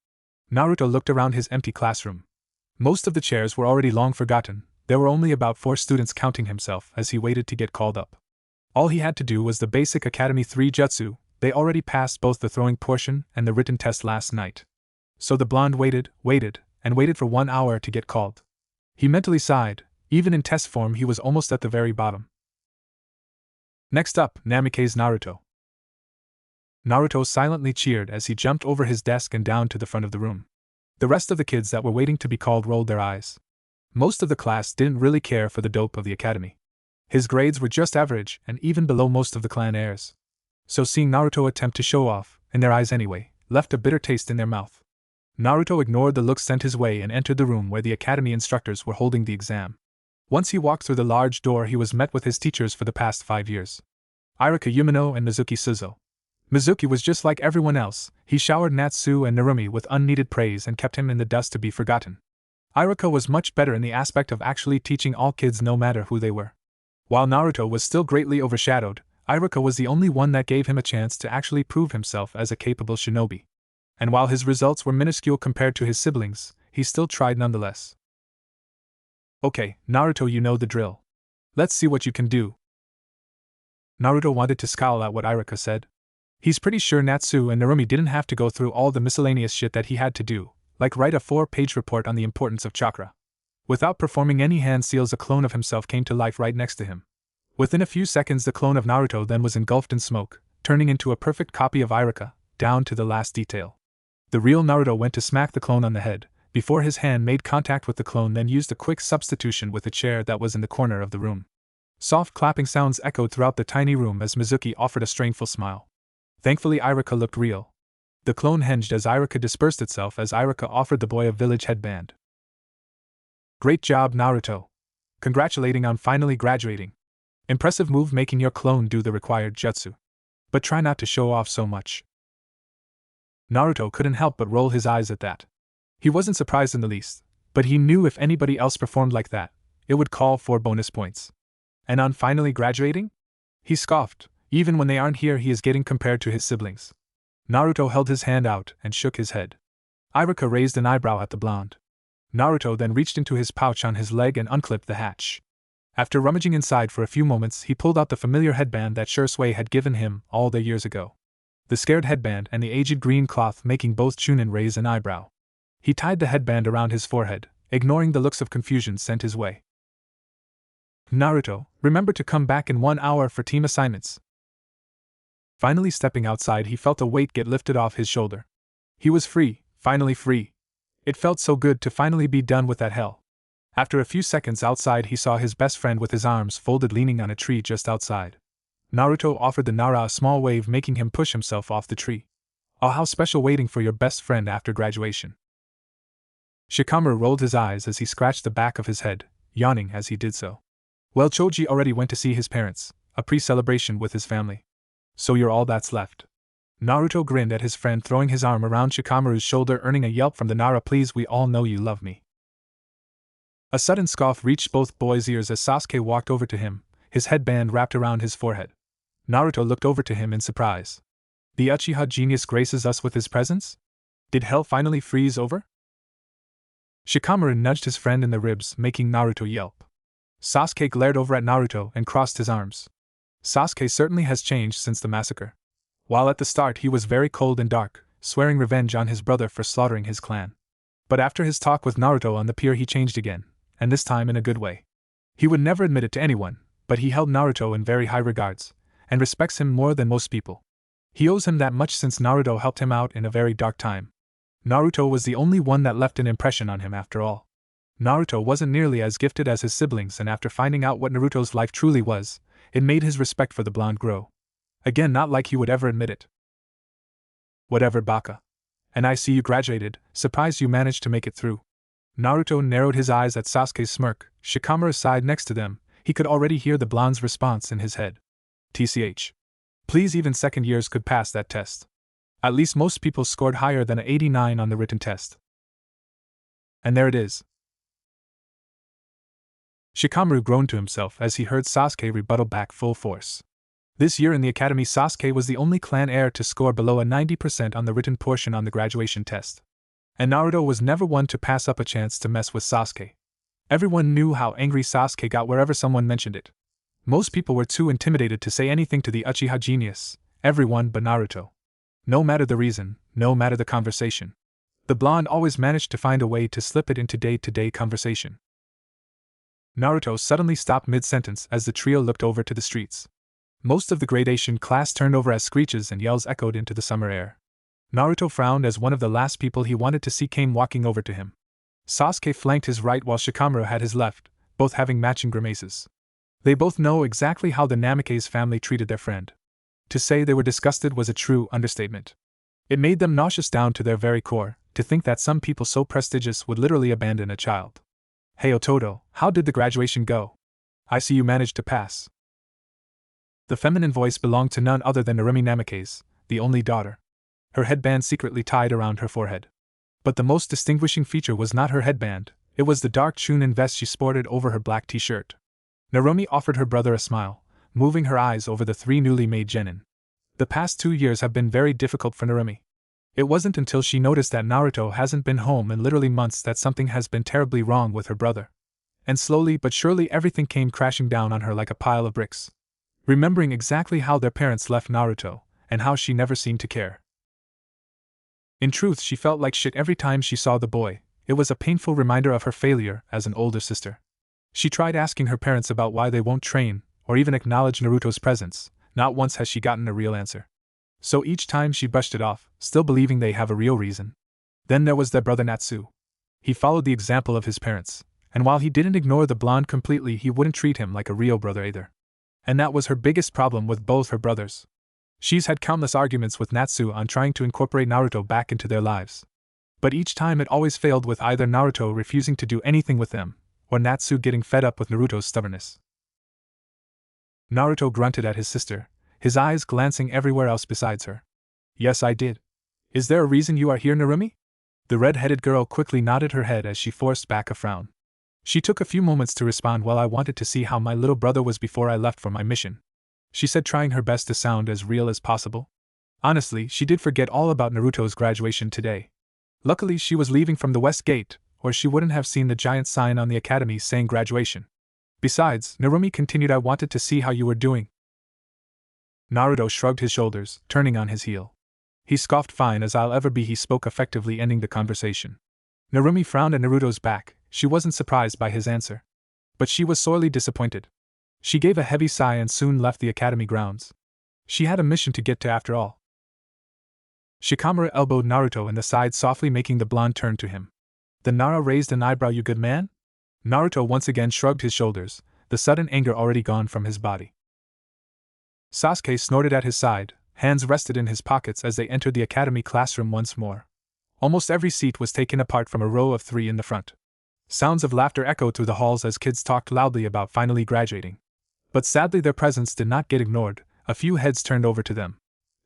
A: Naruto looked around his empty classroom. Most of the chairs were already long forgotten. There were only about 4 students counting himself as he waited to get called up. All he had to do was the basic Academy 3 jutsu. They already passed both the throwing portion and the written test last night. So the blonde waited, and waited for 1 hour to get called. He mentally sighed. Even in test form he was almost at the very bottom. Next up, Namikaze Naruto. Naruto silently cheered as he jumped over his desk and down to the front of the room. The rest of the kids that were waiting to be called rolled their eyes. Most of the class didn't really care for the dope of the academy. His grades were just average and even below most of the clan heirs. So seeing Naruto attempt to show off, in their eyes anyway, left a bitter taste in their mouth. Naruto ignored the looks sent his way and entered the room where the academy instructors were holding the exam. Once he walked through the large door, he was met with his teachers for the past 5 years. Iruka Umino and Mizuki Suzo. Mizuki was just like everyone else. He showered Natsu and Narumi with unneeded praise and kept him in the dust to be forgotten. Iruka was much better in the aspect of actually teaching all kids no matter who they were. While Naruto was still greatly overshadowed, Iruka was the only one that gave him a chance to actually prove himself as a capable shinobi. And while his results were minuscule compared to his siblings, he still tried nonetheless. Okay, Naruto, you know the drill. Let's see what you can do. Naruto wanted to scowl at what Iruka said. He's pretty sure Natsu and Narumi didn't have to go through all the miscellaneous shit that he had to do, like write a 4-page report on the importance of chakra. Without performing any hand seals, a clone of himself came to life right next to him. Within a few seconds, the clone of Naruto then was engulfed in smoke, turning into a perfect copy of Iruka, down to the last detail. The real Naruto went to smack the clone on the head, before his hand made contact with the clone, then used a quick substitution with a chair that was in the corner of the room. Soft clapping sounds echoed throughout the tiny room as Mizuki offered a strangeful smile. Thankfully, Iruka looked real. The clone hinged as Iruka dispersed itself as Iruka offered the boy a village headband. Great job, Naruto. Congratulating on finally graduating. Impressive move making your clone do the required jutsu. But try not to show off so much. Naruto couldn't help but roll his eyes at that. He wasn't surprised in the least, but he knew if anybody else performed like that, it would call for bonus points. And on finally graduating? He scoffed. Even when they aren't here, he is getting compared to his siblings. Naruto held his hand out and shook his head. Iruka raised an eyebrow at the blonde. Naruto then reached into his pouch on his leg and unclipped the hatch. After rummaging inside for a few moments, he pulled out the familiar headband that Shursui had given him all the years ago. The scared headband and the aged green cloth making both Chunin raise an eyebrow. He tied the headband around his forehead, ignoring the looks of confusion sent his way. Naruto, remember to come back in 1 hour for team assignments. Finally stepping outside, he felt a weight get lifted off his shoulder. He was free, finally free. It felt so good to finally be done with that hell. After a few seconds outside, he saw his best friend with his arms folded leaning on a tree just outside. Naruto offered the Nara a small wave, making him push himself off the tree. Oh, how special waiting for your best friend after graduation. Shikamaru rolled his eyes as he scratched the back of his head, yawning as he did so. Well, Choji already went to see his parents, a pre-celebration with his family. So you're all that's left. Naruto grinned at his friend, throwing his arm around Shikamaru's shoulder, earning a yelp from the Nara. Please, we all know you love me. A sudden scoff reached both boys' ears as Sasuke walked over to him, his headband wrapped around his forehead. Naruto looked over to him in surprise. The Uchiha genius graces us with his presence? Did hell finally freeze over? Shikamaru nudged his friend in the ribs, making Naruto yelp. Sasuke glared over at Naruto and crossed his arms. Sasuke certainly has changed since the massacre. While at the start he was very cold and dark, swearing revenge on his brother for slaughtering his clan. But after his talk with Naruto on the pier, he changed again, and this time in a good way. He would never admit it to anyone, but he held Naruto in very high regards, and respects him more than most people. He owes him that much since Naruto helped him out in a very dark time. Naruto was the only one that left an impression on him after all. Naruto wasn't nearly as gifted as his siblings, and after finding out what Naruto's life truly was, it made his respect for the blonde grow. Again, not like he would ever admit it. Whatever, Baka. And I see you graduated, surprised you managed to make it through. Naruto narrowed his eyes at Sasuke's smirk. Shikamaru sighed next to them. He could already hear the blonde's response in his head. TCH. Please, even second years could pass that test. At least most people scored higher than an 89 on the written test. And there it is. Shikamaru groaned to himself as he heard Sasuke rebuttal back full force. This year in the academy, Sasuke was the only clan heir to score below a 90% on the written portion on the graduation test. And Naruto was never one to pass up a chance to mess with Sasuke. Everyone knew how angry Sasuke got wherever someone mentioned it. Most people were too intimidated to say anything to the Uchiha genius, everyone but Naruto. No matter the reason, no matter the conversation, the blonde always managed to find a way to slip it into day-to-day conversation. Naruto suddenly stopped mid-sentence as the trio looked over to the streets. Most of the gradation class turned over as screeches and yells echoed into the summer air. Naruto frowned as one of the last people he wanted to see came walking over to him. Sasuke flanked his right while Shikamaru had his left, both having matching grimaces. They both know exactly how the Namikaze family treated their friend. To say they were disgusted was a true understatement. It made them nauseous down to their very core, to think that some people so prestigious would literally abandon a child. Hey Ototo, how did the graduation go? I see you managed to pass. The feminine voice belonged to none other than Narumi Namikaze, the only daughter. Her headband secretly tied around her forehead. But the most distinguishing feature was not her headband, it was the dark chunin vest she sported over her black t-shirt. Narumi offered her brother a smile, moving her eyes over the three newly made genin. The past 2 years have been very difficult for Narumi. It wasn't until she noticed that Naruto hasn't been home in literally months that something has been terribly wrong with her brother. And slowly but surely everything came crashing down on her like a pile of bricks. Remembering exactly how their parents left Naruto, and how she never seemed to care. In truth, she felt like shit every time she saw the boy. It was a painful reminder of her failure as an older sister. She tried asking her parents about why they won't train, or even acknowledge Naruto's presence. Not once has she gotten a real answer. So each time she brushed it off, still believing they have a real reason. Then there was their brother Natsu. He followed the example of his parents, and while he didn't ignore the blonde completely, he wouldn't treat him like a real brother either. And that was her biggest problem with both her brothers. She's had countless arguments with Natsu on trying to incorporate Naruto back into their lives. But each time it always failed, with either Naruto refusing to do anything with them, or Natsu getting fed up with Naruto's stubbornness. Naruto grunted at his sister, his eyes glancing everywhere else besides her. Yes, I did. Is there a reason you are here, Narumi? The red-headed girl quickly nodded her head as she forced back a frown. She took a few moments to respond. Well, I wanted to see how my little brother was before I left for my mission, she said, trying her best to sound as real as possible. Honestly, she did forget all about Naruto's graduation today. Luckily, she was leaving from the West Gate, or she wouldn't have seen the giant sign on the academy saying graduation. Besides, Narumi continued, I wanted to see how you were doing. Naruto shrugged his shoulders, turning on his heel. He scoffed, fine as I'll ever be, he spoke, effectively ending the conversation. Narumi frowned at Naruto's back. She wasn't surprised by his answer. But she was sorely disappointed. She gave a heavy sigh and soon left the academy grounds. She had a mission to get to after all. Shikamaru elbowed Naruto in the side softly, making the blonde turn to him. The Nara raised an eyebrow. You good man? Naruto once again shrugged his shoulders, the sudden anger already gone from his body. Sasuke snorted at his side, hands rested in his pockets as they entered the academy classroom once more. Almost every seat was taken apart from a row of 3 in the front. Sounds of laughter echoed through the halls as kids talked loudly about finally graduating. But sadly their presence did not get ignored. A few heads turned over to them.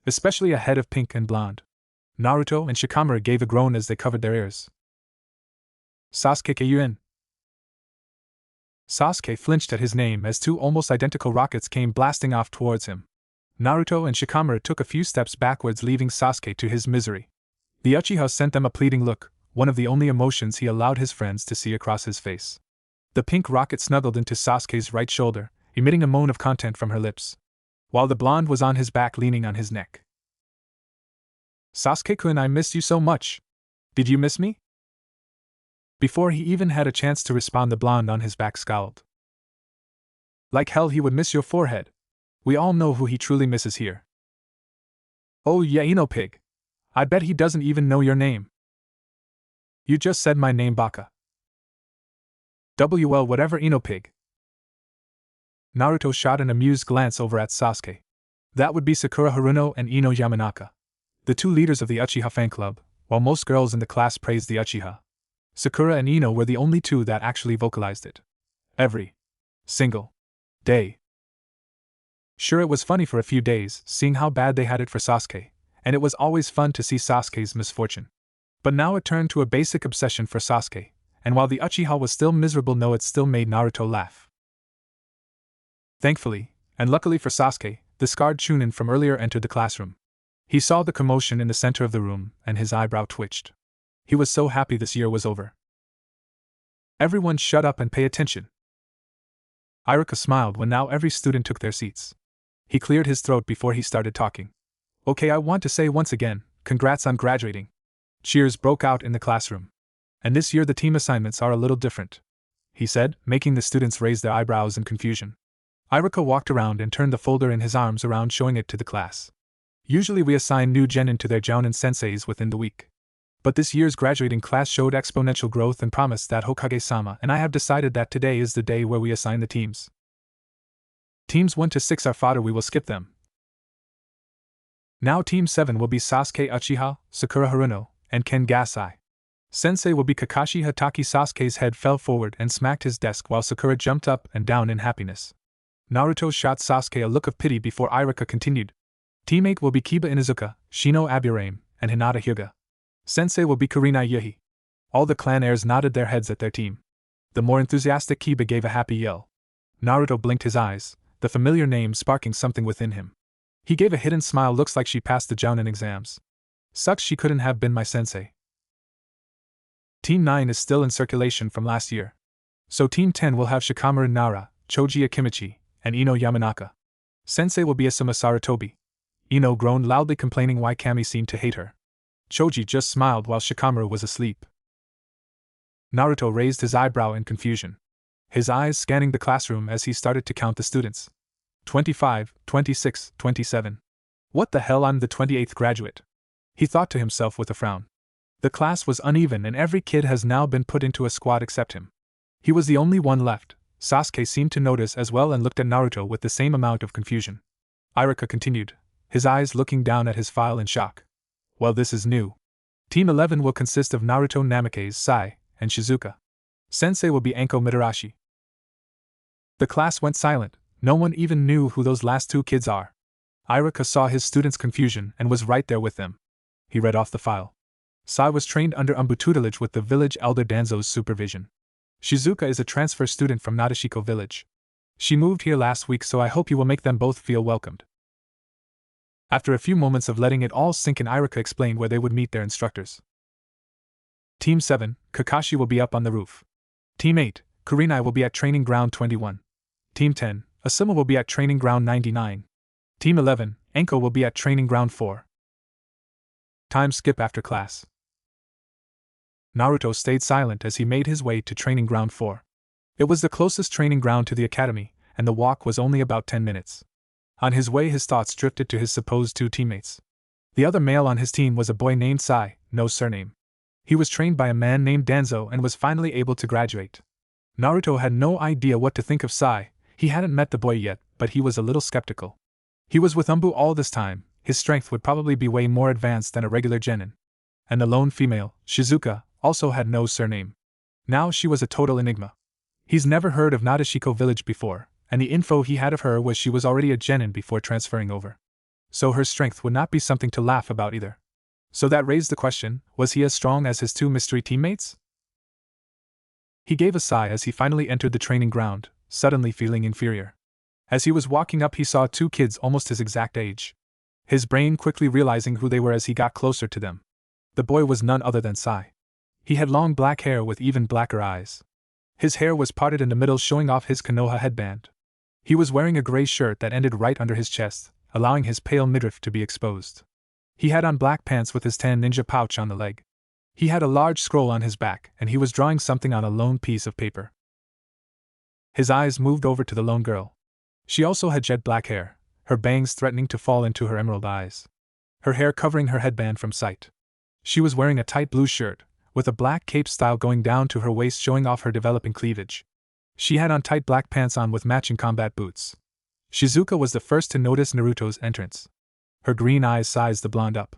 A: Especially a head of pink and blonde. Naruto and Shikamaru gave a groan as they covered their ears. Sasuke Kyuin. Sasuke flinched at his name as 2 almost identical rockets came blasting off towards him. Naruto and Shikamaru took a few steps backwards, leaving Sasuke to his misery. The Uchiha sent them a pleading look, one of the only emotions he allowed his friends to see across his face. The pink rocket snuggled into Sasuke's right shoulder, emitting a moan of content from her lips, while the blonde was on his back leaning on his neck. Sasuke-kun, I missed you so much. Did you miss me? Before he even had a chance to respond, the blonde on his back scowled. Like hell he would miss your forehead. We all know who he truly misses here. Oh yeah, pig. I bet he doesn't even know your name. You just said my name, Baka. WL whatever, Ino pig. Naruto shot an amused glance over at Sasuke. That would be Sakura Haruno and Ino Yamanaka, the two leaders of the Uchiha fan club. While most girls in the class praised the Uchiha, Sakura and Ino were the only two that actually vocalized it. Every single day. Sure, it was funny for a few days, seeing how bad they had it for Sasuke, and it was always fun to see Sasuke's misfortune. But now it turned to a basic obsession for Sasuke, and while the Uchiha was still miserable, no, it still made Naruto laugh. Thankfully, and luckily for Sasuke, the scarred Chunin from earlier entered the classroom. He saw the commotion in the center of the room, and his eyebrow twitched. He was so happy this year was over. Everyone shut up and pay attention. Iruka smiled when now every student took their seats. He cleared his throat before he started talking. Okay, I want to say once again, congrats on graduating. Cheers broke out in the classroom. And this year the team assignments are a little different, he said, making the students raise their eyebrows in confusion. Iruka walked around and turned the folder in his arms around, showing it to the class. Usually we assign new genin to their jounin senseis within the week. But this year's graduating class showed exponential growth and promise that Hokage-sama and I have decided that today is the day where we assign the teams. Teams 1 to 6 are fodder, we will skip them. Now Team 7 will be Sasuke Uchiha, Sakura Haruno, and Ken Gasai. Sensei will be Kakashi Hatake. Sasuke's head fell forward and smacked his desk while Sakura jumped up and down in happiness. Naruto shot Sasuke a look of pity before Iruka continued. Team 8 will be Kiba Inuzuka, Shino Aburame, and Hinata Hyuga. Sensei will be Kurenai Yuhi. All the clan heirs nodded their heads at their team. The more enthusiastic Kiba gave a happy yell. Naruto blinked his eyes, the familiar name sparking something within him. He gave a hidden smile. Looks like she passed the jounin exams. Sucks she couldn't have been my sensei. Team 9 is still in circulation from last year. So Team 10 will have Shikamaru Nara, Choji Akimichi, and Ino Yamanaka. Sensei will be Asuma Sarutobi. Ino groaned loudly, complaining why Kami seemed to hate her. Choji just smiled while Shikamaru was asleep. Naruto raised his eyebrow in confusion, his eyes scanning the classroom as he started to count the students. 25, 26, 27. What the hell, I'm the 28th graduate, he thought to himself with a frown. The class was uneven and every kid has now been put into a squad except him. He was the only one left. Sasuke seemed to notice as well and looked at Naruto with the same amount of confusion. Iruka continued, his eyes looking down at his file in shock. Well, this is new. Team 11 will consist of Naruto, Namikaze, Sai, and Shizuka. Sensei will be Anko Midarashi. The class went silent. No one even knew who those last two kids are. Iruka saw his students' confusion and was right there with them. He read off the file. Sai was trained under Umbu tutelage with the village elder Danzo's supervision. Shizuka is a transfer student from Nadeshiko village. She moved here last week, so I hope you will make them both feel welcomed. After a few moments of letting it all sink in, Iruka explained where they would meet their instructors. Team 7, Kakashi will be up on the roof. Team 8, Kurenai will be at Training Ground 21. Team 10, Asuma will be at Training Ground 99. Team 11, Anko will be at Training Ground 4. Time skip after class. Naruto stayed silent as he made his way to Training Ground 4. It was the closest training ground to the academy, and the walk was only about 10 minutes. On his way, his thoughts drifted to his supposed two teammates. The other male on his team was a boy named Sai, no surname. He was trained by a man named Danzo and was finally able to graduate. Naruto had no idea what to think of Sai. He hadn't met the boy yet, but he was a little skeptical. He was with Umbu all this time. His strength would probably be way more advanced than a regular genin. And the lone female, Shizuka, also had no surname. Now she was a total enigma. He's never heard of Nadeshiko village before, and the info he had of her was she was already a genin before transferring over. So her strength would not be something to laugh about either. So that raised the question, was he as strong as his two mystery teammates? He gave a sigh as he finally entered the training ground, suddenly feeling inferior. As he was walking up, he saw two kids almost his exact age. His brain quickly realizing who they were as he got closer to them. The boy was none other than Sai. He had long black hair with even blacker eyes. His hair was parted in the middle, showing off his Konoha headband. He was wearing a gray shirt that ended right under his chest, allowing his pale midriff to be exposed. He had on black pants with his tan ninja pouch on the leg. He had a large scroll on his back, and he was drawing something on a lone piece of paper. His eyes moved over to the lone girl. She also had jet black hair, her bangs threatening to fall into her emerald eyes. Her hair covering her headband from sight. She was wearing a tight blue shirt, with a black cape style going down to her waist showing off her developing cleavage. She had on tight black pants on with matching combat boots. Shizuka was the first to notice Naruto's entrance. Her green eyes sized the blonde up.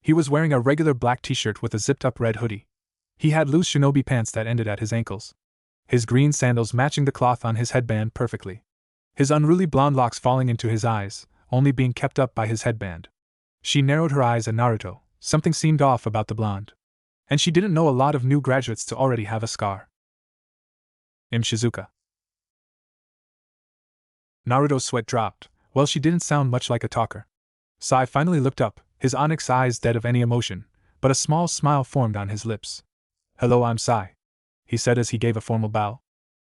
A: He was wearing a regular black t-shirt with a zipped-up red hoodie. He had loose shinobi pants that ended at his ankles. His green sandals matching the cloth on his headband perfectly. His unruly blonde locks falling into his eyes, only being kept up by his headband. She narrowed her eyes at Naruto. Something seemed off about the blonde. And she didn't know a lot of new graduates to already have a scar. Shizuka. Naruto's sweat dropped. Well, she didn't sound much like a talker. Sai finally looked up, his onyx eyes dead of any emotion, but a small smile formed on his lips. "Hello, I'm Sai," he said as he gave a formal bow.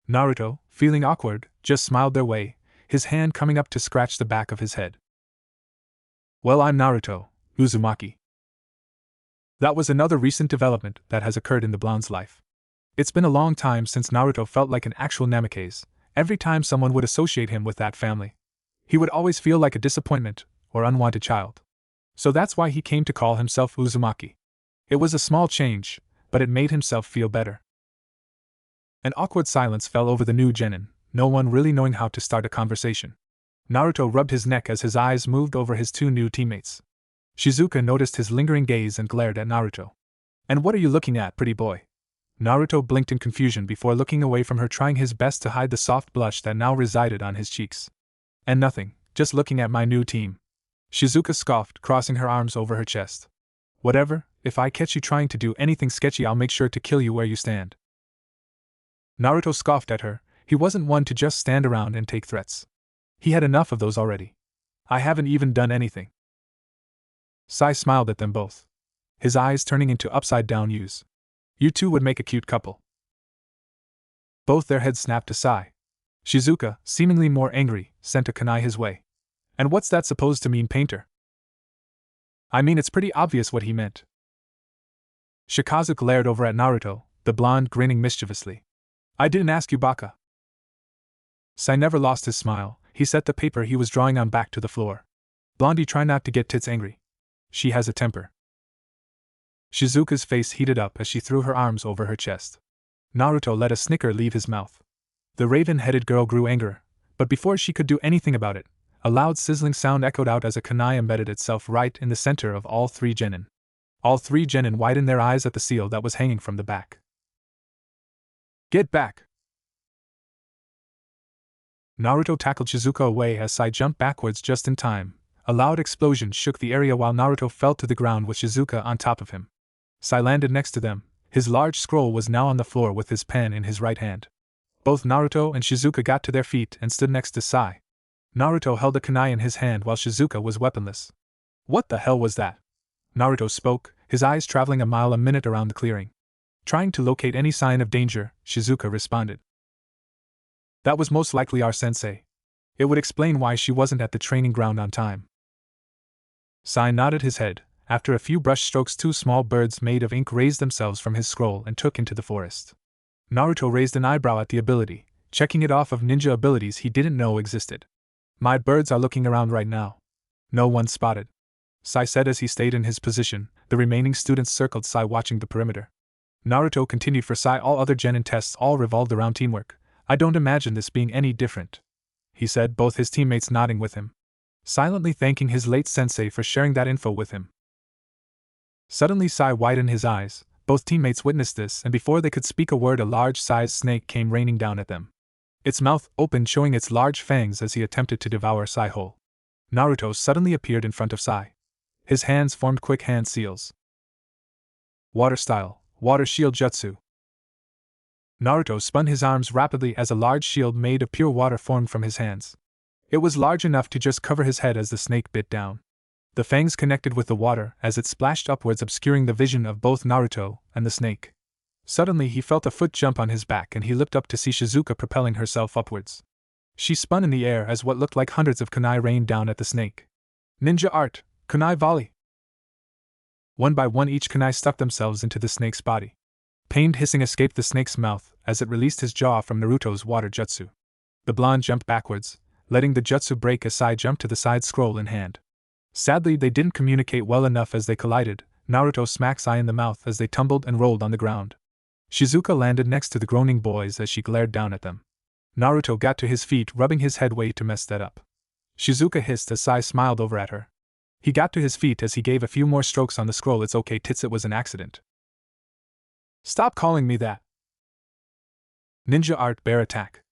A: Naruto, feeling awkward, just smiled their way, his hand coming up to scratch the back of his head. "Well, I'm Naruto, Uzumaki." That was another recent development that has occurred in the blonde's life. It's been a long time since Naruto felt like an actual Namikaze. Every time someone would associate him with that family, he would always feel like a disappointment or unwanted child. So that's why he came to call himself Uzumaki. It was a small change, but it made himself feel better. An awkward silence fell over the new genin, no one really knowing how to start a conversation. Naruto rubbed his neck as his eyes moved over his two new teammates. Shizuka noticed his lingering gaze and glared at Naruto. "And what are you looking at, pretty boy?" Naruto blinked in confusion before looking away from her, trying his best to hide the soft blush that now resided on his cheeks. "And nothing, just looking at my new team." Shizuka scoffed, crossing her arms over her chest. "Whatever, if I catch you trying to do anything sketchy, I'll make sure to kill you where you stand." Naruto scoffed at her. He wasn't one to just stand around and take threats. He had enough of those already. "I haven't even done anything." Sai smiled at them both, his eyes turning into upside-down U's. "You two would make a cute couple." Both their heads snapped to Sai. Shizuka, seemingly more angry, sent a kunai his way. "And what's that supposed to mean, painter?" "I mean, it's pretty obvious what he meant." Shikazu glared over at Naruto, the blonde grinning mischievously. "I didn't ask you, Baka." Sai never lost his smile. He set the paper he was drawing on back to the floor. "Blondie, try not to get tits angry. She has a temper." Shizuka's face heated up as she threw her arms over her chest. Naruto let a snicker leave his mouth. The raven-headed girl grew angrier, but before she could do anything about it, a loud sizzling sound echoed out as a kunai embedded itself right in the center of all three genin. All three genin widened their eyes at the seal that was hanging from the back. "Get back!" Naruto tackled Shizuka away as Sai jumped backwards just in time. A loud explosion shook the area while Naruto fell to the ground with Shizuka on top of him. Sai landed next to them. His large scroll was now on the floor with his pen in his right hand. Both Naruto and Shizuka got to their feet and stood next to Sai. Naruto held a kunai in his hand while Shizuka was weaponless. "What the hell was that?" Naruto spoke, his eyes traveling a mile a minute around the clearing. Trying to locate any sign of danger, Shizuka responded. "That was most likely our sensei. It would explain why she wasn't at the training ground on time." Sai nodded his head. After a few brush strokes, two small birds made of ink raised themselves from his scroll and took into the forest. Naruto raised an eyebrow at the ability, checking it off of ninja abilities he didn't know existed. "My birds are looking around right now. No one spotted," Sai said as he stayed in his position. The remaining students circled Sai, watching the perimeter. Naruto continued for Sai. "All other genin tests all revolved around teamwork. I don't imagine this being any different," he said, both his teammates nodding with him, silently thanking his late sensei for sharing that info with him. Suddenly Sai widened his eyes. Both teammates witnessed this, and before they could speak a word, a large-sized snake came raining down at them. Its mouth opened, showing its large fangs as he attempted to devour Sai whole. Naruto suddenly appeared in front of Sai. His hands formed quick hand seals. Water style, water shield jutsu. Naruto spun his arms rapidly as a large shield made of pure water formed from his hands. It was large enough to just cover his head as the snake bit down. The fangs connected with the water as it splashed upwards, obscuring the vision of both Naruto and the snake. Suddenly he felt a foot jump on his back and he looked up to see Shizuka propelling herself upwards. She spun in the air as what looked like hundreds of kunai rained down at the snake. Ninja art, kunai volley. One by one each kunai stuck themselves into the snake's body. Pained hissing escaped the snake's mouth as it released his jaw from Naruto's water jutsu. The blonde jumped backwards, letting the jutsu break as Sai jumped to the side, scroll in hand. Sadly, they didn't communicate well enough as they collided. Naruto smacked Sai in the mouth as they tumbled and rolled on the ground. Shizuka landed next to the groaning boys as she glared down at them. Naruto got to his feet, rubbing his head. Way to mess that up. Shizuka hissed as Sai smiled over at her. He got to his feet as he gave a few more strokes on the scroll. It's okay, tits, it was an accident. Stop calling me that. Ninja Art Bear Attack.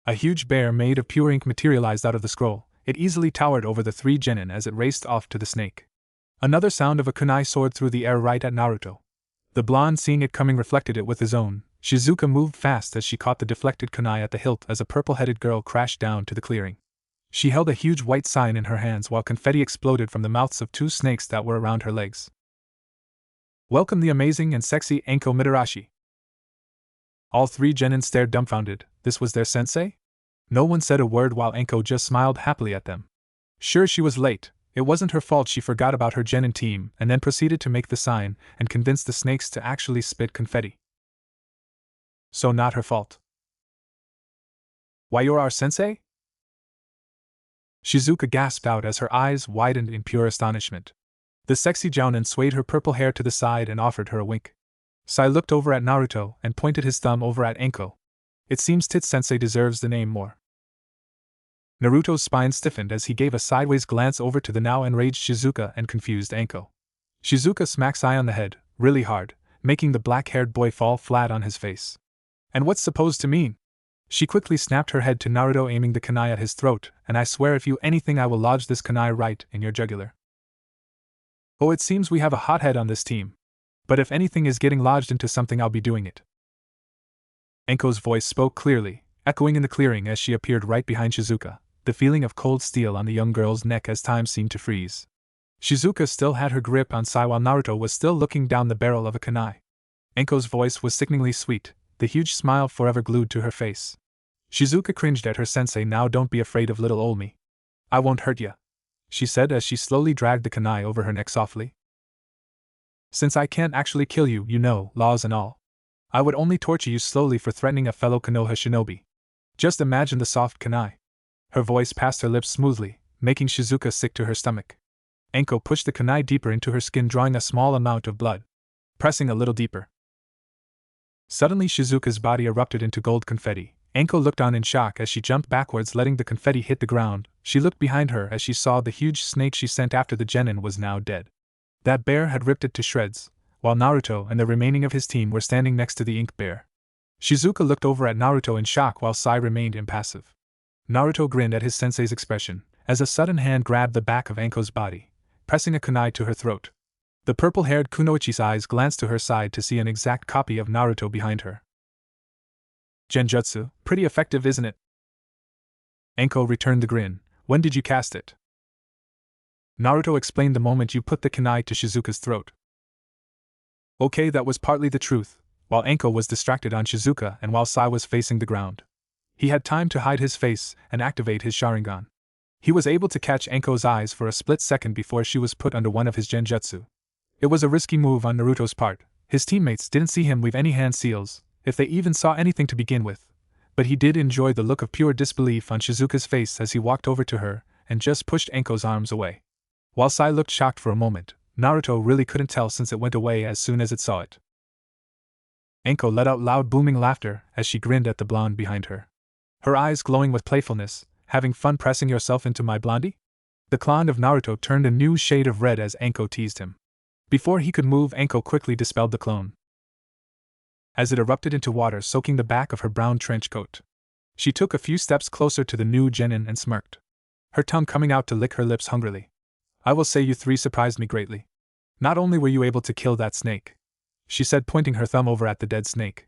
A: A huge bear made of pure ink materialized out of the scroll. It easily towered over the 3 genin as it raced off to the snake. Another sound of a kunai soared through the air right at Naruto. The blonde, seeing it coming, reflected it with his own. Shizuka moved fast as she caught the deflected kunai at the hilt as a purple-headed girl crashed down to the clearing. She held a huge white sign in her hands while confetti exploded from the mouths of 2 snakes that were around her legs. Welcome the amazing and sexy Anko Mitarashi. All 3 genin stared dumbfounded. This was their sensei? No one said a word while Anko just smiled happily at them. Sure, she was late. It wasn't her fault. She forgot about her genin team and then proceeded to make the sign and convince the snakes to actually spit confetti. So not her fault. Why, you're our sensei? Shizuka gasped out as her eyes widened in pure astonishment. The sexy jounin swayed her purple hair to the side and offered her a wink. Sai looked over at Naruto and pointed his thumb over at Anko. It seems Tit-sensei deserves the name more. Naruto's spine stiffened as he gave a sideways glance over to the now enraged Shizuka and confused Anko. Shizuka smacked Sai on the head, really hard, making the black-haired boy fall flat on his face. And what's supposed to mean? She quickly snapped her head to Naruto, aiming the kunai at his throat, and I swear if you anything I will lodge this kunai right in your jugular. Oh, it seems we have a hothead on this team. But if anything is getting lodged into something, I'll be doing it. Anko's voice spoke clearly, echoing in the clearing as she appeared right behind Shizuka, the feeling of cold steel on the young girl's neck as time seemed to freeze. Shizuka still had her grip on Sai while Naruto was still looking down the barrel of a kunai. Anko's voice was sickeningly sweet, the huge smile forever glued to her face. Shizuka cringed at her sensei. Now don't be afraid of little ol' me. I won't hurt ya, she said as she slowly dragged the kunai over her neck softly. Since I can't actually kill you, you know, laws and all, I would only torture you slowly for threatening a fellow Konoha shinobi. Just imagine the soft kunai. Her voice passed her lips smoothly, making Shizuka sick to her stomach. Anko pushed the kunai deeper into her skin, drawing a small amount of blood. Pressing a little deeper. Suddenly Shizuka's body erupted into gold confetti. Anko looked on in shock as she jumped backwards, letting the confetti hit the ground. She looked behind her as she saw the huge snake she sent after the genin was now dead. That bear had ripped it to shreds, while Naruto and the remaining of his team were standing next to the ink bear. Shizuka looked over at Naruto in shock while Sai remained impassive. Naruto grinned at his sensei's expression, as a sudden hand grabbed the back of Anko's body, pressing a kunai to her throat. The purple-haired Kunoichi's eyes glanced to her side to see an exact copy of Naruto behind her. Genjutsu, pretty effective, isn't it? Anko returned the grin. When did you cast it? Naruto explained the moment you put the kunai to Shizuka's throat. Okay, that was partly the truth, while Anko was distracted on Shizuka and while Sai was facing the ground. He had time to hide his face and activate his Sharingan. He was able to catch Anko's eyes for a split second before she was put under one of his genjutsu. It was a risky move on Naruto's part. His teammates didn't see him weave any hand seals, if they even saw anything to begin with, but he did enjoy the look of pure disbelief on Shizuka's face as he walked over to her and just pushed Anko's arms away. While Sai looked shocked for a moment, Naruto really couldn't tell since it went away as soon as it saw it. Anko let out loud booming laughter as she grinned at the blonde behind her. Her eyes glowing with playfulness. Having fun pressing yourself into my blondie? The clone of Naruto turned a new shade of red as Anko teased him. Before he could move, Anko quickly dispelled the clone, as it erupted into water, soaking the back of her brown trench coat. She took a few steps closer to the new genin and smirked, her tongue coming out to lick her lips hungrily. I will say you 3 surprised me greatly. Not only were you able to kill that snake, she said, pointing her thumb over at the dead snake,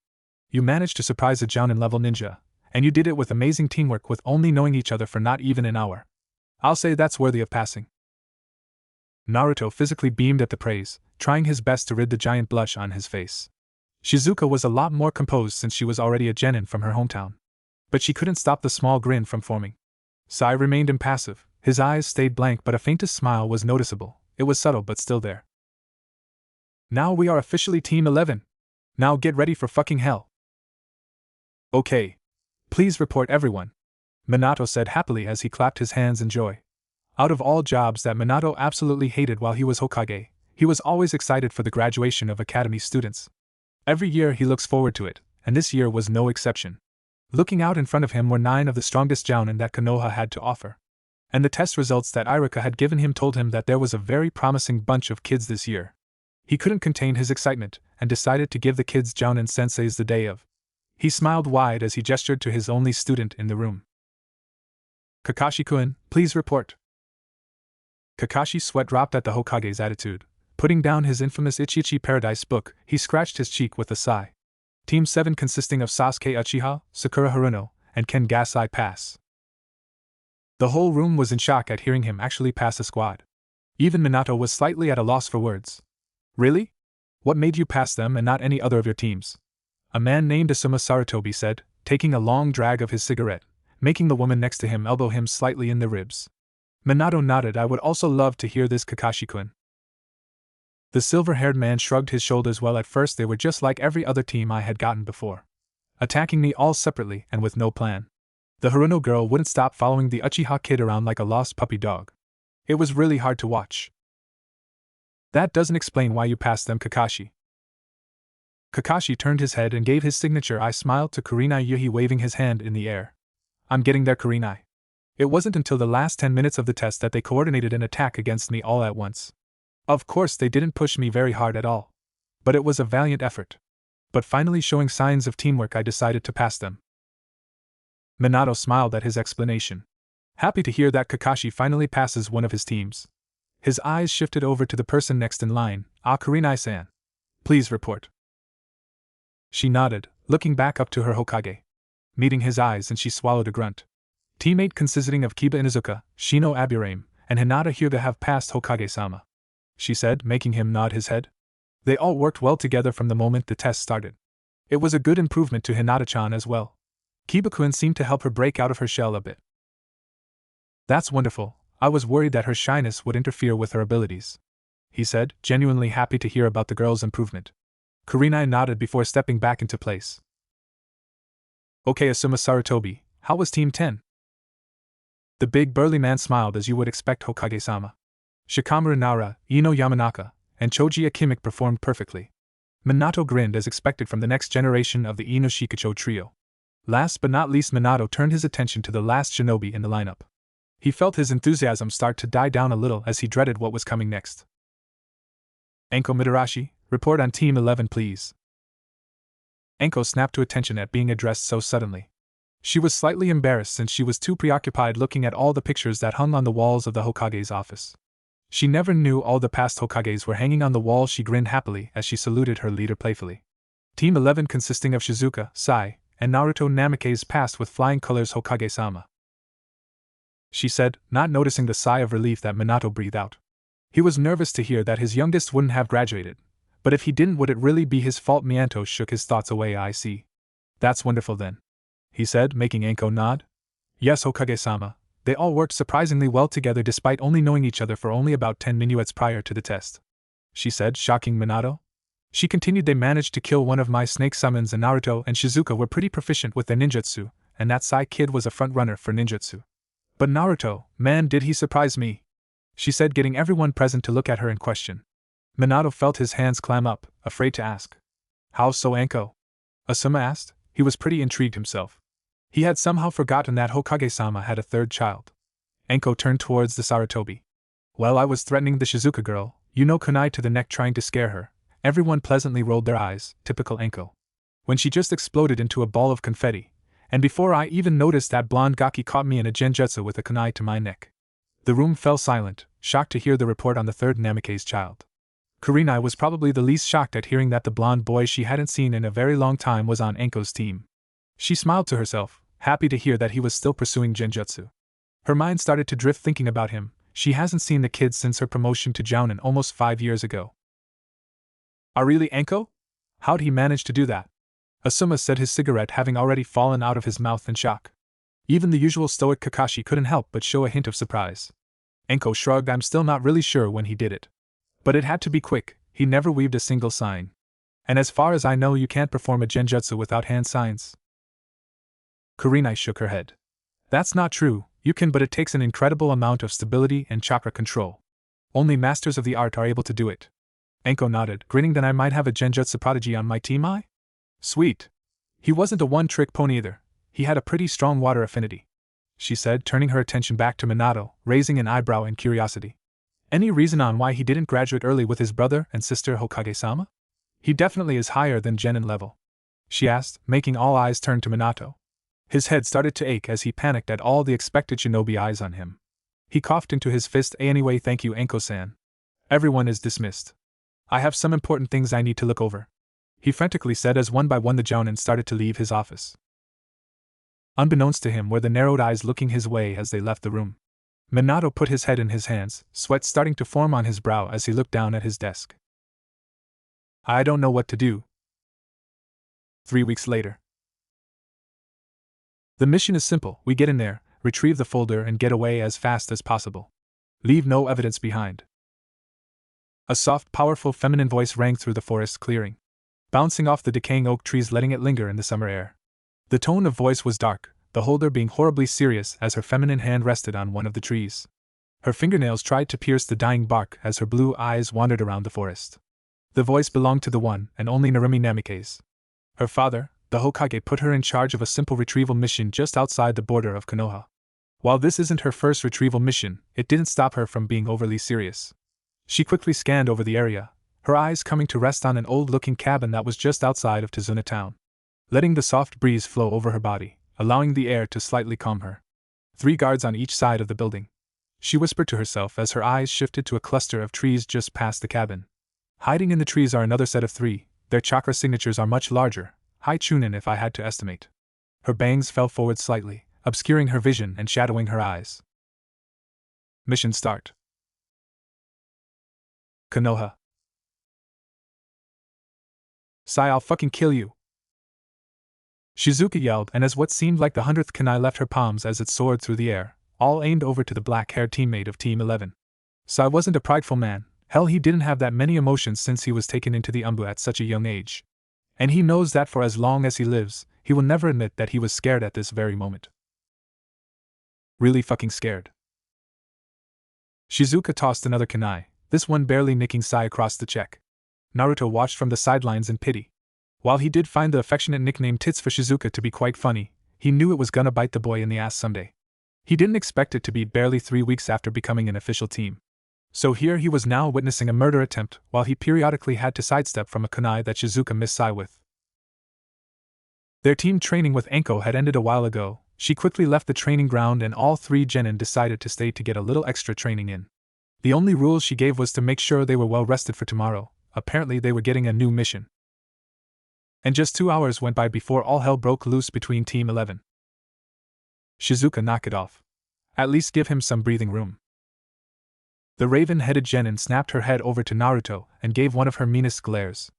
A: you managed to surprise a Jounin-level ninja, and you did it with amazing teamwork with only knowing each other for not even an hour. I'll say that's worthy of passing. Naruto physically beamed at the praise, trying his best to rid the giant blush on his face. Shizuka was a lot more composed since she was already a genin from her hometown. But she couldn't stop the small grin from forming. Sai remained impassive, his eyes stayed blank, but a faintest smile was noticeable. It was subtle but still there. Now we are officially Team 11. Now get ready for fucking hell. Okay. Please report everyone, Minato said happily as he clapped his hands in joy. Out of all jobs that Minato absolutely hated while he was Hokage, He was always excited for the graduation of academy students. Every year he looks forward to it, and this year was no exception. Looking out in front of him were 9 of the strongest jounin that Konoha had to offer. And the test results that Irika had given him told him that there was a very promising bunch of kids this year. He couldn't contain his excitement, and decided to give the kids jounin senseis the day of. He smiled wide as he gestured to his only student in the room. Kakashi-kun, please report. Kakashi's sweat dropped at the Hokage's attitude. Putting down his infamous Ichi-Ichi Paradise book, he scratched his cheek with a sigh. Team 7 consisting of Sasuke Uchiha, Sakura Haruno, and Ken Gasai pass. The whole room was in shock at hearing him actually pass a squad. Even Minato was slightly at a loss for words. Really? What made you pass them and not any other of your teams? A man named Asuma Sarutobi said, taking a long drag of his cigarette, making the woman next to him elbow him slightly in the ribs. Minato nodded. I would also love to hear this, Kakashi-kun. The silver-haired man shrugged his shoulders. Well, at first they were just like every other team I had gotten before. Attacking me all separately and with no plan. The Haruno girl wouldn't stop following the Uchiha kid around like a lost puppy dog. It was really hard to watch. That doesn't explain why you passed them, Kakashi. Kakashi turned his head and gave his signature. I smiled to Kurenai Yuhi, waving his hand in the air. I'm getting there, Kurenai. It wasn't until the last 10 minutes of the test that they coordinated an attack against me all at once. Of course, they didn't push me very hard at all. But it was a valiant effort. But finally showing signs of teamwork, I decided to pass them. Minato smiled at his explanation. Happy to hear that Kakashi finally passes one of his teams. His eyes shifted over to the person next in line. Kurenai-san. Please report. She nodded, looking back up to her Hokage. Meeting his eyes, and she swallowed a grunt. Teammate consisting of Kiba Inuzuka, Shino Aburame, and Hinata Hyuga have passed Hokage-sama, she said, making him nod his head. They all worked well together from the moment the test started. It was a good improvement to Hinata-chan as well. Kiba-kun seemed to help her break out of her shell a bit. That's wonderful. I was worried that her shyness would interfere with her abilities, he said, genuinely happy to hear about the girl's improvement. Kurenai nodded before stepping back into place. Okay, Asuma Sarutobi, how was Team 10? The big burly man smiled as you would expect, Hokage-sama. Shikamaru Nara, Ino Yamanaka, and Choji Akimic performed perfectly. Minato grinned as expected from the next generation of the Ino Shikacho trio. Last but not least, Minato turned his attention to the last shinobi in the lineup. He felt his enthusiasm start to die down a little as he dreaded what was coming next. Enko Mitarashi, report on Team 11 please. Enko snapped to attention at being addressed so suddenly. She was slightly embarrassed since she was too preoccupied looking at all the pictures that hung on the walls of the Hokage's office. She never knew all the past Hokages were hanging on the wall. She grinned happily as she saluted her leader playfully. Team 11 consisting of Shizuka, Sai, and Naruto Namikaze passed with flying colors, Hokage-sama, she said, not noticing the sigh of relief that Minato breathed out. He was nervous to hear that his youngest wouldn't have graduated, but if he didn't, would it really be his fault? Minato shook his thoughts away. I see. That's wonderful then, he said, making Enko nod. Yes, Hokage-sama, they all worked surprisingly well together despite only knowing each other for only about 10 minuets prior to the test, she said, shocking Minato. She continued, they managed to kill one of my snake summons, and Naruto and Shizuka were pretty proficient with their ninjutsu, and that Sai kid was a front-runner for ninjutsu. But Naruto, man, did he surprise me, she said, getting everyone present to look at her in question. Minato felt his hands clam up, afraid to ask. How so, Enko? Asuma asked. He was pretty intrigued himself. He had somehow forgotten that Hokage-sama had a third child. Enko turned towards the Sarutobi. Well, I was threatening the Shizuka girl, kunai to the neck, trying to scare her. Everyone pleasantly rolled their eyes, typical Enko. When she just exploded into a ball of confetti, and before I even noticed that blonde gaki caught me in a genjutsu with a kunai to my neck. The room fell silent, shocked to hear the report on the third Namikaze child. Kurenai was probably the least shocked at hearing that the blonde boy she hadn't seen in a very long time was on Enko's team. She smiled to herself, happy to hear that he was still pursuing genjutsu. Her mind started to drift thinking about him. She hasn't seen the kid since her promotion to jounin almost 5 years ago. Really, Enko? How'd he manage to do that? Asuma said, his cigarette having already fallen out of his mouth in shock. Even the usual stoic Kakashi couldn't help but show a hint of surprise. Enko shrugged. I'm still not really sure when he did it. But it had to be quick. He never weaved a single sign. And as far as I know, you can't perform a genjutsu without hand signs. Kurenai shook her head. That's not true, you can, but it takes an incredible amount of stability and chakra control. Only masters of the art are able to do it. Anko nodded, grinning. Then I might have a genjutsu prodigy on my team, I? Sweet. He wasn't a one-trick pony either. He had a pretty strong water affinity, she said, turning her attention back to Minato, raising an eyebrow in curiosity. Any reason on why he didn't graduate early with his brother and sister Hokage-sama? He definitely is higher than Jen in level, she asked, making all eyes turn to Minato. His head started to ache as he panicked at all the expected shinobi eyes on him. He coughed into his fist. Anyway, thank you, Anko-san. Everyone is dismissed. I have some important things I need to look over, he frantically said as one by one the jounin started to leave his office. Unbeknownst to him were the narrowed eyes looking his way as they left the room. Minato put his head in his hands, sweat starting to form on his brow as he looked down at his desk. I don't know what to do. 3 weeks later. The mission is simple. We get in there, retrieve the folder, and get away as fast as possible. Leave no evidence behind. A soft, powerful feminine voice rang through the forest clearing, bouncing off the decaying oak trees, letting it linger in the summer air. The tone of voice was dark, the holder being horribly serious as her feminine hand rested on one of the trees. Her fingernails tried to pierce the dying bark as her blue eyes wandered around the forest. The voice belonged to the one and only Narumi Namikaze. Her father, the Hokage, put her in charge of a simple retrieval mission just outside the border of Konoha. While this isn't her first retrieval mission, it didn't stop her from being overly serious. She quickly scanned over the area, her eyes coming to rest on an old-looking cabin that was just outside of Tazuna town. Letting the soft breeze flow over her body, allowing the air to slightly calm her. 3 guards on each side of the building, she whispered to herself as her eyes shifted to a cluster of trees just past the cabin. Hiding in the trees are another set of 3, their chakra signatures are much larger, high chunin if I had to estimate. Her bangs fell forward slightly, obscuring her vision and shadowing her eyes. Mission start. Konoha. Sai, I'll fucking kill you, Shizuka yelled, and as what seemed like the 100th kunai left her palms as it soared through the air, all aimed over to the black-haired teammate of Team 11. Sai wasn't a prideful man. Hell, he didn't have that many emotions since he was taken into the Umbu at such a young age. And he knows that for as long as he lives, he will never admit that he was scared at this very moment. Really fucking scared. Shizuka tossed another kunai, this one barely nicking Sai across the cheek. Naruto watched from the sidelines in pity. While he did find the affectionate nickname Tits for Shizuka to be quite funny, he knew it was gonna bite the boy in the ass someday. He didn't expect it to be barely 3 weeks after becoming an official team. So here he was now witnessing a murder attempt while he periodically had to sidestep from a kunai that Shizuka missed Sai with. Their team training with Anko had ended a while ago. She quickly left the training ground and all 3 genin decided to stay to get a little extra training in. The only rule she gave was to make sure they were well rested for tomorrow. Apparently they were getting a new mission. And just 2 hours went by before all hell broke loose between Team 11. Shizuka, knock it off. At least give him some breathing room. The raven-headed genin snapped her head over to Naruto and gave one of her meanest glares.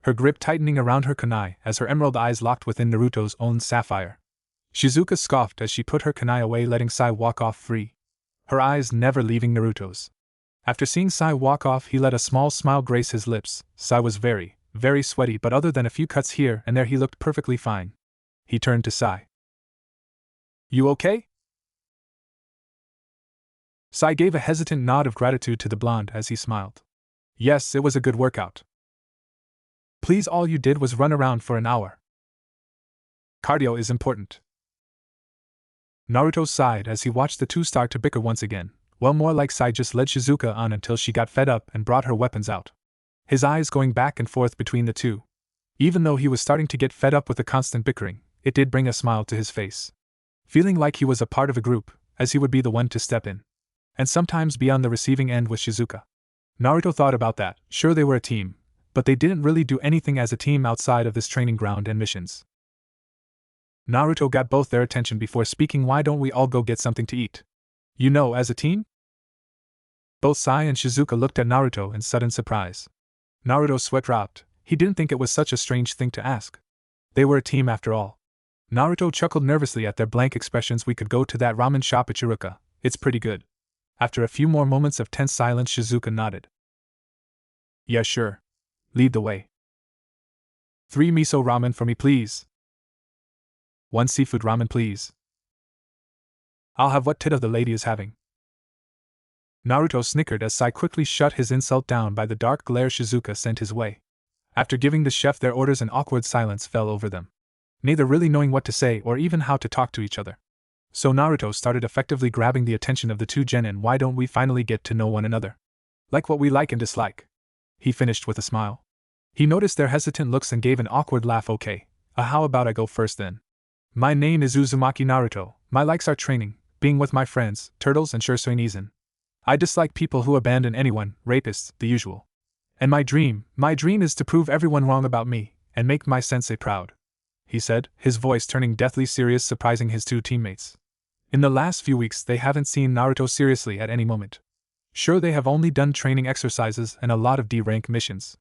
A: Her grip tightening around her kunai as her emerald eyes locked within Naruto's own sapphire. Shizuka scoffed as she put her kunai away, letting Sai walk off free, her eyes never leaving Naruto's. After seeing Sai walk off, he let a small smile grace his lips. Sai was very, very sweaty, but other than a few cuts here and there he looked perfectly fine. He turned to Sai. You okay? Sai gave a hesitant nod of gratitude to the blonde as he smiled. Yes, it was a good workout. Please, all you did was run around for an hour. Cardio is important. Naruto sighed as he watched the 2 start to bicker once again. Well, more like Sai just led Shizuka on until she got fed up and brought her weapons out. His eyes going back and forth between the 2. Even though he was starting to get fed up with the constant bickering, it did bring a smile to his face. Feeling like he was a part of a group, as he would be the one to step in. And sometimes be on the receiving end with Shizuka. Naruto thought about that. Sure, they were a team, but they didn't really do anything as a team outside of this training ground and missions. Naruto got both their attention before speaking. Why don't we all go get something to eat? You know, as a team? Both Sai and Shizuka looked at Naruto in sudden surprise. Naruto's sweat dropped. He didn't think it was such a strange thing to ask. They were a team after all. Naruto chuckled nervously at their blank expressions. We could go to that ramen shop at Chiruka. It's pretty good. After a few more moments of tense silence, Shizuka nodded. Yeah, sure. Lead the way. 3 miso ramen for me, please. 1 seafood ramen, please. I'll have what Tita the lady is having. Naruto snickered as Sai quickly shut his insult down by the dark glare Shizuka sent his way. After giving the chef their orders, an awkward silence fell over them, neither really knowing what to say or even how to talk to each other. So Naruto started effectively grabbing the attention of the two genin. Why don't we finally get to know one another? Like what we like and dislike. He finished with a smile. He noticed their hesitant looks and gave an awkward laugh. Okay, how about I go first then? My name is Uzumaki Naruto. My likes are training, being with my friends, turtles and shursuinizan. I dislike people who abandon anyone, rapists, the usual. And my dream is to prove everyone wrong about me, and make my sensei proud, he said, his voice turning deathly serious, surprising his two teammates. In the last few weeks they haven't seen Naruto seriously at any moment. Sure, they have only done training exercises and a lot of D-rank missions.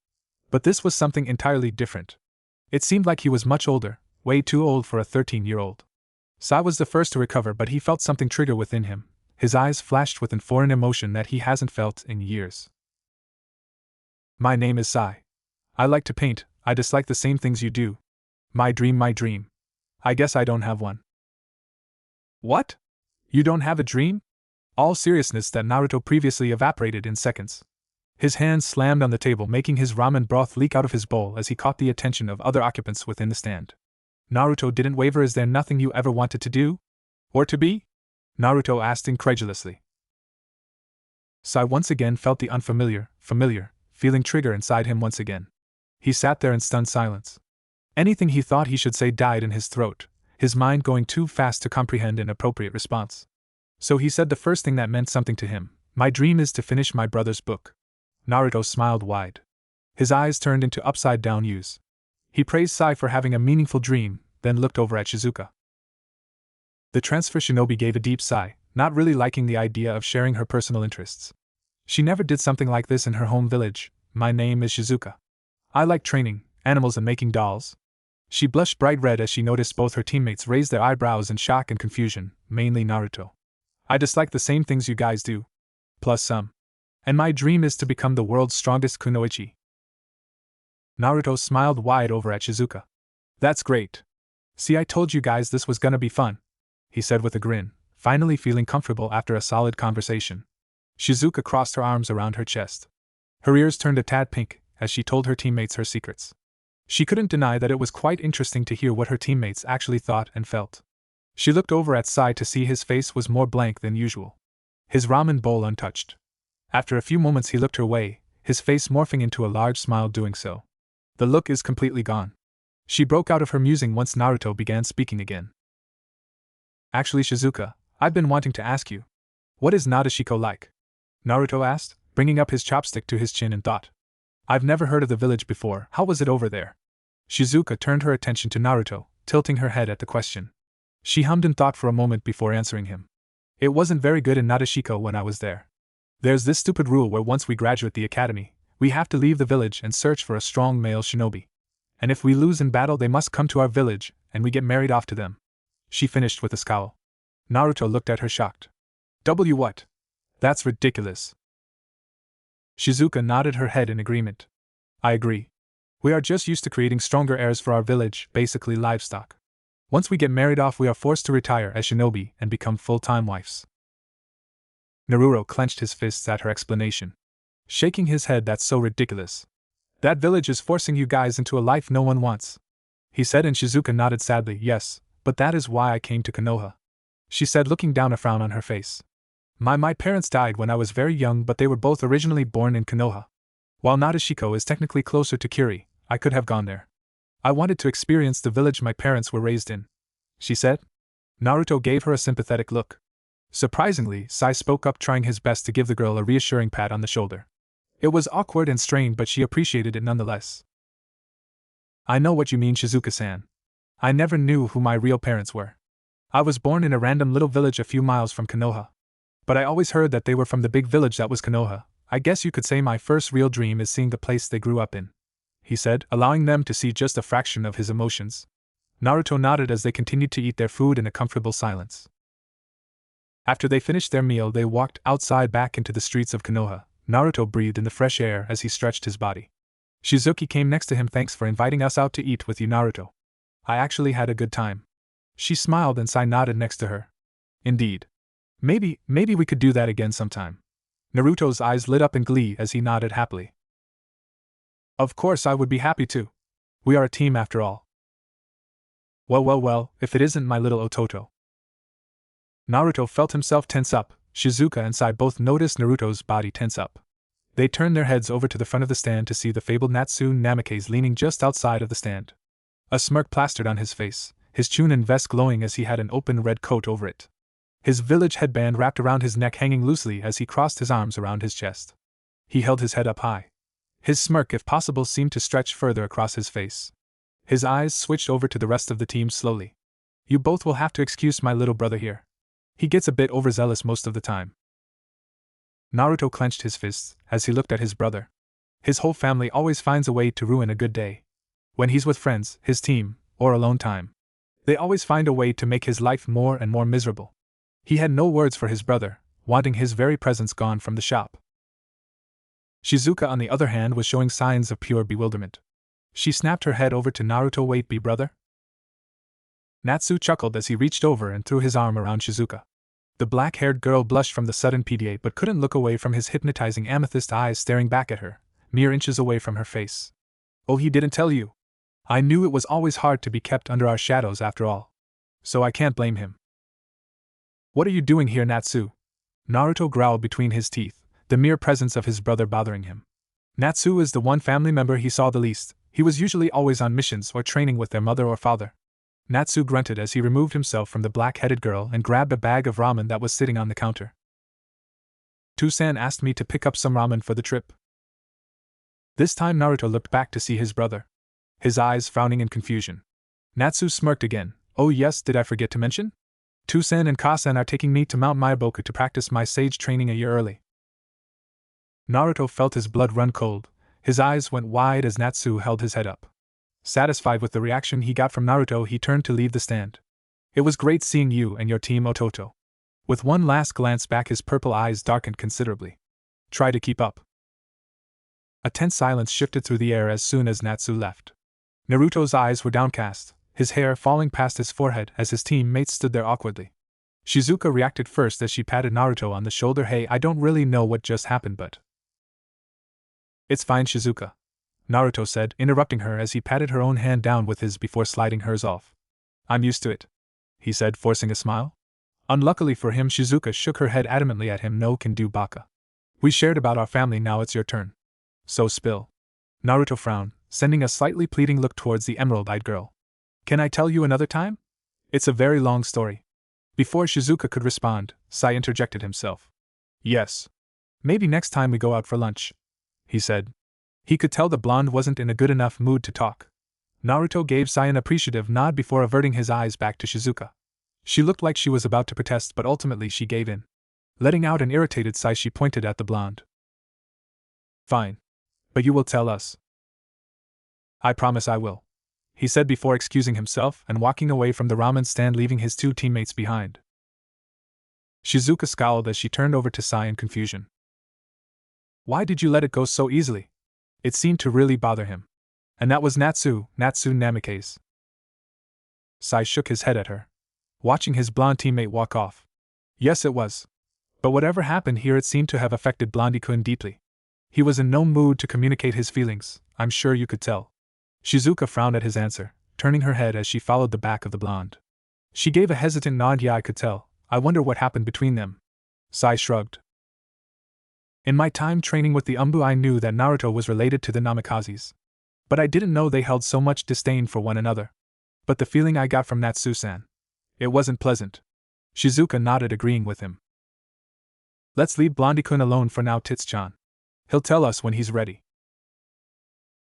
A: But this was something entirely different. It seemed like he was much older, way too old for a 13-year-old. Sai was the first to recover, but he felt something trigger within him. His eyes flashed with a foreign emotion that he hasn't felt in years. My name is Sai. I like to paint. I dislike the same things you do. My dream. I guess I don't have one. What? You don't have a dream? All seriousness, that Naruto previously evaporated in seconds. His hands slammed on the table, making his ramen broth leak out of his bowl as he caught the attention of other occupants within the stand. Naruto didn't waver. Is there nothing you ever wanted to do? Or to be? Naruto asked incredulously. Sai once again felt the unfamiliar feeling trigger inside him once again. He sat there in stunned silence. Anything he thought he should say died in his throat, his mind going too fast to comprehend an appropriate response. So he said the first thing that meant something to him. My dream is to finish my brother's book. Naruto smiled wide. His eyes turned into upside-down U's. He praised Sai for having a meaningful dream, then looked over at Shizuka. The transfer shinobi gave a deep sigh, not really liking the idea of sharing her personal interests. She never did something like this in her home village. My name is Shizuka. I like training, animals and making dolls. She blushed bright red as she noticed both her teammates raise their eyebrows in shock and confusion, mainly Naruto. I dislike the same things you guys do. Plus some. And my dream is to become the world's strongest kunoichi. Naruto smiled wide over at Shizuka. That's great. See, I told you guys this was gonna be fun, he said with a grin, finally feeling comfortable after a solid conversation. Shizuka crossed her arms around her chest. Her ears turned a tad pink as she told her teammates her secrets. She couldn't deny that it was quite interesting to hear what her teammates actually thought and felt. She looked over at Sai to see his face was more blank than usual, his ramen bowl untouched. After a few moments he looked her way, his face morphing into a large smile doing so. The look is completely gone. She broke out of her musing once Naruto began speaking again. Actually, Shizuka, I've been wanting to ask you. What is Nadeshiko like? Naruto asked, bringing up his chopstick to his chin in thought. I've never heard of the village before. How was it over there? Shizuka turned her attention to Naruto, tilting her head at the question. She hummed in thought for a moment before answering him. It wasn't very good in Nadeshiko when I was there. There's this stupid rule where once we graduate the academy, we have to leave the village and search for a strong male shinobi. And if we lose in battle, they must come to our village, and we get married off to them. She finished with a scowl. Naruto looked at her shocked. What? That's ridiculous. Shizuka nodded her head in agreement. I agree. We are just used to creating stronger heirs for our village, basically livestock. Once we get married off, we are forced to retire as shinobi and become full-time wives. Naruto clenched his fists at her explanation, shaking his head. That's so ridiculous. That village is forcing you guys into a life no one wants, he said, and Shizuka nodded sadly. Yes, but that is why I came to Konoha, she said, looking down, a frown on her face. My parents died when I was very young, but they were both originally born in Konoha. While Nadeshiko is technically closer to Kiri, I could have gone there. I wanted to experience the village my parents were raised in, she said. Naruto gave her a sympathetic look. Surprisingly, Sai spoke up, trying his best to give the girl a reassuring pat on the shoulder. It was awkward and strained, but she appreciated it nonetheless. I know what you mean, Shizuka-san. I never knew who my real parents were. I was born in a random little village a few miles from Konoha. But I always heard that they were from the big village that was Konoha. I guess you could say my first real dream is seeing the place they grew up in, he said, allowing them to see just a fraction of his emotions. Naruto nodded as they continued to eat their food in a comfortable silence. After they finished their meal, they walked outside back into the streets of Konoha. Naruto breathed in the fresh air as he stretched his body. Shizuki came next to him. Thanks for inviting us out to eat with you, Naruto. I actually had a good time. She smiled and Sai nodded next to her. Indeed. Maybe we could do that again sometime. Naruto's eyes lit up in glee as he nodded happily. Of course I would be happy to. We are a team after all. Well, if it isn't my little Ototo. Naruto felt himself tense up. Shizuka and Sai both noticed Naruto's body tense up. They turned their heads over to the front of the stand to see the fabled Natsu Namikaze leaning just outside of the stand. A smirk plastered on his face, his chunin vest glowing as he had an open red coat over it. His village headband wrapped around his neck hanging loosely as he crossed his arms around his chest. He held his head up high. His smirk, if possible, seemed to stretch further across his face. His eyes switched over to the rest of the team slowly. You both will have to excuse my little brother here. He gets a bit overzealous most of the time. Naruto clenched his fists as he looked at his brother. His whole family always finds a way to ruin a good day. When he's with friends, his team, or alone time, they always find a way to make his life more and more miserable. He had no words for his brother, wanting his very presence gone from the shop. Shizuka, on the other hand, was showing signs of pure bewilderment. She snapped her head over to Naruto. Wait, be brother? Natsu chuckled as he reached over and threw his arm around Shizuka. The black-haired girl blushed from the sudden PDA but couldn't look away from his hypnotizing amethyst eyes staring back at her, mere inches away from her face. Oh, he didn't tell you. I knew it was always hard to be kept under our shadows after all. So I can't blame him. What are you doing here, Natsu? Naruto growled between his teeth, the mere presence of his brother bothering him. Natsu is the one family member he saw the least. He was usually always on missions or training with their mother or father. Natsu grunted as he removed himself from the black-headed girl and grabbed a bag of ramen that was sitting on the counter. Tusan asked me to pick up some ramen for the trip. This time Naruto looked back to see his brother, his eyes frowning in confusion. Natsu smirked again. Oh yes, did I forget to mention? Tusan and Kasan are taking me to Mount Myaboku to practice my sage training a year early. Naruto felt his blood run cold. His eyes went wide as Natsu held his head up. Satisfied with the reaction he got from Naruto, he turned to leave the stand. It was great seeing you and your team, Ototo. With one last glance back, his purple eyes darkened considerably. Try to keep up. A tense silence shifted through the air as soon as Natsu left. Naruto's eyes were downcast, his hair falling past his forehead as his teammates stood there awkwardly. Shizuka reacted first as she patted Naruto on the shoulder. Hey, I don't really know what just happened, but... It's fine, Shizuka, Naruto said, interrupting her as he patted her own hand down with his before sliding hers off. I'm used to it, he said, forcing a smile. Unluckily for him, Shizuka shook her head adamantly at him. No can do, baka. We shared about our family, now it's your turn. So spill. Naruto frowned, sending a slightly pleading look towards the emerald-eyed girl. Can I tell you another time? It's a very long story. Before Shizuka could respond, Sai interjected himself. Yes. Maybe next time we go out for lunch, he said. He could tell the blonde wasn't in a good enough mood to talk. Naruto gave Sai an appreciative nod before averting his eyes back to Shizuka. She looked like she was about to protest, but ultimately she gave in. Letting out an irritated sigh, she pointed at the blonde. Fine. But you will tell us. I promise I will, he said before excusing himself and walking away from the ramen stand, leaving his two teammates behind. Shizuka scowled as she turned over to Sai in confusion. Why did you let it go so easily? It seemed to really bother him. And that was Natsu Namikaze. Sai shook his head at her, watching his blonde teammate walk off. Yes, it was. But whatever happened here, it seemed to have affected Blondie-kun deeply. He was in no mood to communicate his feelings, I'm sure you could tell. Shizuka frowned at his answer, turning her head as she followed the back of the blonde. She gave a hesitant nod. Yeah, I could tell. I wonder what happened between them. Sai shrugged. In my time training with the Umbu, I knew that Naruto was related to the Namikazes. But I didn't know they held so much disdain for one another. But the feeling I got from Natsu-san, it wasn't pleasant. Shizuka nodded, agreeing with him. Let's leave Blondie-kun alone for now, Tits-chan. He'll tell us when he's ready.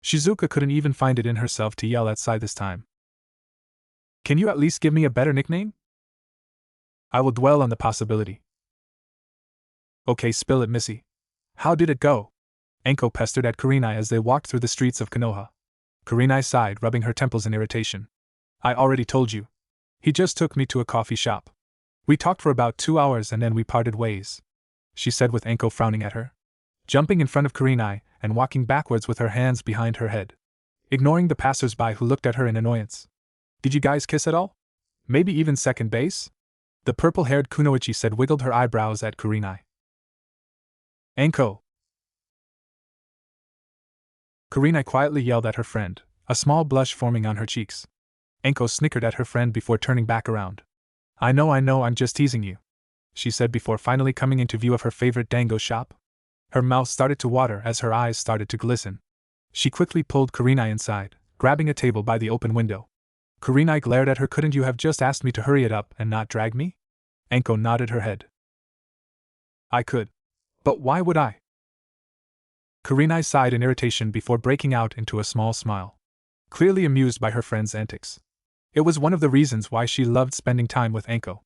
A: Shizuka couldn't even find it in herself to yell at Sai this time. Can you at least give me a better nickname? I will dwell on the possibility. Okay, spill it, Missy. How did it go? Enko pestered at Kurenai as they walked through the streets of Konoha. Kurenai sighed, rubbing her temples in irritation. I already told you. He just took me to a coffee shop. We talked for about 2 hours and then we parted ways, she said with Enko frowning at her. Jumping in front of Kurenai and walking backwards with her hands behind her head, ignoring the passers-by who looked at her in annoyance. Did you guys kiss at all? Maybe even second base? The purple-haired Kunoichi said, wiggled her eyebrows at Kurenai. Anko! Kurenai quietly yelled at her friend, a small blush forming on her cheeks. Anko snickered at her friend before turning back around. I know, I'm just teasing you, she said before finally coming into view of her favorite dango shop. Her mouth started to water as her eyes started to glisten. She quickly pulled Kurenai inside, grabbing a table by the open window. Kurenai glared at her. Couldn't you have just asked me to hurry it up and not drag me? Anko nodded her head. I could. But why would I? Kurenai sighed in irritation before breaking out into a small smile, clearly amused by her friend's antics. It was one of the reasons why she loved spending time with Anko.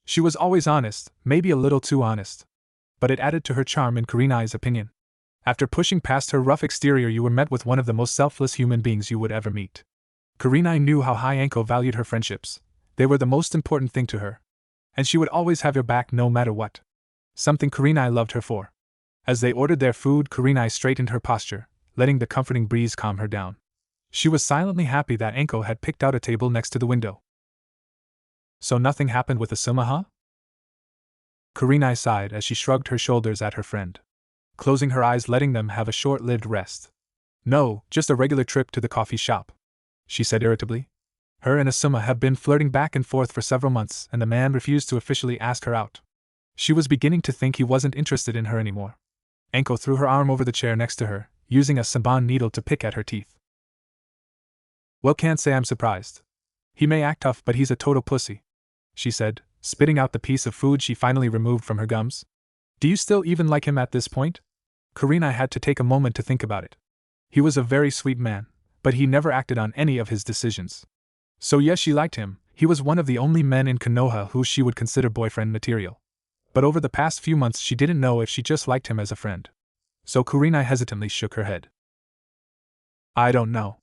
A: She was always honest, maybe a little too honest. But it added to her charm in Kurenai's opinion. After pushing past her rough exterior, you were met with one of the most selfless human beings you would ever meet. Kurenai knew how high Anko valued her friendships. They were the most important thing to her. And she would always have your back no matter what. Something Kurenai loved her for. As they ordered their food, Kurenai straightened her posture, letting the comforting breeze calm her down. She was silently happy that Anko had picked out a table next to the window. So nothing happened with Asuma, huh? Kurenai sighed as she shrugged her shoulders at her friend, closing her eyes, letting them have a short-lived rest. No, just a regular trip to the coffee shop, she said irritably. Her and Asuma have been flirting back and forth for several months, and the man refused to officially ask her out. She was beginning to think he wasn't interested in her anymore. Anko threw her arm over the chair next to her, using a sabon needle to pick at her teeth. Well, can't say I'm surprised. He may act tough, but he's a total pussy, she said, spitting out the piece of food she finally removed from her gums. Do you still even like him at this point? Kurenai had to take a moment to think about it. He was a very sweet man, but he never acted on any of his decisions. So yes, she liked him. He was one of the only men in Konoha who she would consider boyfriend material. But over the past few months she didn't know if she just liked him as a friend. So Kurenai hesitantly shook her head. I don't know.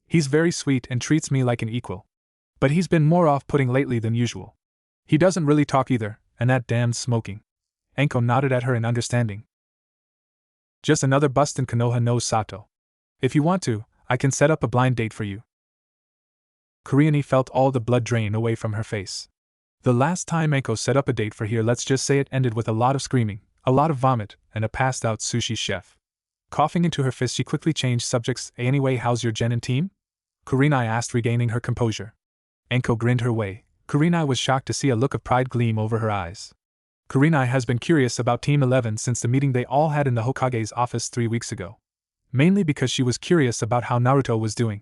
A: He's very sweet and treats me like an equal. But he's been more off-putting lately than usual. He doesn't really talk either, and that damned smoking. Anko nodded at her in understanding. Just another bust in Konoha no Sato. If you want to, I can set up a blind date for you. Kurenai felt all the blood drain away from her face. The last time Anko set up a date for here, let's just say it ended with a lot of screaming, a lot of vomit, and a passed-out sushi chef. Coughing into her fist, she quickly changed subjects. Anyway, how's your genin team? Kurenai asked, regaining her composure. Anko grinned her way. Kurenai was shocked to see a look of pride gleam over her eyes. Kurenai has been curious about Team 11 since the meeting they all had in the Hokage's office 3 weeks ago. Mainly because she was curious about how Naruto was doing.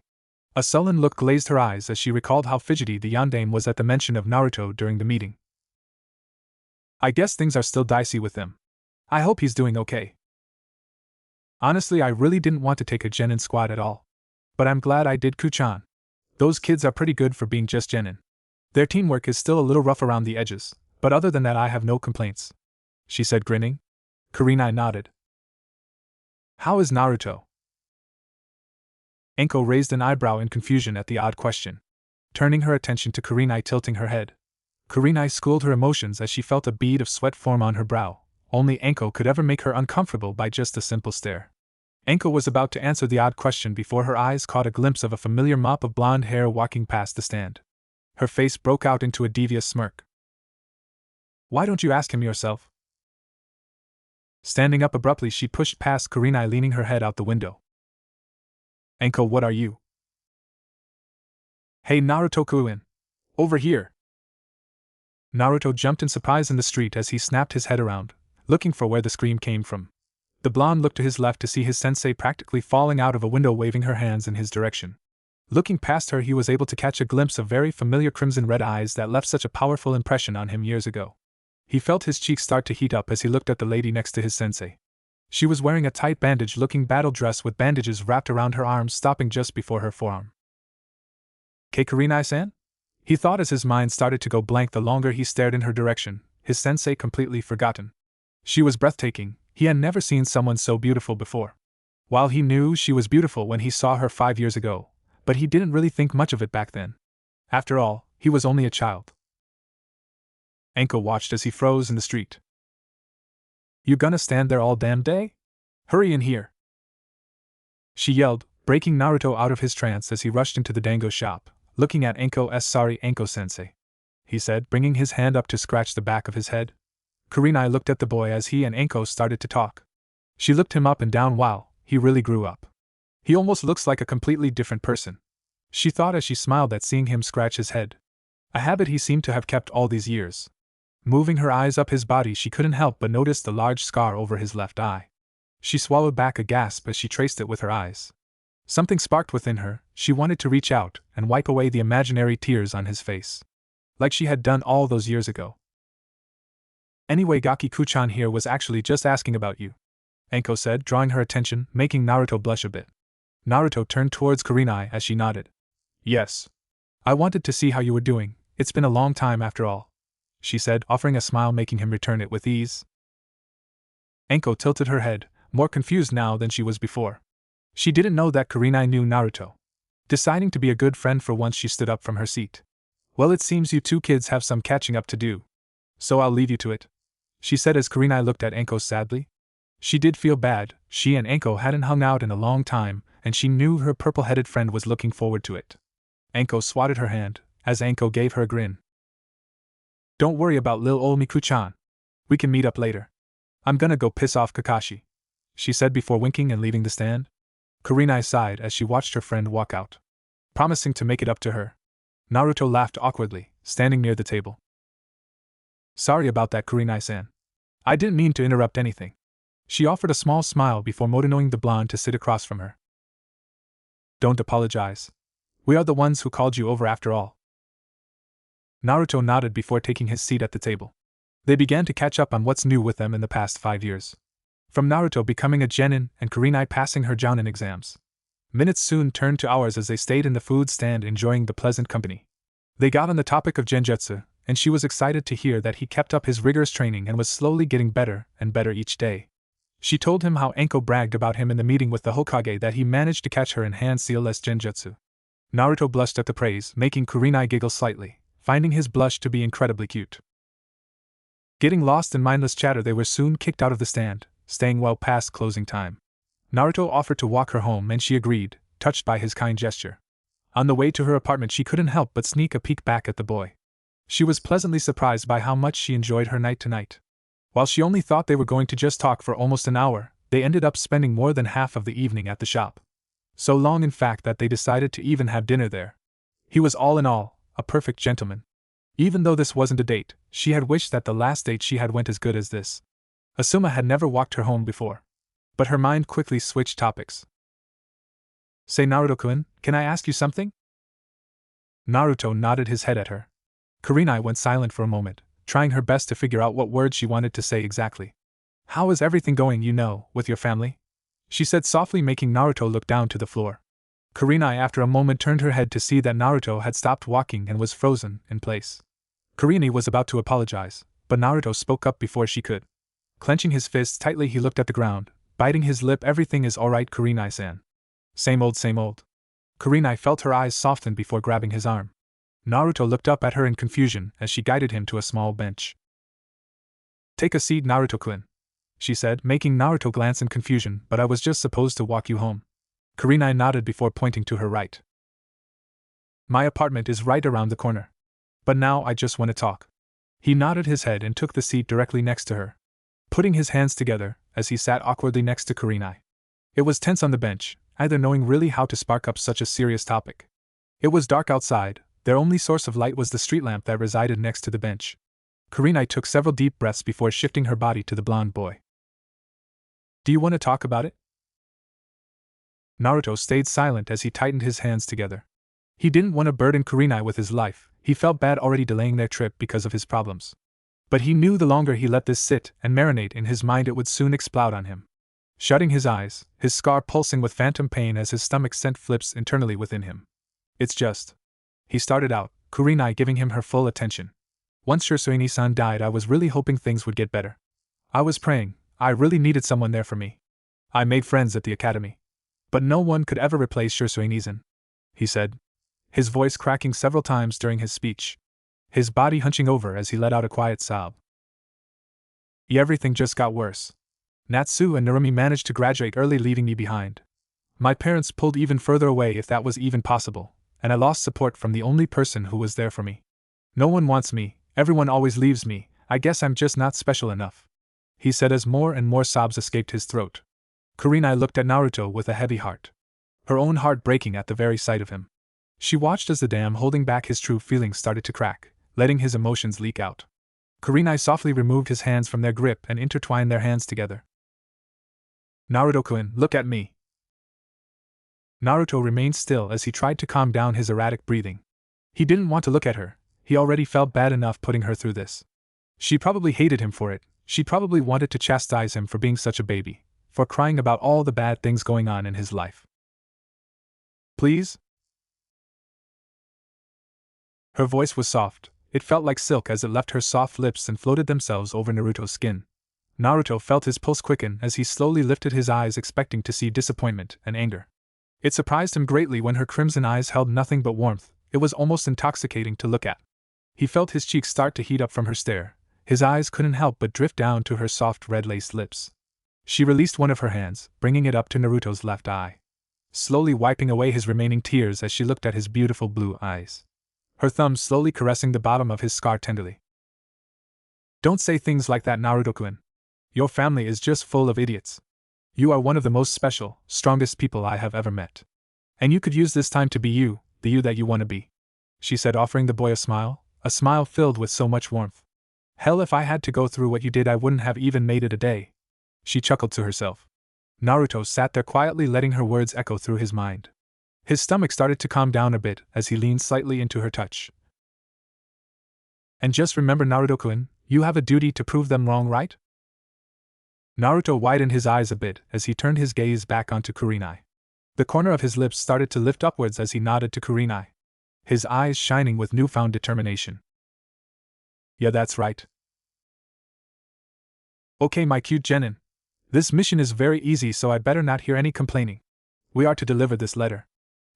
A: A sullen look glazed her eyes as she recalled how fidgety the yandere was at the mention of Naruto during the meeting. I guess things are still dicey with him. I hope he's doing okay. Honestly, I really didn't want to take a genin squad at all. But I'm glad I did, Kuchan. Those kids are pretty good for being just genin. Their teamwork is still a little rough around the edges, but other than that I have no complaints, she said, grinning. Kurenai nodded. How is Naruto? Anko raised an eyebrow in confusion at the odd question, turning her attention to Kurenai, tilting her head. Kurenai schooled her emotions as she felt a bead of sweat form on her brow. Only Anko could ever make her uncomfortable by just a simple stare. Anko was about to answer the odd question before her eyes caught a glimpse of a familiar mop of blonde hair walking past the stand. Her face broke out into a devious smirk. Why don't you ask him yourself? Standing up abruptly, she pushed past Kurenai, leaning her head out the window. Anko, what are you? Hey Naruto-kun! Over here! Naruto jumped in surprise in the street as he snapped his head around, looking for where the scream came from. The blonde looked to his left to see his sensei practically falling out of a window, waving her hands in his direction. Looking past her, he was able to catch a glimpse of very familiar crimson-red eyes that left such a powerful impression on him years ago. He felt his cheeks start to heat up as he looked at the lady next to his sensei. She was wearing a tight bandage-looking battle dress with bandages wrapped around her arms, stopping just before her forearm. Kurenai-san? He thought as his mind started to go blank the longer he stared in her direction, his sensei completely forgotten. She was breathtaking. He had never seen someone so beautiful before. While he knew she was beautiful when he saw her 5 years ago, but he didn't really think much of it back then. After all, he was only a child. Anko watched as he froze in the street. You gonna stand there all damn day? Hurry in here! She yelled, breaking Naruto out of his trance as he rushed into the dango shop, looking at Anko-s. Sorry, Anko-sensei, he said, bringing his hand up to scratch the back of his head. Kurenai looked at the boy as he and Anko started to talk. She looked him up and down. Wow, he really grew up. He almost looks like a completely different person, she thought as she smiled at seeing him scratch his head. A habit he seemed to have kept all these years. Moving her eyes up his body, she couldn't help but notice the large scar over his left eye. She swallowed back a gasp as she traced it with her eyes. Something sparked within her. She wanted to reach out and wipe away the imaginary tears on his face, like she had done all those years ago. Anyway, Gaki-kuchan here was actually just asking about you, Anko said, drawing her attention, making Naruto blush a bit. Naruto turned towards Kurenai as she nodded. Yes. I wanted to see how you were doing. It's been a long time after all, she said, offering a smile, making him return it with ease. Anko tilted her head, more confused now than she was before. She didn't know that Kurenai knew Naruto. Deciding to be a good friend for once, she stood up from her seat. Well, it seems you two kids have some catching up to do, so I'll leave you to it, she said as Kurenai looked at Anko sadly. She did feel bad. She and Anko hadn't hung out in a long time, and she knew her purple-headed friend was looking forward to it. Anko swatted her hand, as Anko gave her a grin. Don't worry about Lil Ol Miku-chan. We can meet up later. I'm gonna go piss off Kakashi, she said before winking and leaving the stand. Kurenai sighed as she watched her friend walk out, promising to make it up to her. Naruto laughed awkwardly, standing near the table. Sorry about that, Kurenai-san. I didn't mean to interrupt anything. She offered a small smile before motioning the blonde to sit across from her. Don't apologize. We are the ones who called you over after all. Naruto nodded before taking his seat at the table. They began to catch up on what's new with them in the past 5 years. From Naruto becoming a genin and Kurenai passing her jounin exams. Minutes soon turned to hours as they stayed in the food stand enjoying the pleasant company. They got on the topic of genjutsu, and she was excited to hear that he kept up his rigorous training and was slowly getting better and better each day. She told him how Anko bragged about him in the meeting with the Hokage, that he managed to catch her in hand seal-less genjutsu. Naruto blushed at the praise, making Kurenai giggle slightly, finding his blush to be incredibly cute. Getting lost in mindless chatter, they were soon kicked out of the stand, staying well past closing time. Naruto offered to walk her home and she agreed, touched by his kind gesture. On the way to her apartment, she couldn't help but sneak a peek back at the boy. She was pleasantly surprised by how much she enjoyed her night tonight. While she only thought they were going to just talk for almost an hour, they ended up spending more than half of the evening at the shop. So long, in fact, that they decided to even have dinner there. He was all in all a perfect gentleman. Even though this wasn't a date, she had wished that the last date she had went as good as this. Asuma had never walked her home before. But her mind quickly switched topics. Say, Naruto-kun, can I ask you something? Naruto nodded his head at her. Kurenai went silent for a moment, trying her best to figure out what words she wanted to say exactly. How is everything going, with your family? She said softly, making Naruto look down to the floor. Kurenai after a moment turned her head to see that Naruto had stopped walking and was frozen in place. Kurenai was about to apologize, but Naruto spoke up before she could. Clenching his fists tightly, he looked at the ground, biting his lip. Everything is alright, Kurenai-san. Same old, same old. Kurenai felt her eyes soften before grabbing his arm. Naruto looked up at her in confusion as she guided him to a small bench. Take a seat, Naruto-kun, she said, making Naruto glance in confusion. But I was just supposed to walk you home. Kurenai nodded before pointing to her right. My apartment is right around the corner. But now I just want to talk. He nodded his head and took the seat directly next to her, putting his hands together as he sat awkwardly next to Kurenai. It was tense on the bench, either knowing really how to spark up such a serious topic. It was dark outside. Their only source of light was the street lamp that resided next to the bench. Kurenai took several deep breaths before shifting her body to the blonde boy. Do you want to talk about it? Naruto stayed silent as he tightened his hands together. He didn't want to burden Kurenai with his life. He felt bad already delaying their trip because of his problems. But he knew the longer he let this sit and marinate in his mind, it would soon explode on him. Shutting his eyes, his scar pulsing with phantom pain as his stomach sent flips internally within him. It's just. He started out, Kurenai giving him her full attention. Once Shirsuini-san died, I was really hoping things would get better. I was praying. I really needed someone there for me. I made friends at the academy. But no one could ever replace Shirsuini-san, he said, his voice cracking several times during his speech, his body hunching over as he let out a quiet sob. Everything just got worse. Natsu and Narumi managed to graduate early, leaving me behind. My parents pulled even further away, if that was even possible, and I lost support from the only person who was there for me. No one wants me, everyone always leaves me. I guess I'm just not special enough. he said as more and more sobs escaped his throat. Kurenai looked at Naruto with a heavy heart. Her own heart breaking at the very sight of him. She watched as the dam holding back his true feelings started to crack, letting his emotions leak out. Kurenai softly removed his hands from their grip and intertwined their hands together. Naruto-kun, look at me. Naruto remained still as he tried to calm down his erratic breathing. He didn't want to look at her, he already felt bad enough putting her through this. She probably hated him for it, she probably wanted to chastise him for being such a baby, for crying about all the bad things going on in his life. Please? Her voice was soft, it felt like silk as it left her soft lips and floated themselves over Naruto's skin. Naruto felt his pulse quicken as he slowly lifted his eyes expecting to see disappointment and anger. It surprised him greatly when her crimson eyes held nothing but warmth, it was almost intoxicating to look at. He felt his cheeks start to heat up from her stare, his eyes couldn't help but drift down to her soft red-laced lips. She released one of her hands, bringing it up to Naruto's left eye. Slowly wiping away his remaining tears as she looked at his beautiful blue eyes. Her thumb slowly caressing the bottom of his scar tenderly. Don't say things like that, Naruto-kun. Your family is just full of idiots. You are one of the most special, strongest people I have ever met. And you could use this time to be you, the you that you want to be. She said, offering the boy a smile filled with so much warmth. Hell, if I had to go through what you did I wouldn't have even made it a day. She chuckled to herself. Naruto sat there quietly letting her words echo through his mind. His stomach started to calm down a bit as he leaned slightly into her touch. And just remember, Naruto-kun, you have a duty to prove them wrong, right? Naruto widened his eyes a bit as he turned his gaze back onto Kurenai. The corner of his lips started to lift upwards as he nodded to Kurenai, his eyes shining with newfound determination. Yeah, that's right. Okay, my cute genin. This mission is very easy, so I better not hear any complaining. We are to deliver this letter.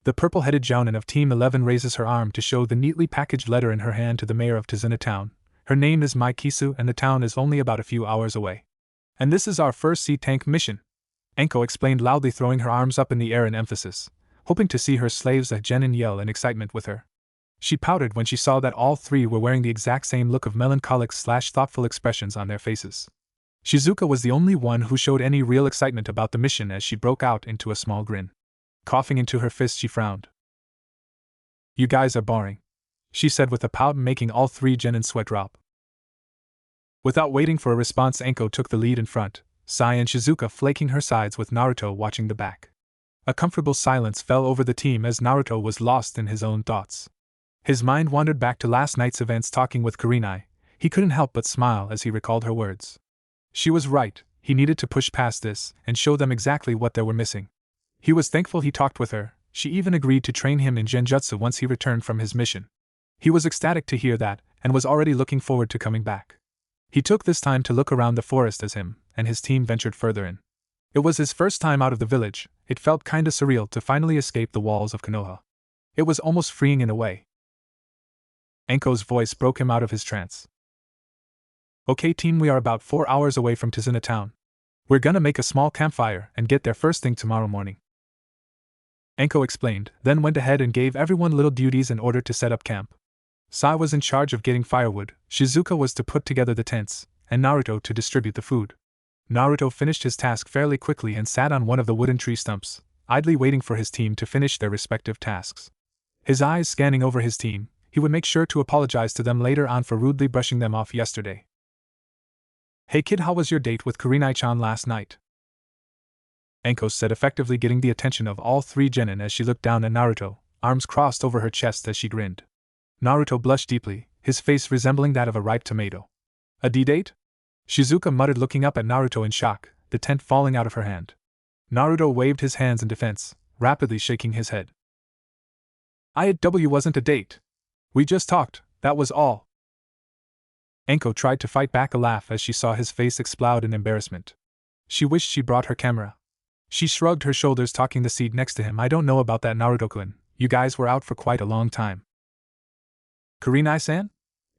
A: The purple-headed jounin of Team 11 raises her arm to show the neatly packaged letter in her hand to the mayor of Tazuna Town. Her name is Mai Kisu and the town is only about a few hours away. And this is our first sea tank mission, Enko explained loudly, throwing her arms up in the air in emphasis, hoping to see her slaves at genin yell in excitement with her. She pouted when she saw that all three were wearing the exact same look of melancholic/thoughtful expressions on their faces. Shizuka was the only one who showed any real excitement about the mission as she broke out into a small grin. Coughing into her fist, she frowned. You guys are boring, she said with a pout, making all three genin sweat drop. Without waiting for a response, Enko took the lead in front, Sai and Shizuka flaking her sides with Naruto watching the back. A comfortable silence fell over the team as Naruto was lost in his own thoughts. His mind wandered back to last night's events. Talking with Kurenai, he couldn't help but smile as he recalled her words. She was right, he needed to push past this and show them exactly what they were missing. He was thankful he talked with her, she even agreed to train him in genjutsu once he returned from his mission. He was ecstatic to hear that, and was already looking forward to coming back. He took this time to look around the forest as him and his team ventured further in. It was his first time out of the village, it felt kinda surreal to finally escape the walls of Konoha. It was almost freeing in a way. Enko's voice broke him out of his trance. Okay team, we are about 4 hours away from Tazuna Town. We're gonna make a small campfire and get there first thing tomorrow morning. Enko explained, then went ahead and gave everyone little duties in order to set up camp. Sai was in charge of getting firewood, Shizuka was to put together the tents, and Naruto to distribute the food. Naruto finished his task fairly quickly and sat on one of the wooden tree stumps, idly waiting for his team to finish their respective tasks. His eyes scanning over his team, he would make sure to apologize to them later on for rudely brushing them off yesterday. Hey kid, how was your date with Kurenai-chan last night? Enko said, effectively getting the attention of all three genin as she looked down at Naruto, arms crossed over her chest as she grinned. Naruto blushed deeply, his face resembling that of a ripe tomato. A D-date? Shizuka muttered, looking up at Naruto in shock, the tent falling out of her hand. Naruto waved his hands in defense, rapidly shaking his head. IW wasn't a date. We just talked, that was all. Enko tried to fight back a laugh as she saw his face explode in embarrassment. She wished she brought her camera. She shrugged her shoulders, talking the seat next to him. I don't know about that, Naruto-kun, you guys were out for quite a long time. Kurenai-san?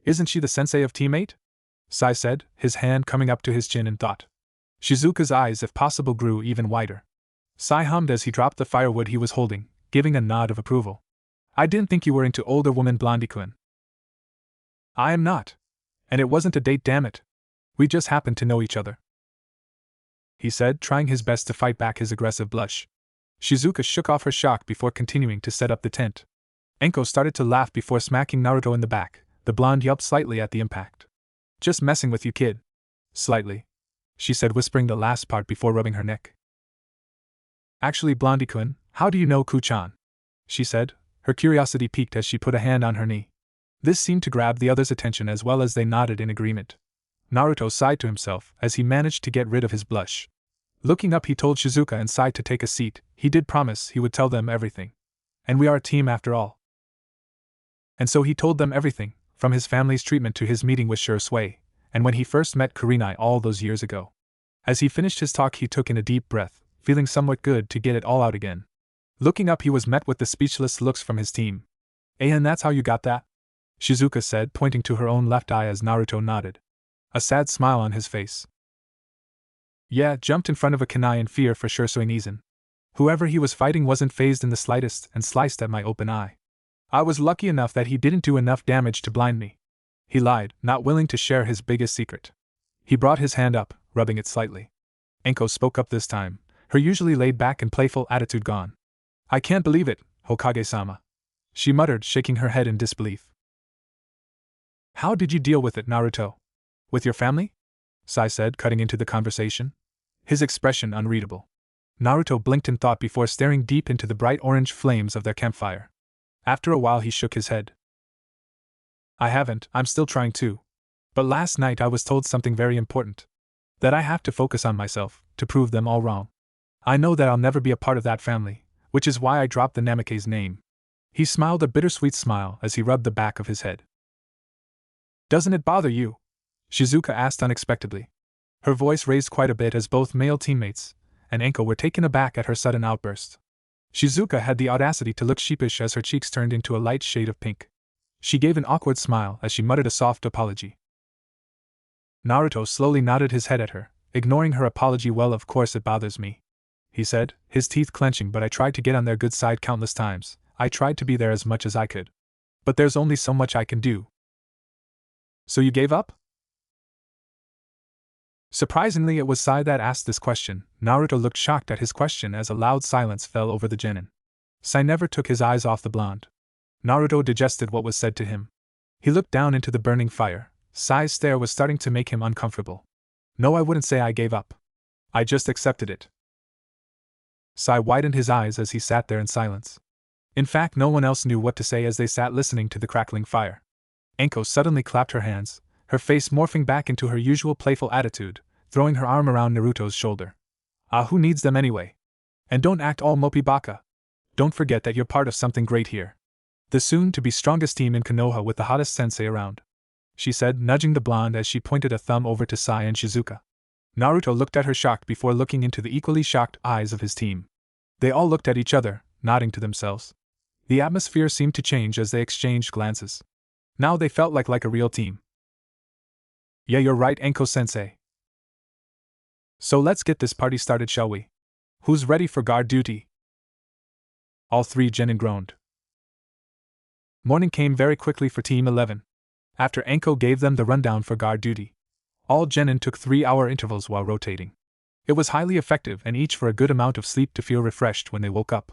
A: Isn't she the sensei of Team 8? Sai said, his hand coming up to his chin in thought. Shizuka's eyes, if possible, grew even wider. Sai hummed as he dropped the firewood he was holding, giving a nod of approval. I didn't think you were into older woman, Blondie-kun. I am not. And it wasn't a date, damn it. We just happened to know each other. he said, trying his best to fight back his aggressive blush. Shizuka shook off her shock before continuing to set up the tent. Enko started to laugh before smacking Naruto in the back. The blonde yelped slightly at the impact. Just messing with you, kid. Slightly, she said, whispering the last part before rubbing her neck. Actually, Blondie-kun, how do you know Ku-chan? She said, her curiosity piqued as she put a hand on her knee. This seemed to grab the others' attention as well as they nodded in agreement. Naruto sighed to himself as he managed to get rid of his blush. Looking up, he told Shizuka and Sai to take a seat. He did promise he would tell them everything. And we are a team after all. And so he told them everything, from his family's treatment to his meeting with Shui, and when he first met Kurenai all those years ago. As he finished his talk, he took in a deep breath, feeling somewhat good to get it all out again. Looking up, he was met with the speechless looks from his team. And that's how you got that? Shizuka said, pointing to her own left eye as Naruto nodded. A sad smile on his face. Yeah, jumped in front of a kunai in fear for Shusuin. Whoever he was fighting wasn't fazed in the slightest and sliced at my open eye. I was lucky enough that he didn't do enough damage to blind me. He lied, not willing to share his biggest secret. He brought his hand up, rubbing it slightly. Enko spoke up this time, her usually laid-back and playful attitude gone. I can't believe it, Hokage-sama. She muttered, shaking her head in disbelief. How did you deal with it, Naruto? With your family? Sai said, cutting into the conversation. His expression unreadable. Naruto blinked in thought before staring deep into the bright orange flames of their campfire. After a while he shook his head. I haven't, I'm still trying to. But last night I was told something very important. That I have to focus on myself, to prove them all wrong. I know that I'll never be a part of that family, which is why I dropped the Namake's name. He smiled a bittersweet smile as he rubbed the back of his head. Doesn't it bother you? Shizuka asked unexpectedly. Her voice raised quite a bit as both male teammates and Enko were taken aback at her sudden outburst. Shizuka had the audacity to look sheepish as her cheeks turned into a light shade of pink. She gave an awkward smile as she muttered a soft apology. Naruto slowly nodded his head at her, ignoring her apology. Well, of course it bothers me, he said, his teeth clenching, but I tried to get on their good side countless times. I tried to be there as much as I could. But there's only so much I can do. So you gave up? Surprisingly, it was Sai that asked this question. Naruto looked shocked at his question as a loud silence fell over the genin. Sai never took his eyes off the blonde. Naruto digested what was said to him. He looked down into the burning fire. Sai's stare was starting to make him uncomfortable. No, I wouldn't say I gave up. I just accepted it. Sai widened his eyes as he sat there in silence. In fact, no one else knew what to say as they sat listening to the crackling fire. Enko suddenly clapped her hands, her face morphing back into her usual playful attitude, throwing her arm around Naruto's shoulder. Ah, who needs them anyway? And don't act all mopey baka. Don't forget that you're part of something great here. The soon-to-be strongest team in Konoha with the hottest sensei around, she said, nudging the blonde as she pointed a thumb over to Sai and Shizuka. Naruto looked at her shocked before looking into the equally shocked eyes of his team. They all looked at each other, nodding to themselves. The atmosphere seemed to change as they exchanged glances. Now they felt like a real team. Yeah, you're right, Enko-sensei. So let's get this party started, shall we? Who's ready for guard duty? All three genin groaned. Morning came very quickly for Team 11. After Enko gave them the rundown for guard duty, all genin took 3-hour intervals while rotating. It was highly effective and each for a good amount of sleep to feel refreshed when they woke up.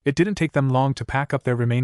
A: It didn't take them long to pack up their remaining